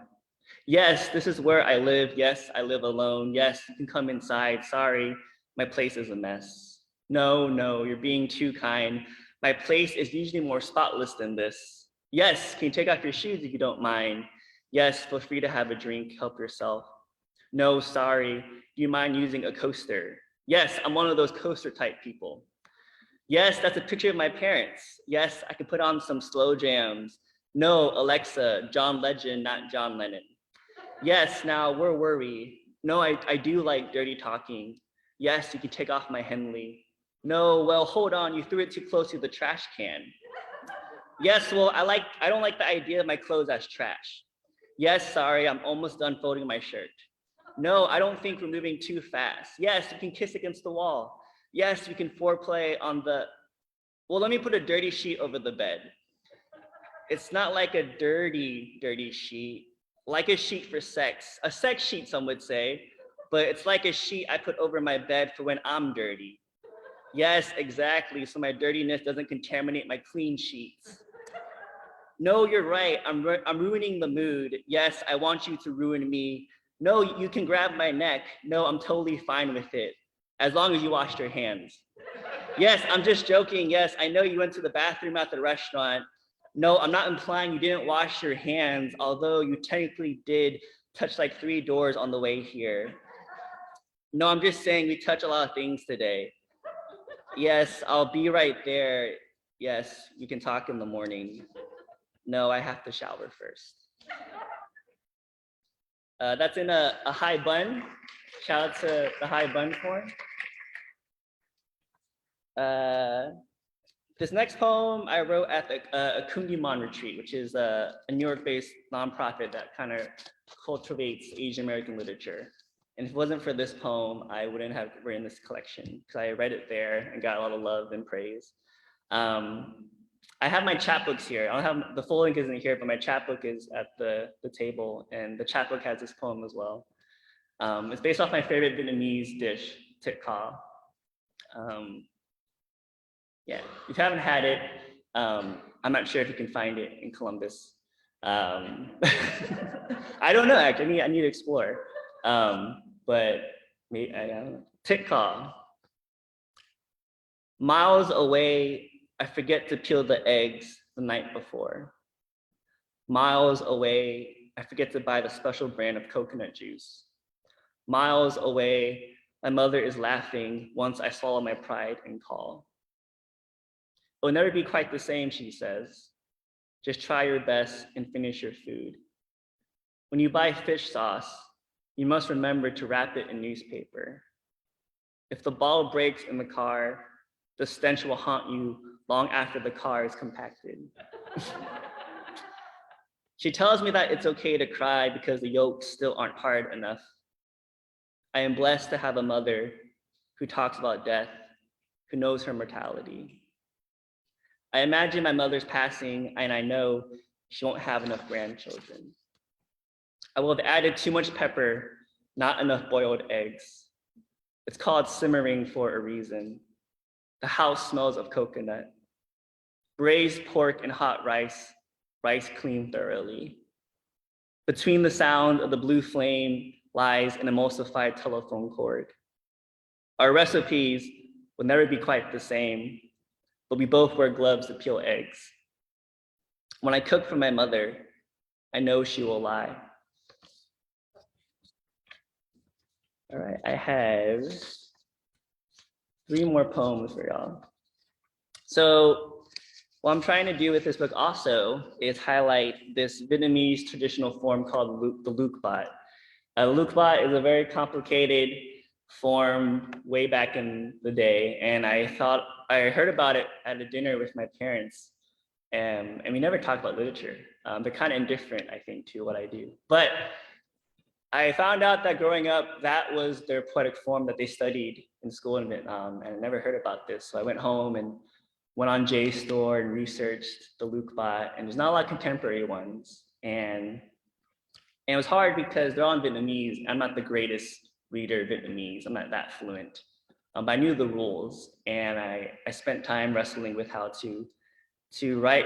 Yes, this is where I live. Yes, I live alone. Yes, you can come inside. Sorry, my place is a mess. No, you're being too kind. My place is usually more spotless than this. Yes, can you take off your shoes if you don't mind? Yes, feel free to have a drink, help yourself. No, sorry, do you mind using a coaster? Yes, I'm one of those coaster type people. Yes, that's a picture of my parents. Yes, I can put on some slow jams. No, Alexa, John Legend, not John Lennon. Yes, now where were we? No, I do like dirty talking. Yes, you can take off my Henley. No, well, hold on, you threw it too close to the trash can. Yes, well, I don't like the idea of my clothes as trash. Yes, sorry, I'm almost done folding my shirt. No, I don't think we're moving too fast. Yes, you can kiss against the wall. Yes, we can foreplay on the, well, let me put a dirty sheet over the bed. It's not like a dirty, dirty sheet, like a sheet for sex. A sex sheet, some would say, but it's like a sheet I put over my bed for when I'm dirty. Yes, exactly, so my dirtiness doesn't contaminate my clean sheets. No, you're right, I'm ruining the mood. Yes, I want you to ruin me. No, you can grab my neck. No, I'm totally fine with it, as long as you washed your hands. Yes, I'm just joking. Yes, I know you went to the bathroom at the restaurant. No, I'm not implying you didn't wash your hands, although you technically did touch like 3 doors on the way here. No, I'm just saying we touch a lot of things today. Yes, I'll be right there. Yes, we can talk in the morning. No, I have to shower first. That's in a high bun. Shout out to the high bun form. This next poem I wrote at the Kundiman retreat, which is a New York-based nonprofit that kind of cultivates Asian American literature. And if it wasn't for this poem, I wouldn't have written this collection because I read it there and got a lot of love and praise. I have my chapbooks here. I don't have, the full link isn't here, but my chapbook is at the table, and the chapbook has this poem as well. It's based off my favorite Vietnamese dish, thit kha. Yeah, if you haven't had it, I'm not sure if you can find it in Columbus. I don't know, actually, I need to explore. But maybe, I don't know. Thit kha. Miles away, I forget to peel the eggs the night before. Miles away, I forget to buy the special brand of coconut juice. Miles away, my mother is laughing once I swallow my pride and call. It will never be quite the same, she says. Just try your best and finish your food. When you buy fish sauce, you must remember to wrap it in newspaper. If the bottle breaks in the car, the stench will haunt you long after the car is compacted. She tells me that it's okay to cry because the yolks still aren't hard enough. I am blessed to have a mother who talks about death, who knows her mortality. I imagine my mother's passing, and I know she won't have enough grandchildren. I will have added too much pepper, not enough boiled eggs. It's called simmering for a reason. The house smells of coconut. Braised pork and hot rice, rice cleaned thoroughly. Between the sound of the blue flame lies an emulsified telephone cord. Our recipes will never be quite the same, but we both wear gloves to peel eggs. When I cook for my mother, I know she will lie. All right, I have 3 more poems for y'all. So what I'm trying to do with this book also is highlight this Vietnamese traditional form called the Luc Bat. Luc Bat is a very complicated form way back in the day, and I heard about it at a dinner with my parents, and we never talked about literature. They're kind of indifferent, I think, to what I do. But I found out that growing up, that was their poetic form that they studied in school in Vietnam, and I never heard about this. So I went home and went on JSTOR and researched the Luc Bat, and there's not a lot of contemporary ones. And it was hard because they're all in Vietnamese. I'm not the greatest reader of Vietnamese. I'm not that fluent. But I knew the rules, and I spent time wrestling with how to write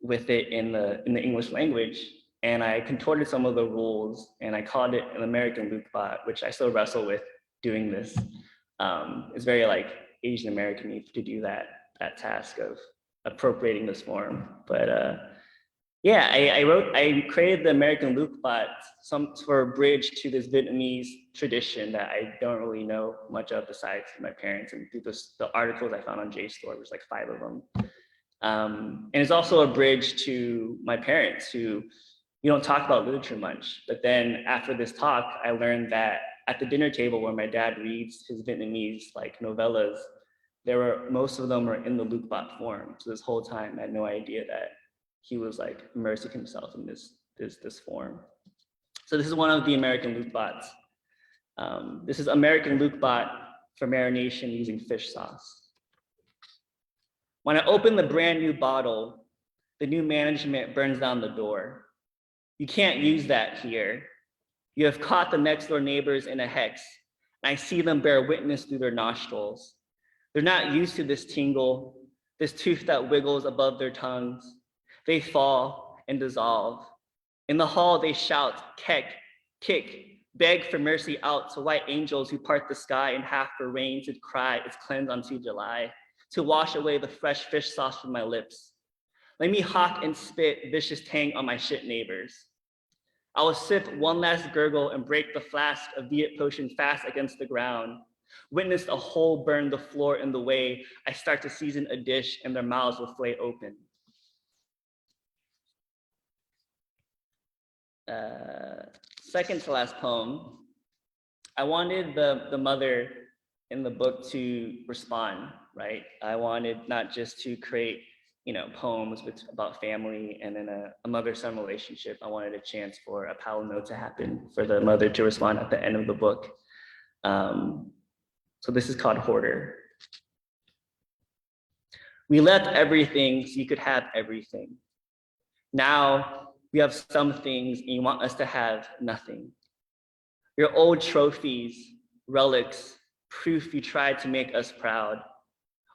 with it in the English language. And I contorted some of the rules, and I called it an American Luc Bat, which I still wrestle with doing this. It's very like Asian American to do that task of appropriating this form. But Yeah, I created the American Lookbot for a bridge to this Vietnamese tradition that I don't really know much of besides my parents and through the articles I found on JSTOR, there's like 5 of them. And it's also a bridge to my parents who, you don't talk about literature much, but then after this talk, I learned that at the dinner table where my dad reads his Vietnamese like novellas, most of them were in the Lookbot form. So this whole time I had no idea that he was like immersing himself in this form. So this is one of the American Lookbots. This is American Lookbot for marination using fish sauce. When I open the brand new bottle, the new management burns down the door. You can't use that here. You have caught the next door neighbors in a hex, and I see them bear witness through their nostrils. They're not used to this tingle, this tooth that wiggles above their tongues. They fall and dissolve. In the hall, they shout, keck, kick, beg for mercy out to white angels who part the sky in half for rain to cry its cleanse unto July, to wash away the fresh fish sauce from my lips. Let me hawk and spit vicious tang on my shit neighbors. I will sip one last gurgle and break the flask of Viet potion fast against the ground. Witness a hole burn the floor in the way I start to season a dish and their mouths will flay open. Second to last poem. I wanted the mother in the book to respond, right? I wanted not just to create, poems about family and then a mother-son relationship. I wanted a chance for a palinode to happen, for the mother to respond at the end of the book. So this is called Hoarder. We left everything so you could have everything. Now we have some things and you want us to have nothing. Your old trophies, relics, proof you tried to make us proud.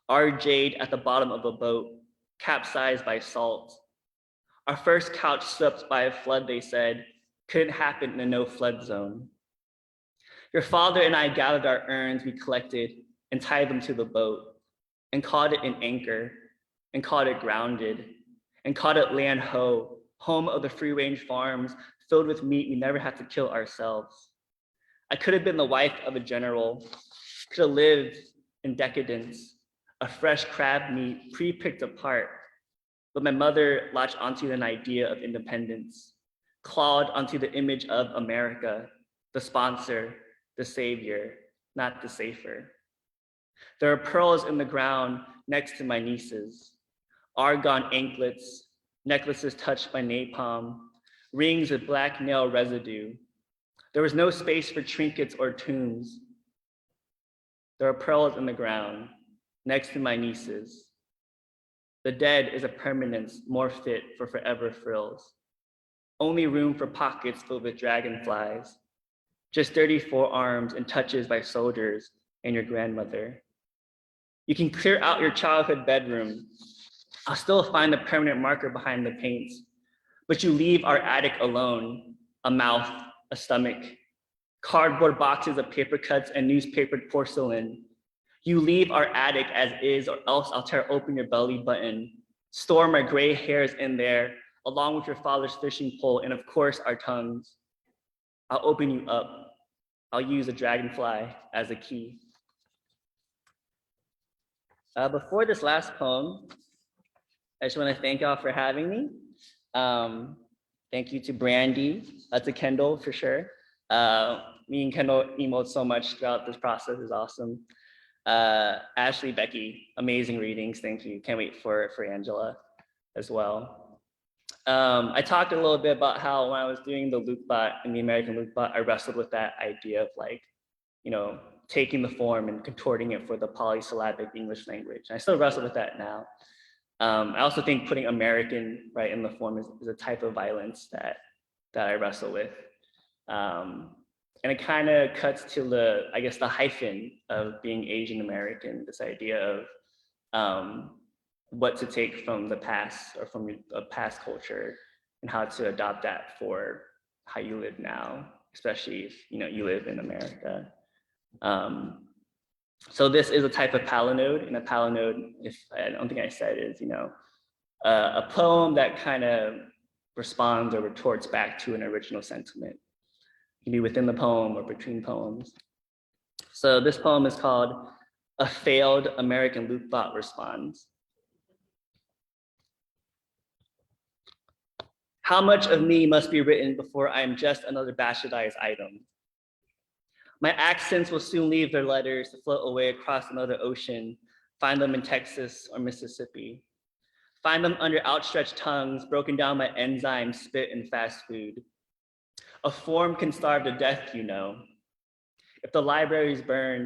Our jade at the bottom of a boat, capsized by salt. Our first couch swept by a flood, they said, couldn't happen in a no flood zone. Your father and I gathered our urns we collected and tied them to the boat and called it an anchor and called it grounded and called it land ho, home of the free range farms filled with meat we never had to kill ourselves. I could have been the wife of a general, could have lived in decadence, a fresh crab meat pre-picked apart, but my mother latched onto an idea of independence, clawed onto the image of America, the sponsor, the savior, not the safer. There are pearls in the ground next to my nieces, argon anklets, necklaces touched by napalm, rings with black nail residue. There was no space for trinkets or tombs. There are pearls in the ground next to my nieces. The dead is a permanence more fit for forever frills. Only room for pockets filled with dragonflies. Just dirty forearms and touches by soldiers and your grandmother. You can clear out your childhood bedroom. I'll still find the permanent marker behind the paints, but you leave our attic alone, a mouth, a stomach, cardboard boxes of paper cuts and newspapered porcelain. You leave our attic as is, or else I'll tear open your belly button, store my gray hairs in there, along with your father's fishing pole, and of course our tongues. I'll open you up. I'll use a dragonfly as a key. Before this last poem, I just want to thank y'all for having me. Thank you to Brandy, to Kendall for sure. Me and Kendall emote so much throughout this process, is awesome. Ashley, Becky, amazing readings, thank you. Can't wait for Angela as well. I talked a little bit about how when I was doing the Lookbot and the American Lookbot, I wrestled with that idea of like, taking the form and contorting it for the polysyllabic English language. And I still wrestle with that now. I also think putting American right in the form is a type of violence that I wrestle with. And it kind of cuts to the hyphen of being Asian American, this idea of what to take from the past or from a past culture and how to adopt that for how you live now, especially if you live in America. So this is a type of palinode, and a palinode, if I don't think I said, is a poem that kind of responds or retorts back to an original sentiment. It can be within the poem or between poems. So this poem is called A Failed American Loop Bot Responds. How much of me must be written before I am just another bastardized item? My accents will soon leave their letters to float away across another ocean, find them in Texas or Mississippi. Find them under outstretched tongues, broken down by enzymes, spit, and fast food. A form can starve to death, you know. If the libraries burn,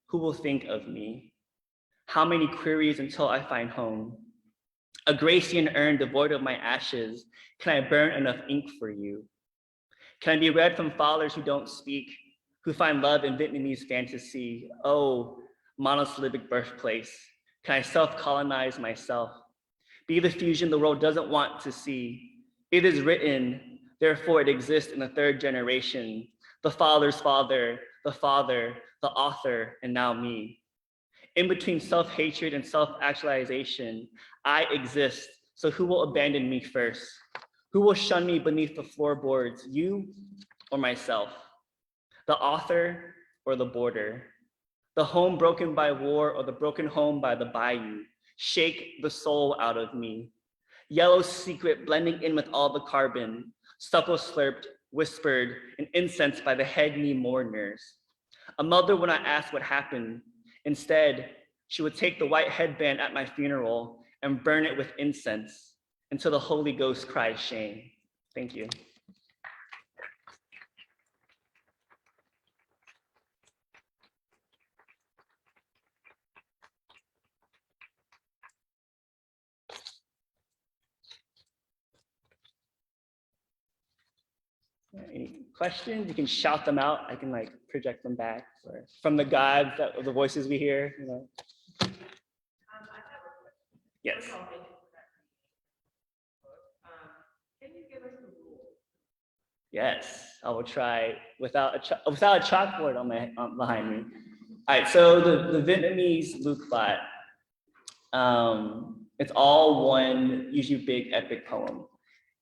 who will think of me? How many queries until I find home? A Gracian urn devoid of my ashes, can I burn enough ink for you? Can I be read from fathers who don't speak, who find love in Vietnamese fantasy? Oh, monosyllabic birthplace, can I self-colonize myself? Be the fusion the world doesn't want to see. It is written, therefore it exists in the third generation, the father's father, the author, and now me. In between self-hatred and self-actualization, I exist, so who will abandon me first? Who will shun me beneath the floorboards, you or myself? The author or the border? The home broken by war or the broken home by the bayou? Shake the soul out of me. Yellow secret blending in with all the carbon, supple slurped, whispered, and incensed by the head knee mourners. A mother would not ask what happened. Instead, she would take the white headband at my funeral and burn it with incense until the Holy Ghost cries shame. Thank you. Any questions? You can shout them out. I can like project them back or from the gods that the voices we hear, you know. Yes. Can you give us the rules? Yes, I will try without a chalkboard behind me. All right, so the Vietnamese Lukbat, it's all one usually big epic poem,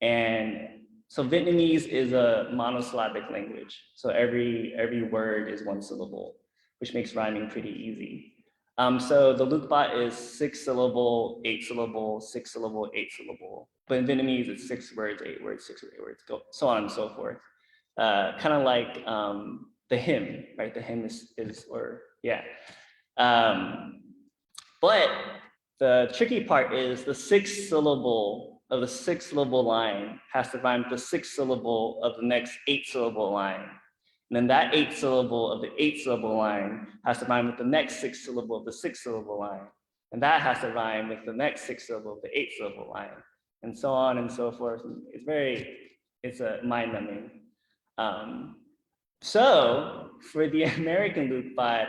and so Vietnamese is a monosyllabic language. So every word is one syllable, which makes rhyming pretty easy. So the Lukbat is 6 syllable, 8 syllable, 6 syllable, 8 syllable. But in Vietnamese, it's 6 words, 8 words, 6 words, 8 words, so on and so forth. Kind of like the hymn, right? The hymn but the tricky part is the 6th syllable of the 6th syllable line has to rhyme with the 6th syllable of the next 8 syllable line. And then that 8th syllable of the 8th syllable line has to rhyme with the next 6th syllable of the 6th syllable line. And that has to rhyme with the next 6th syllable of the 8th syllable line, and so on and so forth. It's a mind-numbing. So for the American Lukbat,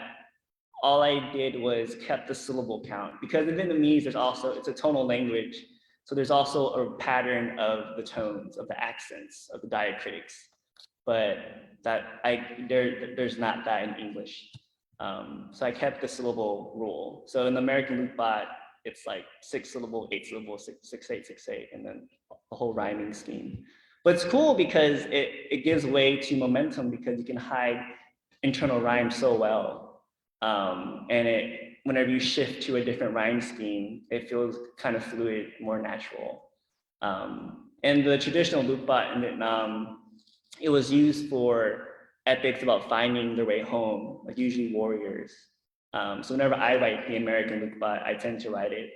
all I did was kept the syllable count, because in Vietnamese, it's a tonal language. So there's also a pattern of the tones, of the accents, of the diacritics, but there's not that in English. So I kept the syllable rule. So in the American Lukbat, it's like 6 syllable, 8 syllable, 6 8 6 8, and then the whole rhyming scheme. But it's cool because it gives way to momentum, because you can hide internal rhyme so well. And whenever you shift to a different rhyme scheme, it feels kind of fluid, more natural. And the traditional Lukbat in Vietnam, it was used for epics about finding their way home, like usually warriors. So whenever I write the American Lukbat, I tend to write it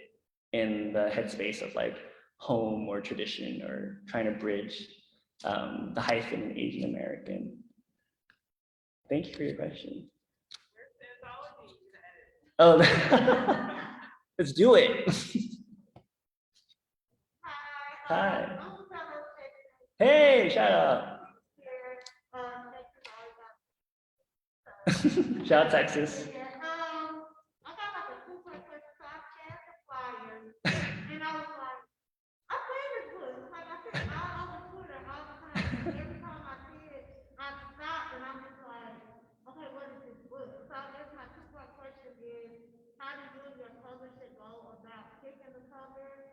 in the headspace of like home or tradition, or trying to bridge the hyphen in Asian American. Thank you for your question. Oh, let's do it. Hi. Hey, shout out. Shout out Texas.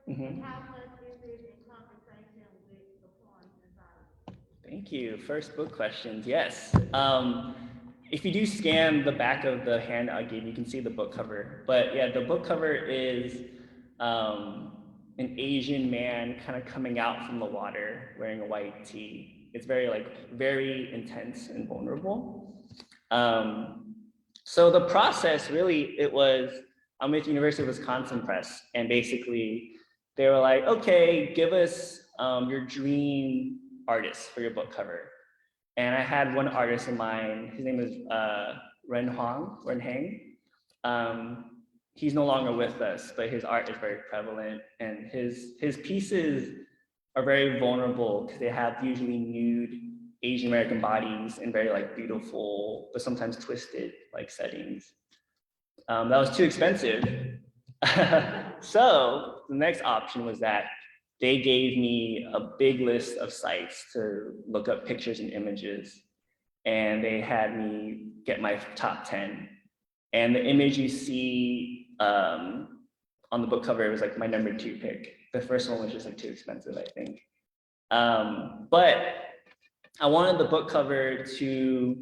Mm-hmm. How much is it in conversation with the Thank you. First book questions. Yes. If you do scan the back of the handout I gave, you can see the book cover. But yeah, the book cover is an Asian man kind of coming out from the water wearing a white tee. It's very intense and vulnerable. So the process really, I'm with University of Wisconsin Press, and basically they were like, okay, give us your dream artist for your book cover. And I had one artist in mind. His name is Ren Hang. He's no longer with us, but his art is very prevalent, and his pieces are very vulnerable because they have usually nude Asian American bodies in very beautiful, but sometimes twisted settings. That was too expensive. So the next option was that they gave me a big list of sites to look up pictures and images, and they had me get my top 10. And the image you see on the book cover was my number 2 pick. The first one was just too expensive, I think. But I wanted the book cover to,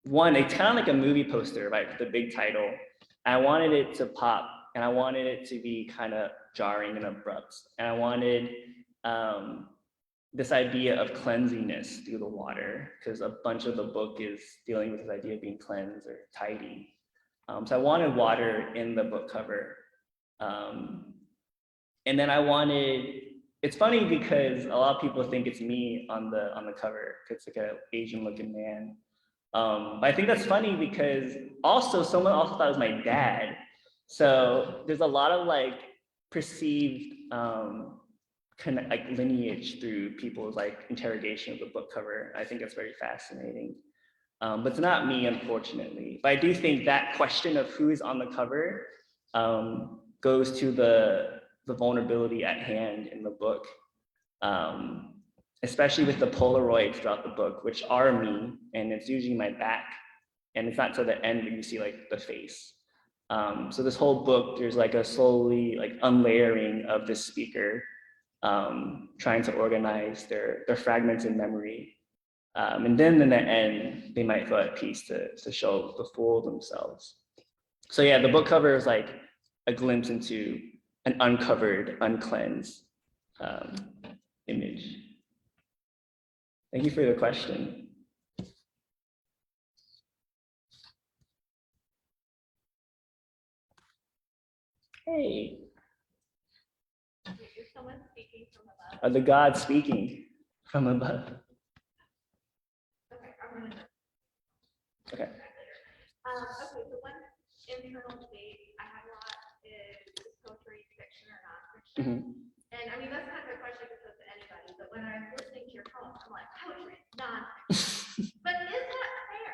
it's kind of like a movie poster, right? With the big title. I wanted it to pop, and I wanted it to be kind of jarring and abrupt. And I wanted this idea of cleansiness through the water, because a bunch of the book is dealing with this idea of being cleansed or tidy. So I wanted water in the book cover. And then it's funny because a lot of people think it's me on the cover. It's like an Asian looking man. But I think that's funny because someone also thought it was my dad. So there's a lot of perceived lineage through people's interrogation of the book cover. I think it's very fascinating. But it's not me, unfortunately. But I do think that question of who is on the cover goes to the vulnerability at hand in the book, especially with the Polaroids throughout the book, which are me, and it's usually my back. And it's not till the end where you see the face. So this whole book, there's a slowly unlayering of this speaker trying to organize their fragments in memory. And then in the end, they might feel at peace to show the full themselves. So yeah, the book cover is a glimpse into an uncovered, uncleansed image. Thank you for the question. Hey. Is someone speaking from above? Are the gods speaking from above? Okay, I'm gonna. Okay. Okay, so one internal debate I have a lot is poetry fiction or nonfiction? Mm-hmm. And I mean, that's kind of a question that goes to anybody, but when I'm listening to your poems, I'm like, poetry, nonfiction. But is that fair?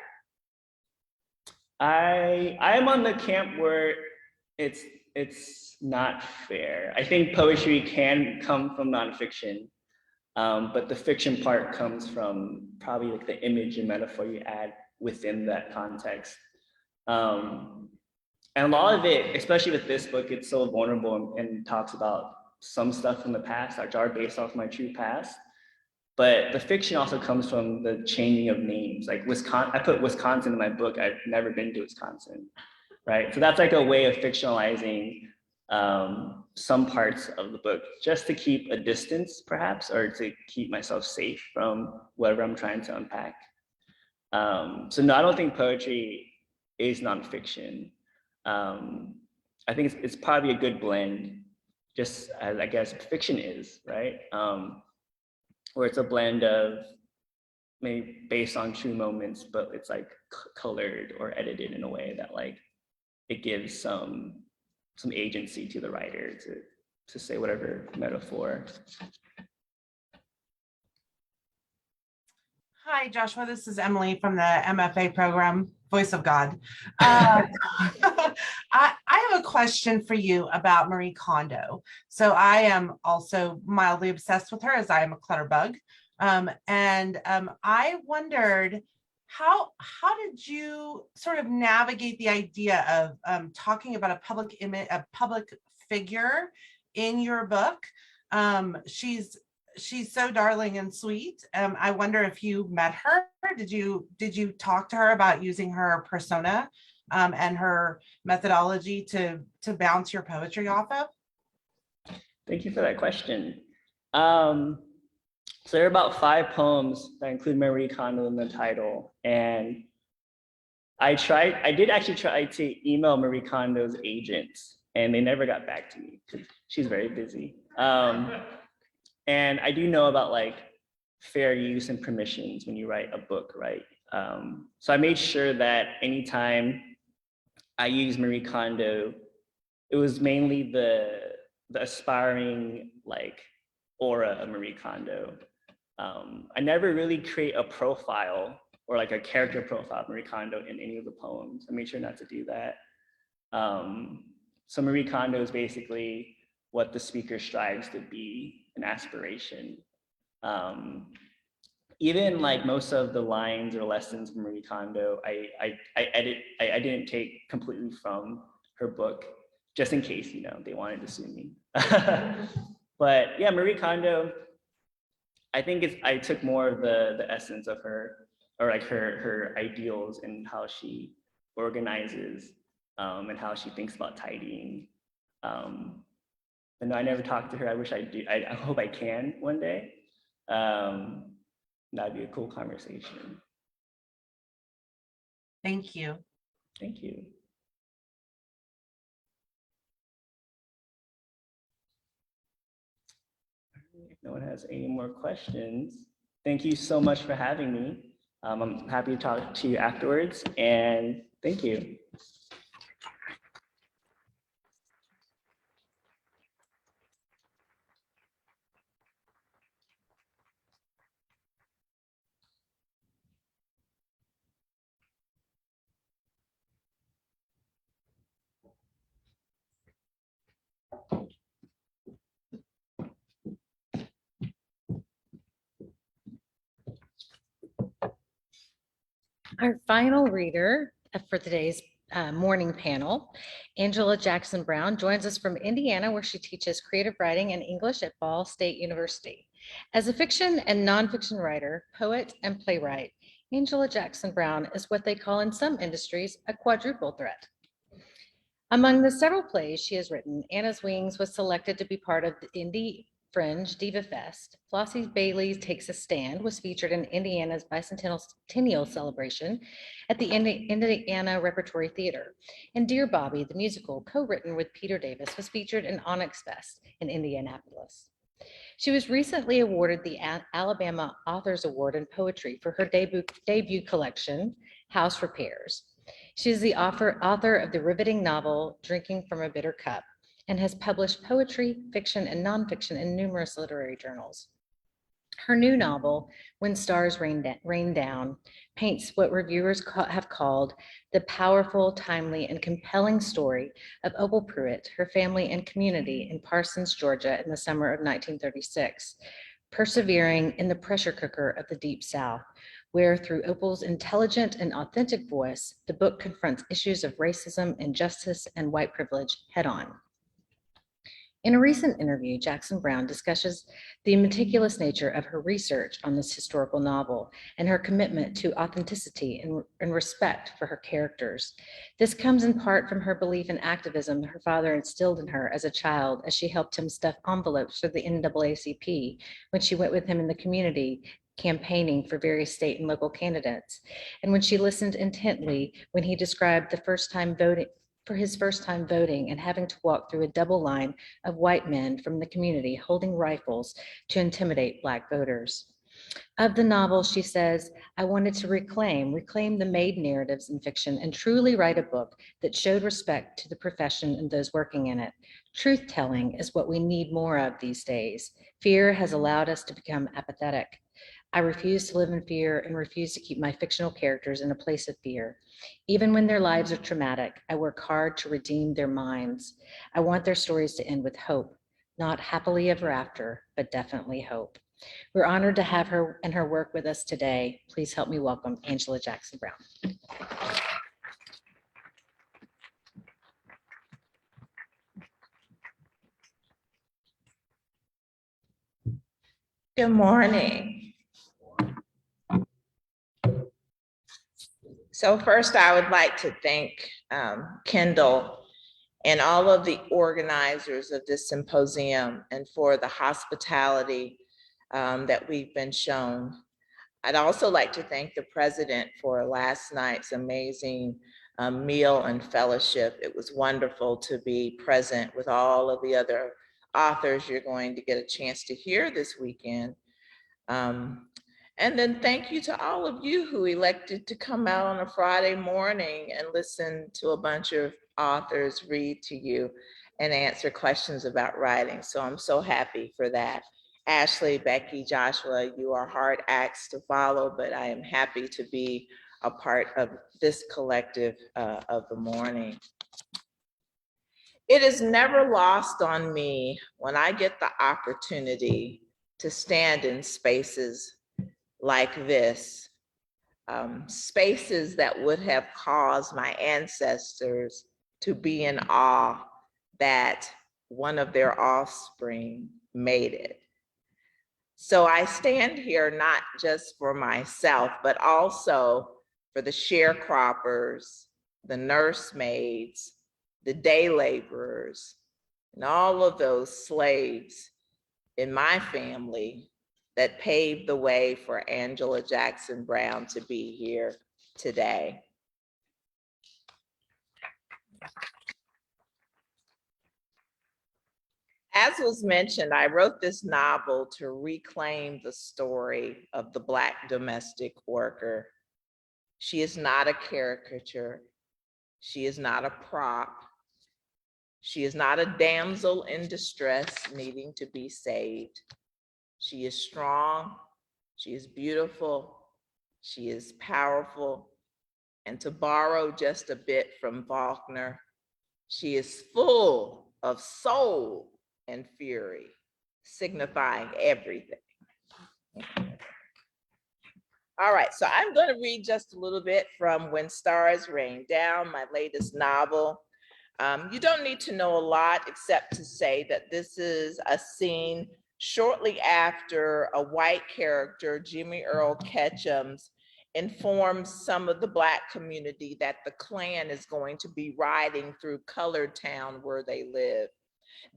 I am on the camp where it's not fair. I think poetry can come from nonfiction, but the fiction part comes from probably the image and metaphor you add within that context. And a lot of it, especially with this book, it's so vulnerable and talks about some stuff from the past that are based off my true past. But the fiction also comes from the changing of names. Wisconsin, I put Wisconsin in my book. I've never been to Wisconsin, right? So that's a way of fictionalizing some parts of the book just to keep a distance, perhaps, or to keep myself safe from whatever I'm trying to unpack. So no, I don't think poetry is nonfiction. I think it's probably a good blend, just as I guess fiction is, right? Where it's a blend of maybe based on true moments, but it's colored or edited in a way that it gives some agency to the writer to say whatever metaphor. Hi, Joshua. This is Emily from the MFA program, Voice of God. I have a question for you about Marie Kondo. So I am also mildly obsessed with her, as I am a clutterbug. I wondered, how did you sort of navigate the idea of talking about a public figure in your book? She's she's so darling and sweet. I wonder if you met her. Did you talk to her about using her persona and her methodology to bounce your poetry off of? Thank you for that question. So there are about 5 poems that include Marie Kondo in the title, and I did actually try to email Marie Kondo's agent, and they never got back to me. She's very busy. And I do know about like fair use and permissions when you write a book, right? So I made sure that anytime I use Marie Kondo, it was mainly the aspiring like aura of Marie Kondo. I never really create a profile or like a character profile of Marie Kondo in any of the poems. I made sure not to do that. So Marie Kondo is basically what the speaker strives to be, an aspiration. Even like most of the lines or lessons from Marie Kondo, I didn't take completely from her book, just in case, you know, they wanted to sue me. But yeah, Marie Kondo, I think I took more of the essence of her, or like her ideals and how she organizes and how she thinks about tidying. And no, I never talked to her. I wish I do. I hope I can one day. That'd be a cool conversation. Thank you. Thank you. If no one has any more questions, thank you so much for having me. I'm happy to talk to you afterwards, and thank you. Our final reader for today's morning panel, Angela Jackson Brown, joins us from Indiana, where she teaches creative writing and English at Ball State University. As a fiction and nonfiction writer, poet, and playwright, Angela Jackson Brown is what they call in some industries a quadruple threat. Among the several plays she has written, Anna's Wings was selected to be part of the Indie Fringe Diva Fest. Flossie Bailey Takes a Stand was featured in Indiana's bicentennial celebration at the Indiana Repertory Theater. And Dear Bobby, the musical, co-written with Peter Davis, was featured in Onyx Fest in Indianapolis. She was recently awarded the Alabama Authors Award in Poetry for her debut collection, House Repairs. She is the author of the riveting novel, Drinking from a Bitter Cup, and has published poetry, fiction, and nonfiction in numerous literary journals. Her new novel, When Stars Rain Down, paints what reviewers have called the powerful, timely, and compelling story of Opal Pruitt, her family and community in Parsons, Georgia in the summer of 1936, persevering in the pressure cooker of the Deep South, where through Opal's intelligent and authentic voice, the book confronts issues of racism, injustice, and white privilege head on. In a recent interview, Jackson Brown discusses the meticulous nature of her research on this historical novel and her commitment to authenticity and respect for her characters. This comes in part from her belief in activism her father instilled in her as a child as she helped him stuff envelopes for the NAACP when she went with him in the community campaigning for various state and local candidates, and when she listened intently when he described his first time voting and having to walk through a double line of white men from the community holding rifles to intimidate Black voters. Of the novel, she says, I wanted to reclaim the made narratives in fiction and truly write a book that showed respect to the profession and those working in it. Truth-telling is what we need more of these days. Fear has allowed us to become apathetic. I refuse to live in fear and refuse to keep my fictional characters in a place of fear. Even when their lives are traumatic, I work hard to redeem their minds. I want their stories to end with hope, not happily ever after, but definitely hope. We're honored to have her and her work with us today. Please help me welcome Angela Jackson Brown. Good morning. So first, I would like to thank Kendall and all of the organizers of this symposium and for the hospitality that we've been shown. I'd also like to thank the president for last night's amazing meal and fellowship. It was wonderful to be present with all of the other authors you're going to get a chance to hear this weekend. And then thank you to all of you who elected to come out on a Friday morning and listen to a bunch of authors read to you and answer questions about writing. So I'm so happy for that. Ashley, Becky, Joshua, you are hard acts to follow, but I am happy to be a part of this collective of the morning. It is never lost on me when I get the opportunity to stand in spaces like this, spaces that would have caused my ancestors to be in awe that one of their offspring made it. So I stand here not just for myself, but also for the sharecroppers, the nursemaids, the day laborers, and all of those slaves in my family that paved the way for Angela Jackson Brown to be here today. As was mentioned, I wrote this novel to reclaim the story of the Black domestic worker. She is not a caricature. She is not a prop. She is not a damsel in distress needing to be saved. She is strong, she is beautiful, she is powerful, and to borrow just a bit from Faulkner, she is full of soul and fury, signifying everything. All right, so I'm going to read just a little bit from When Stars Rain Down, my latest novel. You don't need to know a lot except to say that this is a scene shortly after a white character, Jimmy Earl Ketchums, informs some of the Black community that the Klan is going to be riding through Colored Town where they live.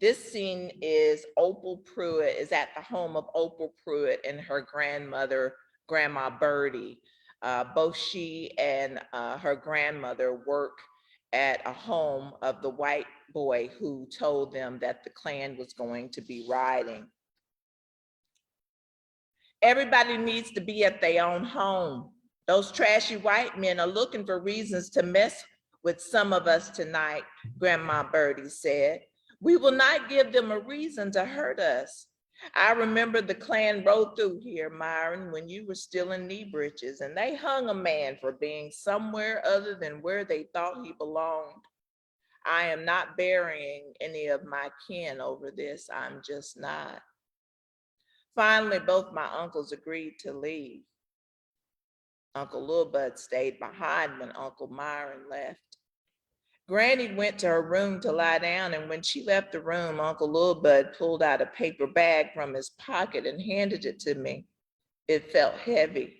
This scene is Opal Pruitt is at the home of Opal Pruitt and her grandmother, Grandma Birdie. Both she and her grandmother work at a home of the white boy who told them that the Klan was going to be riding. Everybody needs to be at their own home. Those trashy white men are looking for reasons to mess with some of us tonight, Grandma Birdie said. We will not give them a reason to hurt us. I remember the Klan rode through here, Myron, when you were still in knee breeches, and they hung a man for being somewhere other than where they thought he belonged. I am not burying any of my kin over this. I'm just not. Finally, both my uncles agreed to leave. Uncle Lil Bud stayed behind when Uncle Myron left. Granny went to her room to lie down, and when she left the room, Uncle Lil Bud pulled out a paper bag from his pocket and handed it to me. It felt heavy.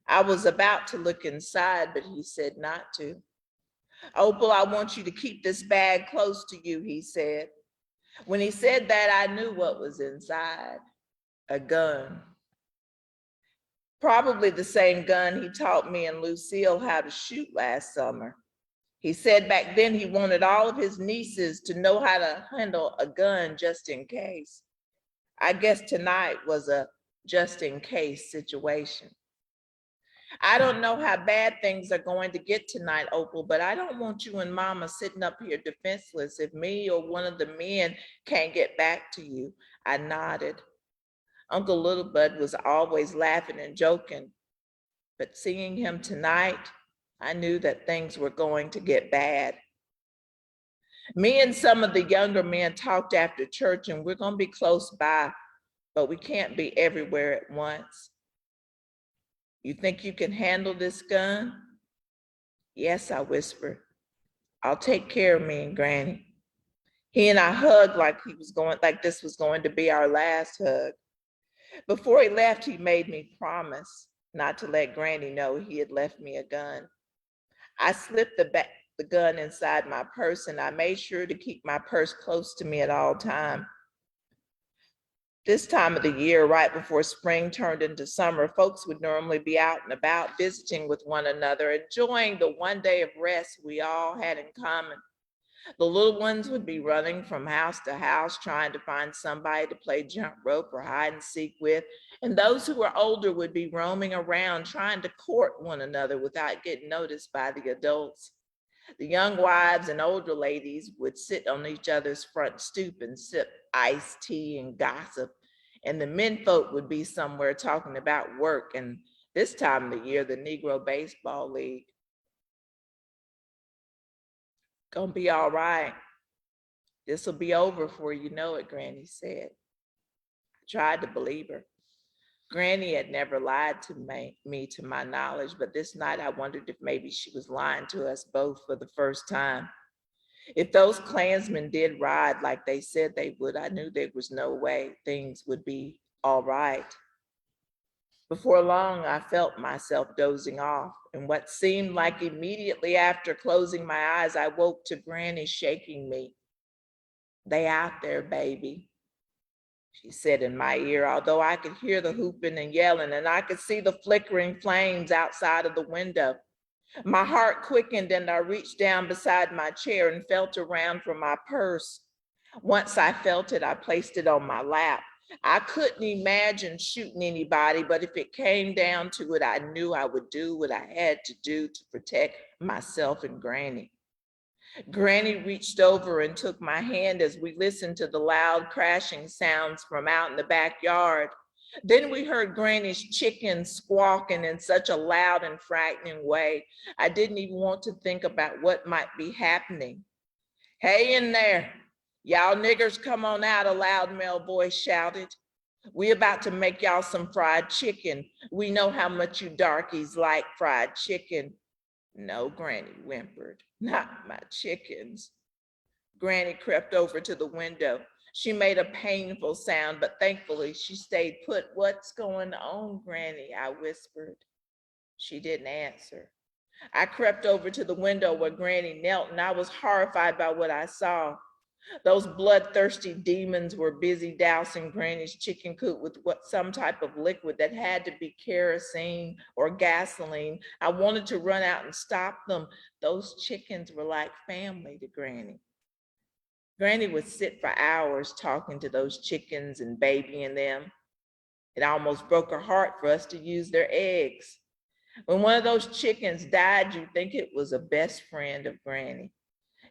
I was about to look inside, but he said not to. Opal, I want you to keep this bag close to you, he said. When he said that, I knew what was inside, a gun. Probably the same gun he taught me and Lucille how to shoot last summer. He said back then he wanted all of his nieces to know how to handle a gun just in case. I guess tonight was a just in case situation. I don't know how bad things are going to get tonight, Opal, but I don't want you and Mama sitting up here defenseless if me or one of the men can't get back to you. I nodded. Uncle Little Bud was always laughing and joking, but seeing him tonight, I knew that things were going to get bad. Me and some of the younger men talked after church, and we're going to be close by, but we can't be everywhere at once. You think you can handle this gun? Yes, I whispered. I'll take care of me and Granny. He and I hugged like this was going to be our last hug. Before he left, he made me promise not to let Granny know he had left me a gun. I slipped the gun inside my purse, and I made sure to keep my purse close to me at all times. This time of the year, right before spring turned into summer, folks would normally be out and about visiting with one another, enjoying the one day of rest we all had in common. The little ones would be running from house to house, trying to find somebody to play jump rope or hide and seek with. And those who were older would be roaming around, trying to court one another without getting noticed by the adults. The young wives and older ladies would sit on each other's front stoop and sip iced tea and gossip. And the men folk would be somewhere talking about work, and this time of the year, the Negro Baseball League. Gonna be all right. This'll be over before you know it, Granny said. I tried to believe her. Granny had never lied to me, to my knowledge, but this night I wondered if maybe she was lying to us both for the first time. If those Klansmen did ride like they said they would, I knew there was no way things would be all right. Before long, I felt myself dozing off, and what seemed like immediately after closing my eyes, I woke to Granny shaking me. "They out there, baby," she said in my ear, although I could hear the hooping and yelling, and I could see the flickering flames outside of the window. My heart quickened, and I reached down beside my chair and felt around for my purse. Once I felt it, I placed it on my lap. I couldn't imagine shooting anybody, but if it came down to it, I knew I would do what I had to do to protect myself and Granny. Granny reached over and took my hand as we listened to the loud crashing sounds from out in the backyard. Then we heard Granny's chickens squawking in such a loud and frightening way, I didn't even want to think about what might be happening. "Hey in there, y'all niggers come on out," a loud male voice shouted. "We about to make y'all some fried chicken. We know how much you darkies like fried chicken." "No," Granny whimpered, "not my chickens." Granny crept over to the window. She made a painful sound, but thankfully she stayed put. "What's going on, Granny?" I whispered. She didn't answer. I crept over to the window where Granny knelt, and I was horrified by what I saw. Those bloodthirsty demons were busy dousing Granny's chicken coop with some type of liquid that had to be kerosene or gasoline. I wanted to run out and stop them. Those chickens were like family to Granny. Granny would sit for hours talking to those chickens and babying them. It almost broke her heart for us to use their eggs. When one of those chickens died, you'd think it was a best friend of Granny.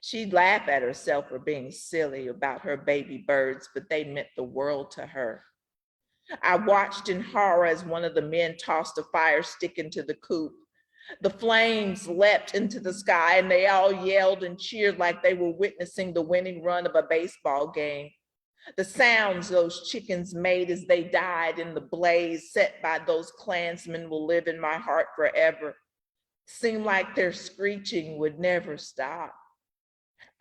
She'd laugh at herself for being silly about her baby birds, but they meant the world to her. I watched in horror as one of the men tossed a fire stick into the coop. The flames leapt into the sky, and they all yelled and cheered like they were witnessing the winning run of a baseball game. The sounds those chickens made as they died in the blaze set by those Klansmen will live in my heart forever. Seemed like their screeching would never stop.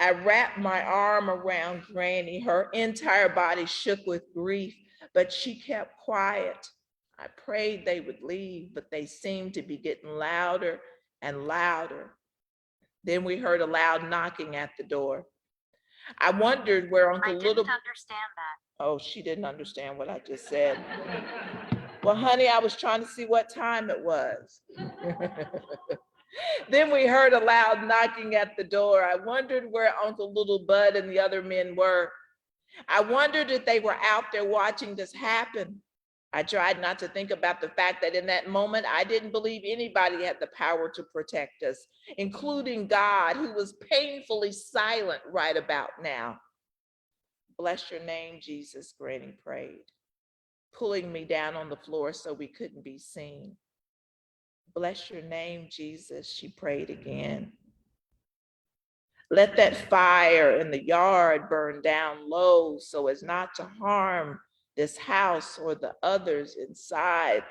I wrapped my arm around Granny. Her entire body shook with grief, but she kept quiet. I prayed they would leave, but they seemed to be getting louder and louder. Then we heard a loud knocking at the door. I wondered where Uncle Little... I didn't understand that. Oh, she didn't understand what I just said. Well, honey, I was trying to see what time it was. Then we heard a loud knocking at the door. I wondered where Uncle Little Bud and the other men were. I wondered if they were out there watching this happen. I tried not to think about the fact that in that moment, I didn't believe anybody had the power to protect us, including God, who was painfully silent right about now. "Bless your name, Jesus," Granny prayed, pulling me down on the floor so we couldn't be seen. "Bless your name, Jesus," she prayed again. "Let that fire in the yard burn down low so as not to harm this house or the others inside.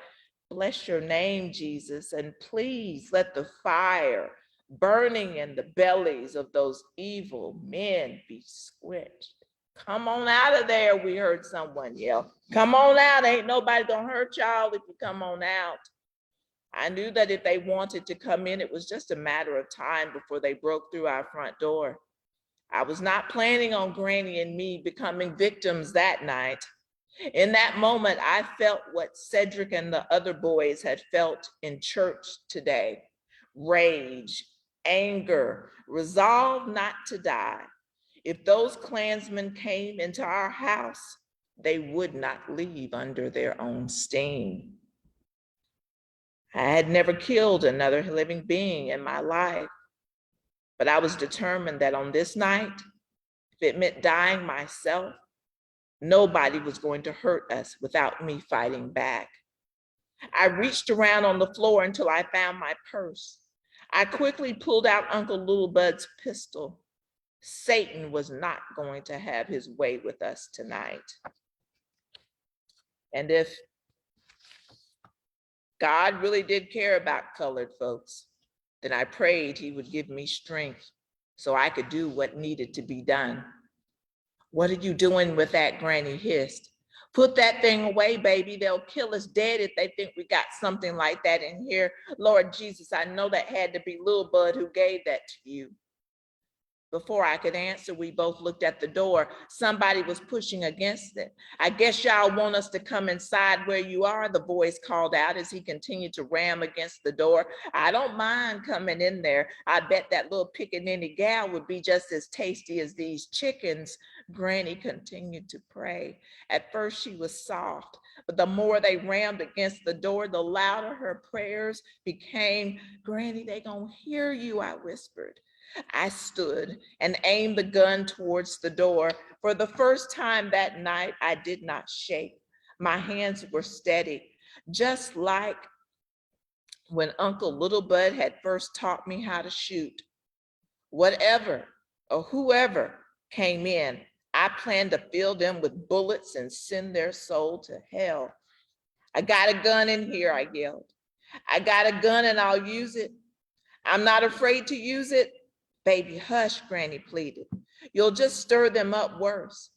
Bless your name, Jesus, and please let the fire burning in the bellies of those evil men be squelched." Come on out of there, we heard someone yell. Come on out, ain't nobody gonna hurt y'all if you come on out. I knew that if they wanted to come in, it was just a matter of time before they broke through our front door. I was not planning on Granny and me becoming victims that night. In that moment, I felt what Cedric and the other boys had felt in church today: rage, anger, resolve not to die. If those Klansmen came into our house, they would not leave under their own steam. I had never killed another living being in my life, but I was determined that on this night, if it meant dying myself, nobody was going to hurt us without me fighting back. I reached around on the floor until I found my purse. I quickly pulled out Uncle Little Bud's pistol. Satan was not going to have his way with us tonight. And if God really did care about colored folks, then I prayed he would give me strength so I could do what needed to be done. What are you doing with that? Granny hissed. Put that thing away, baby. They'll kill us dead if they think we got something like that in here. Lord Jesus, I know that had to be Lil Bud who gave that to you. Before I could answer, we both looked at the door. Somebody was pushing against it. I guess y'all want us to come inside where you are, the voice called out as he continued to ram against the door. I don't mind coming in there. I bet that little pickaninny gal would be just as tasty as these chickens. Granny continued to pray. At first she was soft, but the more they rammed against the door, the louder her prayers became. Granny, they gonna hear you, I whispered. I stood and aimed the gun towards the door. For the first time that night, I did not shake. My hands were steady, just like when Uncle Little Bud had first taught me how to shoot. Whatever or whoever came in, I planned to fill them with bullets and send their soul to hell. I got a gun in here, I yelled. I got a gun and I'll use it. I'm not afraid to use it. Baby, hush, Granny pleaded. You'll just stir them up worse.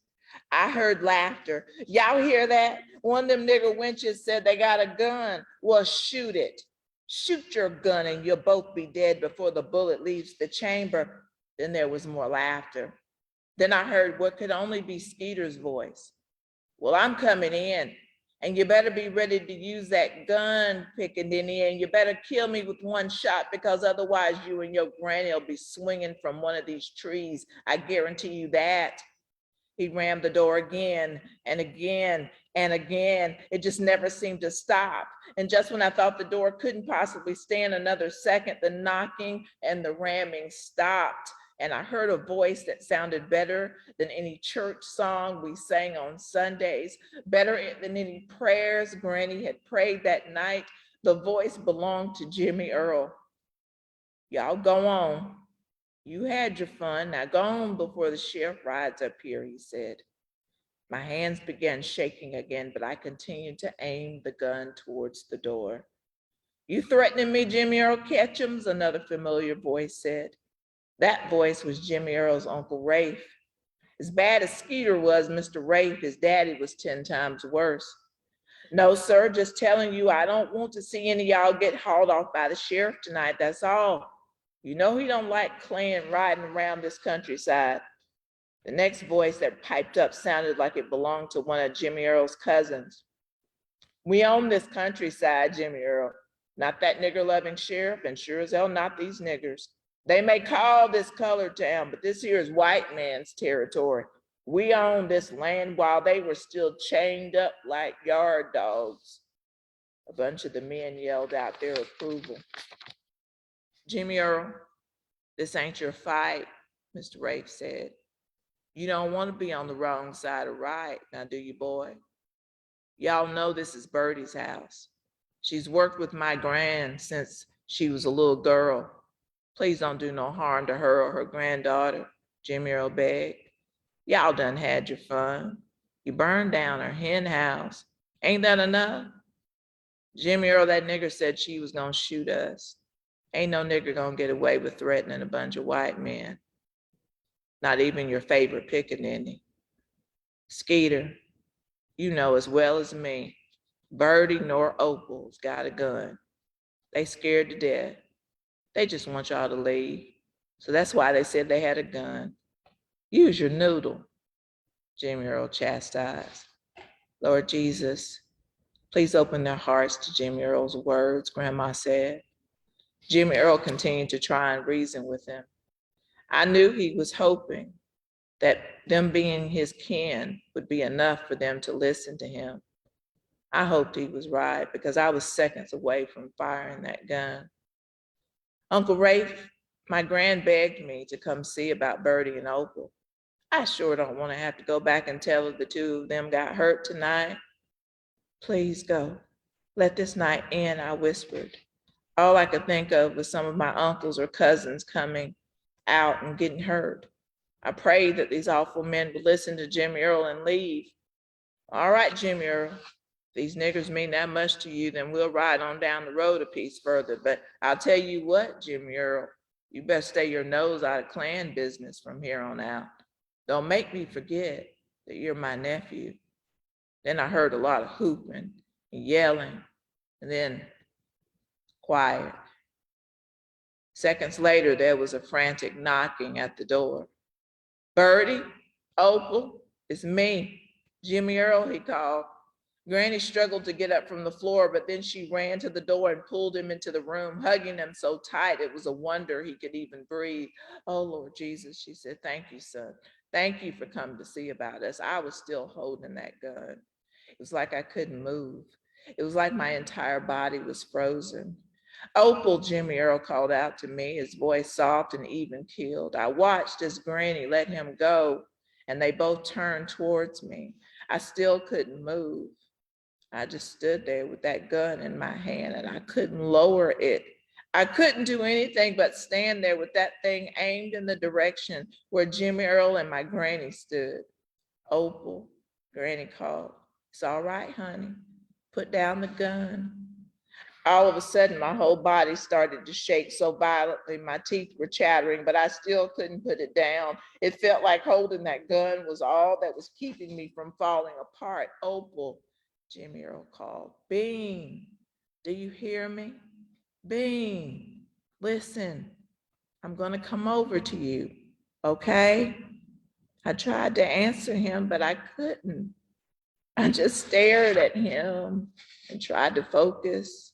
I heard laughter. Y'all hear that? One of them nigger wenches said they got a gun. Well, shoot it. Shoot your gun and you'll both be dead before the bullet leaves the chamber. Then there was more laughter. Then I heard what could only be Skeeter's voice. Well, I'm coming in. And you better be ready to use that gun, Piccadilly, and you better kill me with one shot because otherwise you and your granny will be swinging from one of these trees. I guarantee you that. He rammed the door again and again and again. It just never seemed to stop. And just when I thought the door couldn't possibly stand another second, the knocking and the ramming stopped. And I heard a voice that sounded better than any church song we sang on Sundays, better than any prayers Granny had prayed that night. The voice belonged to Jimmy Earl. Y'all go on. You had your fun. Now go on before the sheriff rides up here, he said. My hands began shaking again, but I continued to aim the gun towards the door. You threatening me, Jimmy Earl Ketchums? Another familiar voice said. That voice was Jimmy Earl's Uncle Rafe. As bad as Skeeter was, Mr. Rafe, his daddy was 10 times worse. No, sir, just telling you, I don't want to see any of y'all get hauled off by the sheriff tonight, that's all. You know he don't like Klan riding around this countryside. The next voice that piped up sounded like it belonged to one of Jimmy Earl's cousins. We own this countryside, Jimmy Earl. Not that nigger-loving sheriff, and sure as hell not these niggers. They may call this colored town, but this here is white man's territory. We own this land while they were still chained up like yard dogs. A bunch of the men yelled out their approval. Jimmy Earl, this ain't your fight, Mr. Rafe said. You don't want to be on the wrong side of right, now do you, boy? Y'all know this is Birdie's house. She's worked with my gran since she was a little girl. Please don't do no harm to her or her granddaughter, Jimmy Earl begged. Y'all done had your fun. You burned down her hen house. Ain't that enough? Jimmy Earl, that nigger said she was gonna shoot us. Ain't no nigger gonna get away with threatening a bunch of white men. Not even your favorite pickaninny. Skeeter, you know as well as me, Birdie nor Opal's got a gun. They scared to death. They just want y'all to leave. So that's why they said they had a gun. Use your noodle, Jimmy Earl chastised. Lord Jesus, please open their hearts to Jimmy Earl's words, Grandma said. Jimmy Earl continued to try and reason with him. I knew he was hoping that them being his kin would be enough for them to listen to him. I hoped he was right because I was seconds away from firing that gun. Uncle Rafe, my grand begged me to come see about Birdie and Opal. I sure don't want to have to go back and tell if the two of them got hurt tonight. Please go. Let this night end, I whispered. All I could think of was some of my uncles or cousins coming out and getting hurt. I prayed that these awful men would listen to Jimmy Earl and leave. All right, Jimmy Earl, if these niggers mean that much to you, then we'll ride on down the road a piece further. But I'll tell you what, Jimmy Earl, you best stay your nose out of Klan business from here on out. Don't make me forget that you're my nephew. Then I heard a lot of hooping and yelling, and then quiet. Seconds later, there was a frantic knocking at the door. Birdie, Opal, it's me, Jimmy Earl, he called. Granny struggled to get up from the floor, but then she ran to the door and pulled him into the room, hugging him so tight it was a wonder he could even breathe. Oh, Lord Jesus, she said, thank you, son. Thank you for coming to see about us. I was still holding that gun. It was like I couldn't move. It was like my entire body was frozen. Opal, Jimmy Earl called out to me, his voice soft and even-keeled. I watched as Granny let him go, and they both turned towards me. I still couldn't move. I just stood there with that gun in my hand, and I couldn't lower it. I couldn't do anything but stand there with that thing aimed in the direction where Jimmy Earl and my granny stood. Opal, Granny called. It's all right, honey. Put down the gun. All of a sudden, my whole body started to shake so violently, my teeth were chattering, but I still couldn't put it down. It felt like holding that gun was all that was keeping me from falling apart. Opal, Jimmy Earl called. Bean, do you hear me? Bean, listen, I'm gonna come over to you, okay? I tried to answer him, but I couldn't. I just stared at him and tried to focus,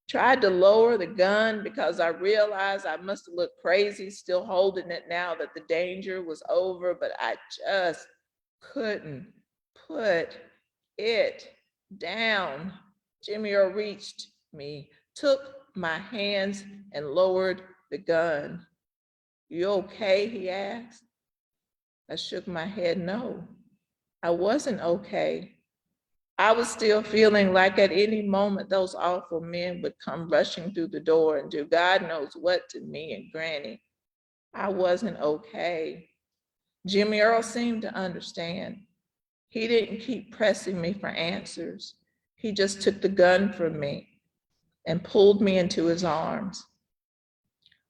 tried to lower the gun because I realized I must have looked crazy still holding it now that the danger was over, but I just couldn't put it down. Jimmy Earl reached me, took my hands and lowered the gun. You okay? He asked. I shook my head no. I wasn't okay. I was still feeling like at any moment those awful men would come rushing through the door and do God knows what to me and Granny. I wasn't okay. Jimmy Earl seemed to understand. He didn't keep pressing me for answers. He just took the gun from me and pulled me into his arms.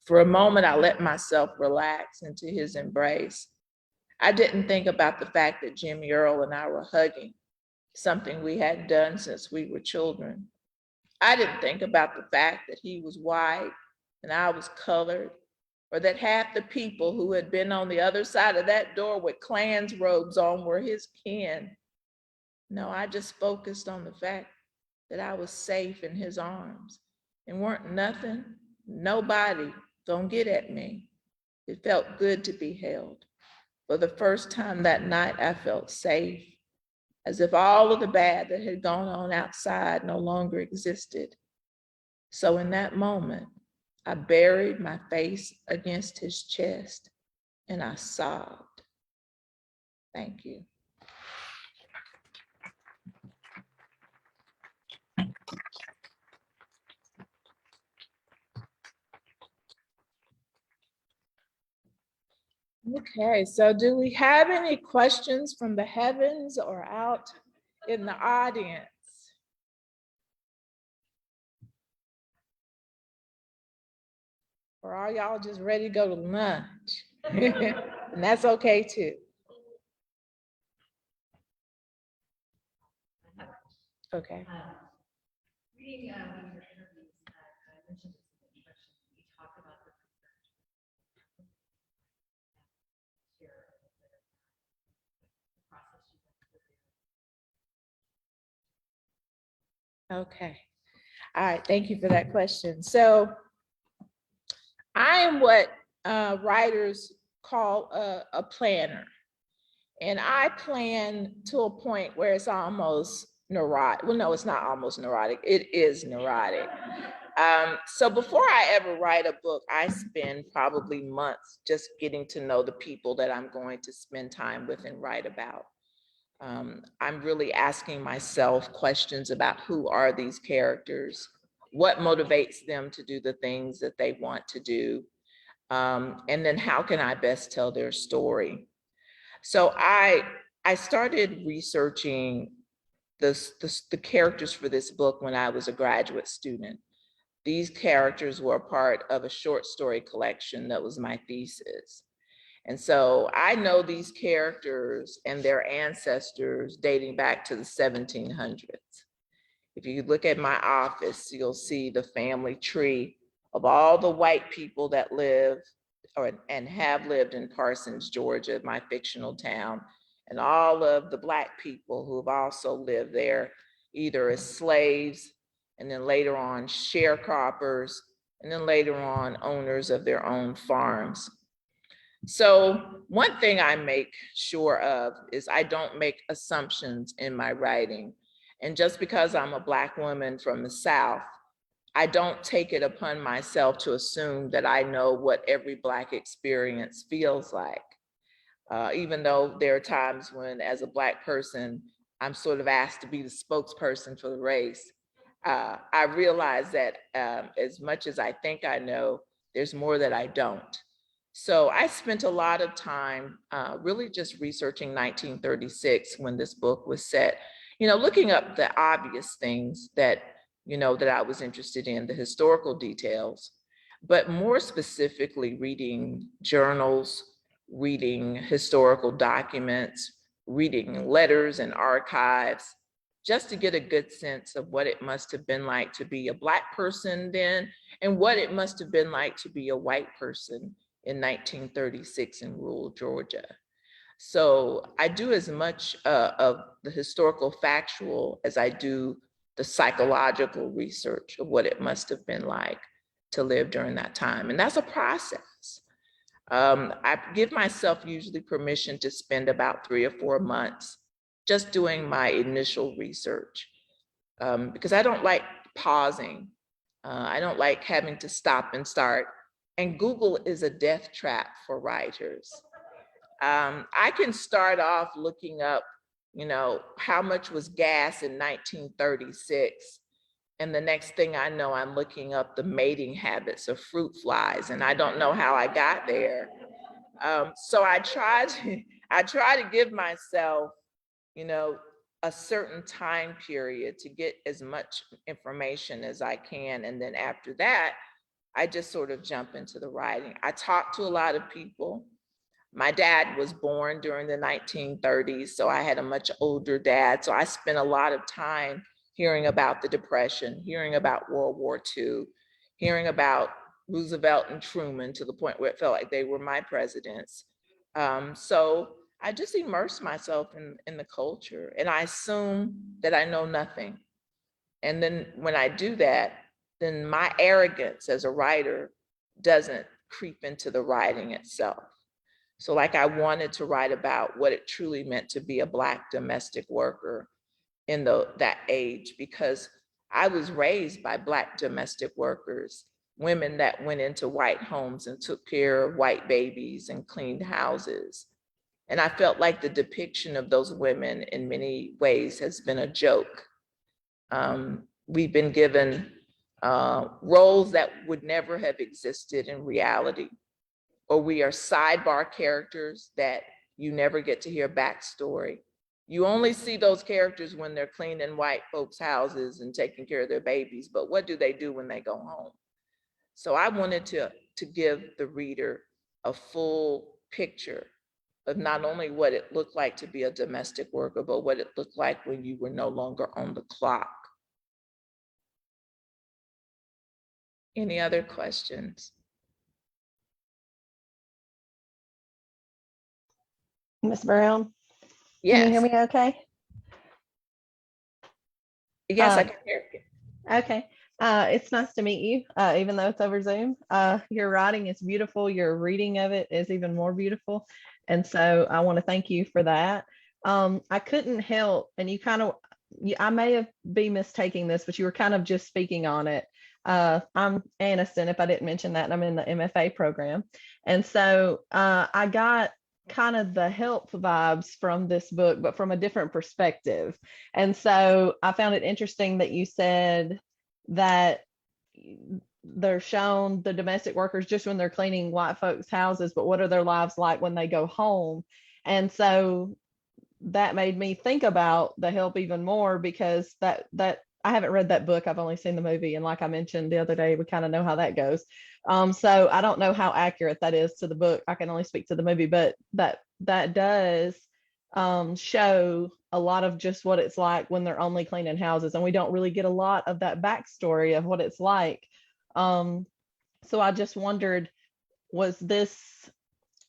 For a moment, I let myself relax into his embrace. I didn't think about the fact that Jimmy Earl and I were hugging, something we hadn't done since we were children. I didn't think about the fact that he was white and I was colored, or that half the people who had been on the other side of that door with Klan's robes on were his kin. No, I just focused on the fact that I was safe in his arms and weren't nothing, nobody gonna get at me. It felt good to be held. For the first time that night, I felt safe, as if all of the bad that had gone on outside no longer existed. So in that moment, I buried my face against his chest and I sobbed. Thank you. Okay, so do we have any questions from the heavens or out in the audience? Or are y'all just ready to go to lunch? And that's okay too. Okay. Reading one of your interviews, I mentioned this in the introduction, you talk about the process you went through. Okay. All right. Thank you for that question. So I am what writers call a planner. And I plan to a point where it's almost neurotic. Well, no, it's not almost neurotic. It is neurotic. So before I ever write a book, I spend probably months just getting to know the people that I'm going to spend time with and write about. I'm really asking myself questions about who are these characters, what motivates them to do the things that they want to do, and then how can I best tell their story. So I started researching the characters for this book when I was a graduate student. These characters were a part of a short story collection that was my thesis. And so I know these characters and their ancestors dating back to the 1700s. If you look at my office, you'll see the family tree of all the white people that live and have lived in Parsons, Georgia, my fictional town, and all of the Black people who have also lived there, either as slaves, and then later on sharecroppers, and then later on owners of their own farms. So one thing I make sure of is I don't make assumptions in my writing. And just because I'm a Black woman from the South, I don't take it upon myself to assume that I know what every Black experience feels like. Even though there are times when, as a Black person, I'm sort of asked to be the spokesperson for the race. I realize that as much as I think I know, there's more that I don't. So I spent a lot of time really just researching 1936 when this book was set, looking up the obvious things that that I was interested in, the historical details, but more specifically reading journals, reading historical documents, reading letters and archives, just to get a good sense of what it must have been like to be a Black person then, and what it must have been like to be a white person in 1936 in rural Georgia. So I do as much of the historical factual as I do the psychological research of what it must have been like to live during that time. And that's a process. I give myself usually permission to spend about 3 or 4 months just doing my initial research because I don't like pausing. I don't like having to stop and start. And Google is a death trap for writers. I can start off looking up how much was gas in 1936. And the next thing I know, I'm looking up the mating habits of fruit flies, and I don't know how I got there. So I try to give myself, a certain time period to get as much information as I can. And then after that, I just sort of jump into the writing. I talk to a lot of people. My dad was born during the 1930s, so I had a much older dad. So I spent a lot of time hearing about the Depression, hearing about World War II, hearing about Roosevelt and Truman to the point where it felt like they were my presidents. So I just immerse myself in the culture, and I assume that I know nothing. And then when I do that, then my arrogance as a writer doesn't creep into the writing itself. So like I wanted to write about what it truly meant to be a Black domestic worker in that age, because I was raised by Black domestic workers, women that went into white homes and took care of white babies and cleaned houses. And I felt like the depiction of those women in many ways has been a joke. We've been given roles that would never have existed in reality, or we are sidebar characters that you never get to hear backstory. You only see those characters when they're cleaning white folks' houses and taking care of their babies, but what do they do when they go home? So I wanted to give the reader a full picture of not only what it looked like to be a domestic worker, but what it looked like when you were no longer on the clock. Any other questions? Miss Brown, can Yes. you hear me okay? Yes, I can hear you. Okay. It's nice to meet you, even though it's over Zoom. Your writing is beautiful. Your reading of it is even more beautiful. And so I want to thank you for that. I couldn't help, and you kind of, I may have been mistaking this, but you were kind of just speaking on it. I'm Aniston, if I didn't mention that, and I'm in the MFA program. And so I got kind of the help vibes from this book, but from a different perspective. And so I found it interesting that you said that they're shown the domestic workers just when they're cleaning white folks' houses, but what are their lives like when they go home? And so that made me think about the help even more, because that I haven't read that book. I've only seen the movie. And like I mentioned the other day, we kind of know how that goes. So I don't know how accurate that is to the book. I can only speak to the movie, but that does show a lot of just what it's like when they're only cleaning houses. And we don't really get a lot of that backstory of what it's like. So I just wondered, was this,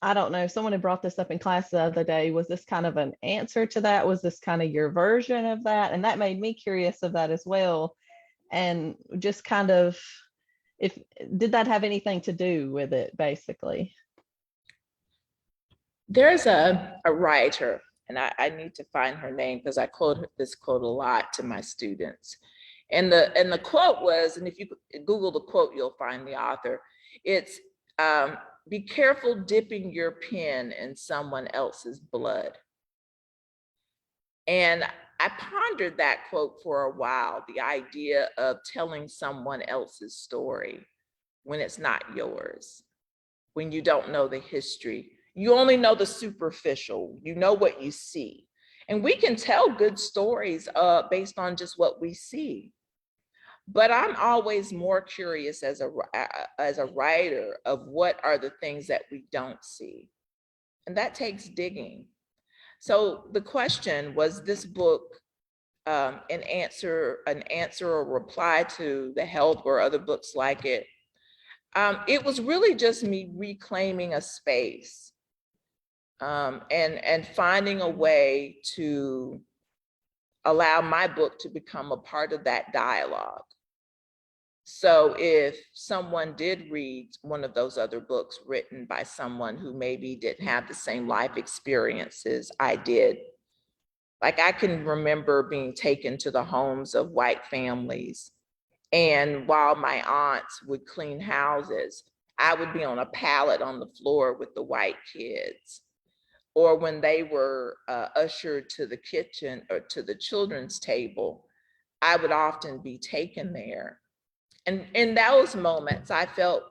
I don't know, someone had brought this up in class the other day. Was this kind of an answer to that? Was this kind of your version of that? And that made me curious of that as well. And just kind of, did that have anything to do with it, basically? There's a writer, and I need to find her name because I quote this quote a lot to my students. And the quote was, and if you Google the quote, you'll find the author. It's, be careful dipping your pen in someone else's blood. And I pondered that quote for a while, the idea of telling someone else's story when it's not yours, when you don't know the history. You only know the superficial, you know what you see. And we can tell good stories based on just what we see. But I'm always more curious as a writer of what are the things that we don't see. And that takes digging. So the question was, this book an answer or reply to The Help or other books like it? It was really just me reclaiming a space and finding a way to allow my book to become a part of that dialogue. So if someone did read one of those other books written by someone who maybe didn't have the same life experiences I did, like I can remember being taken to the homes of white families, and while my aunts would clean houses, I would be on a pallet on the floor with the white kids. Or when they were ushered to the kitchen or to the children's table, I would often be taken there. And in those moments, I felt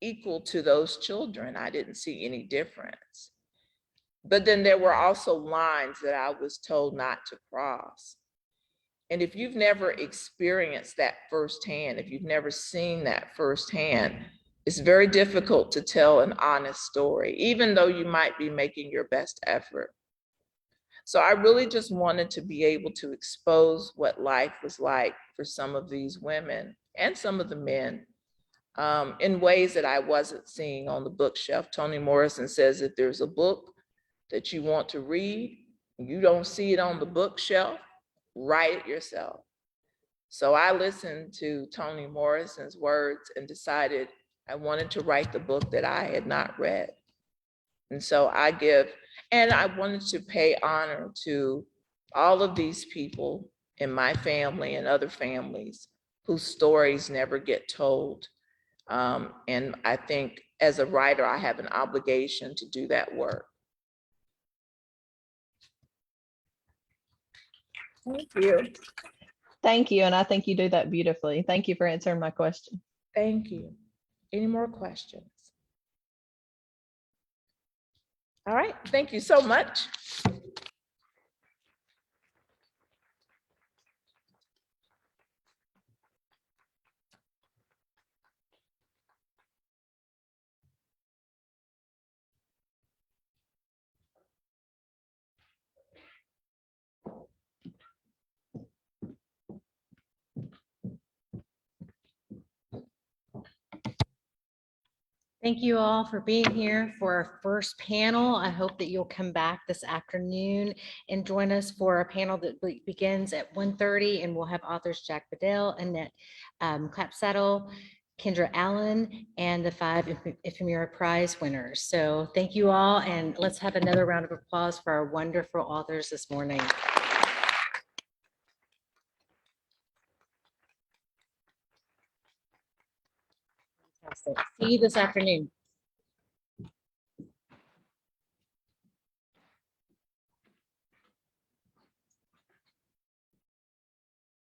equal to those children. I didn't see any difference. But then there were also lines that I was told not to cross. And if you've never experienced that firsthand, if you've never seen that firsthand, it's very difficult to tell an honest story, even though you might be making your best effort. So I really just wanted to be able to expose what life was like for some of these women and some of the men in ways that I wasn't seeing on the bookshelf. Toni Morrison says if there's a book that you want to read, you don't see it on the bookshelf, write it yourself. So I listened to Toni Morrison's words and decided I wanted to write the book that I had not read. And so I wanted to pay honor to all of these people in my family and other families whose stories never get told. And I think as a writer, I have an obligation to do that work. Thank you. Thank you. And I think you do that beautifully. Thank you for answering my question. Thank you. Any more questions? All right, thank you so much. Thank you all for being here for our first panel. I hope that you'll come back this afternoon and join us for a panel that begins at 1:30, and we'll have authors Jack Bedell, Annette Clapsaddle, Kendra Allen, and the 5 Ephemera Prize winners. So thank you all, and let's have another round of applause for our wonderful authors this morning. Fantastic. See you this afternoon.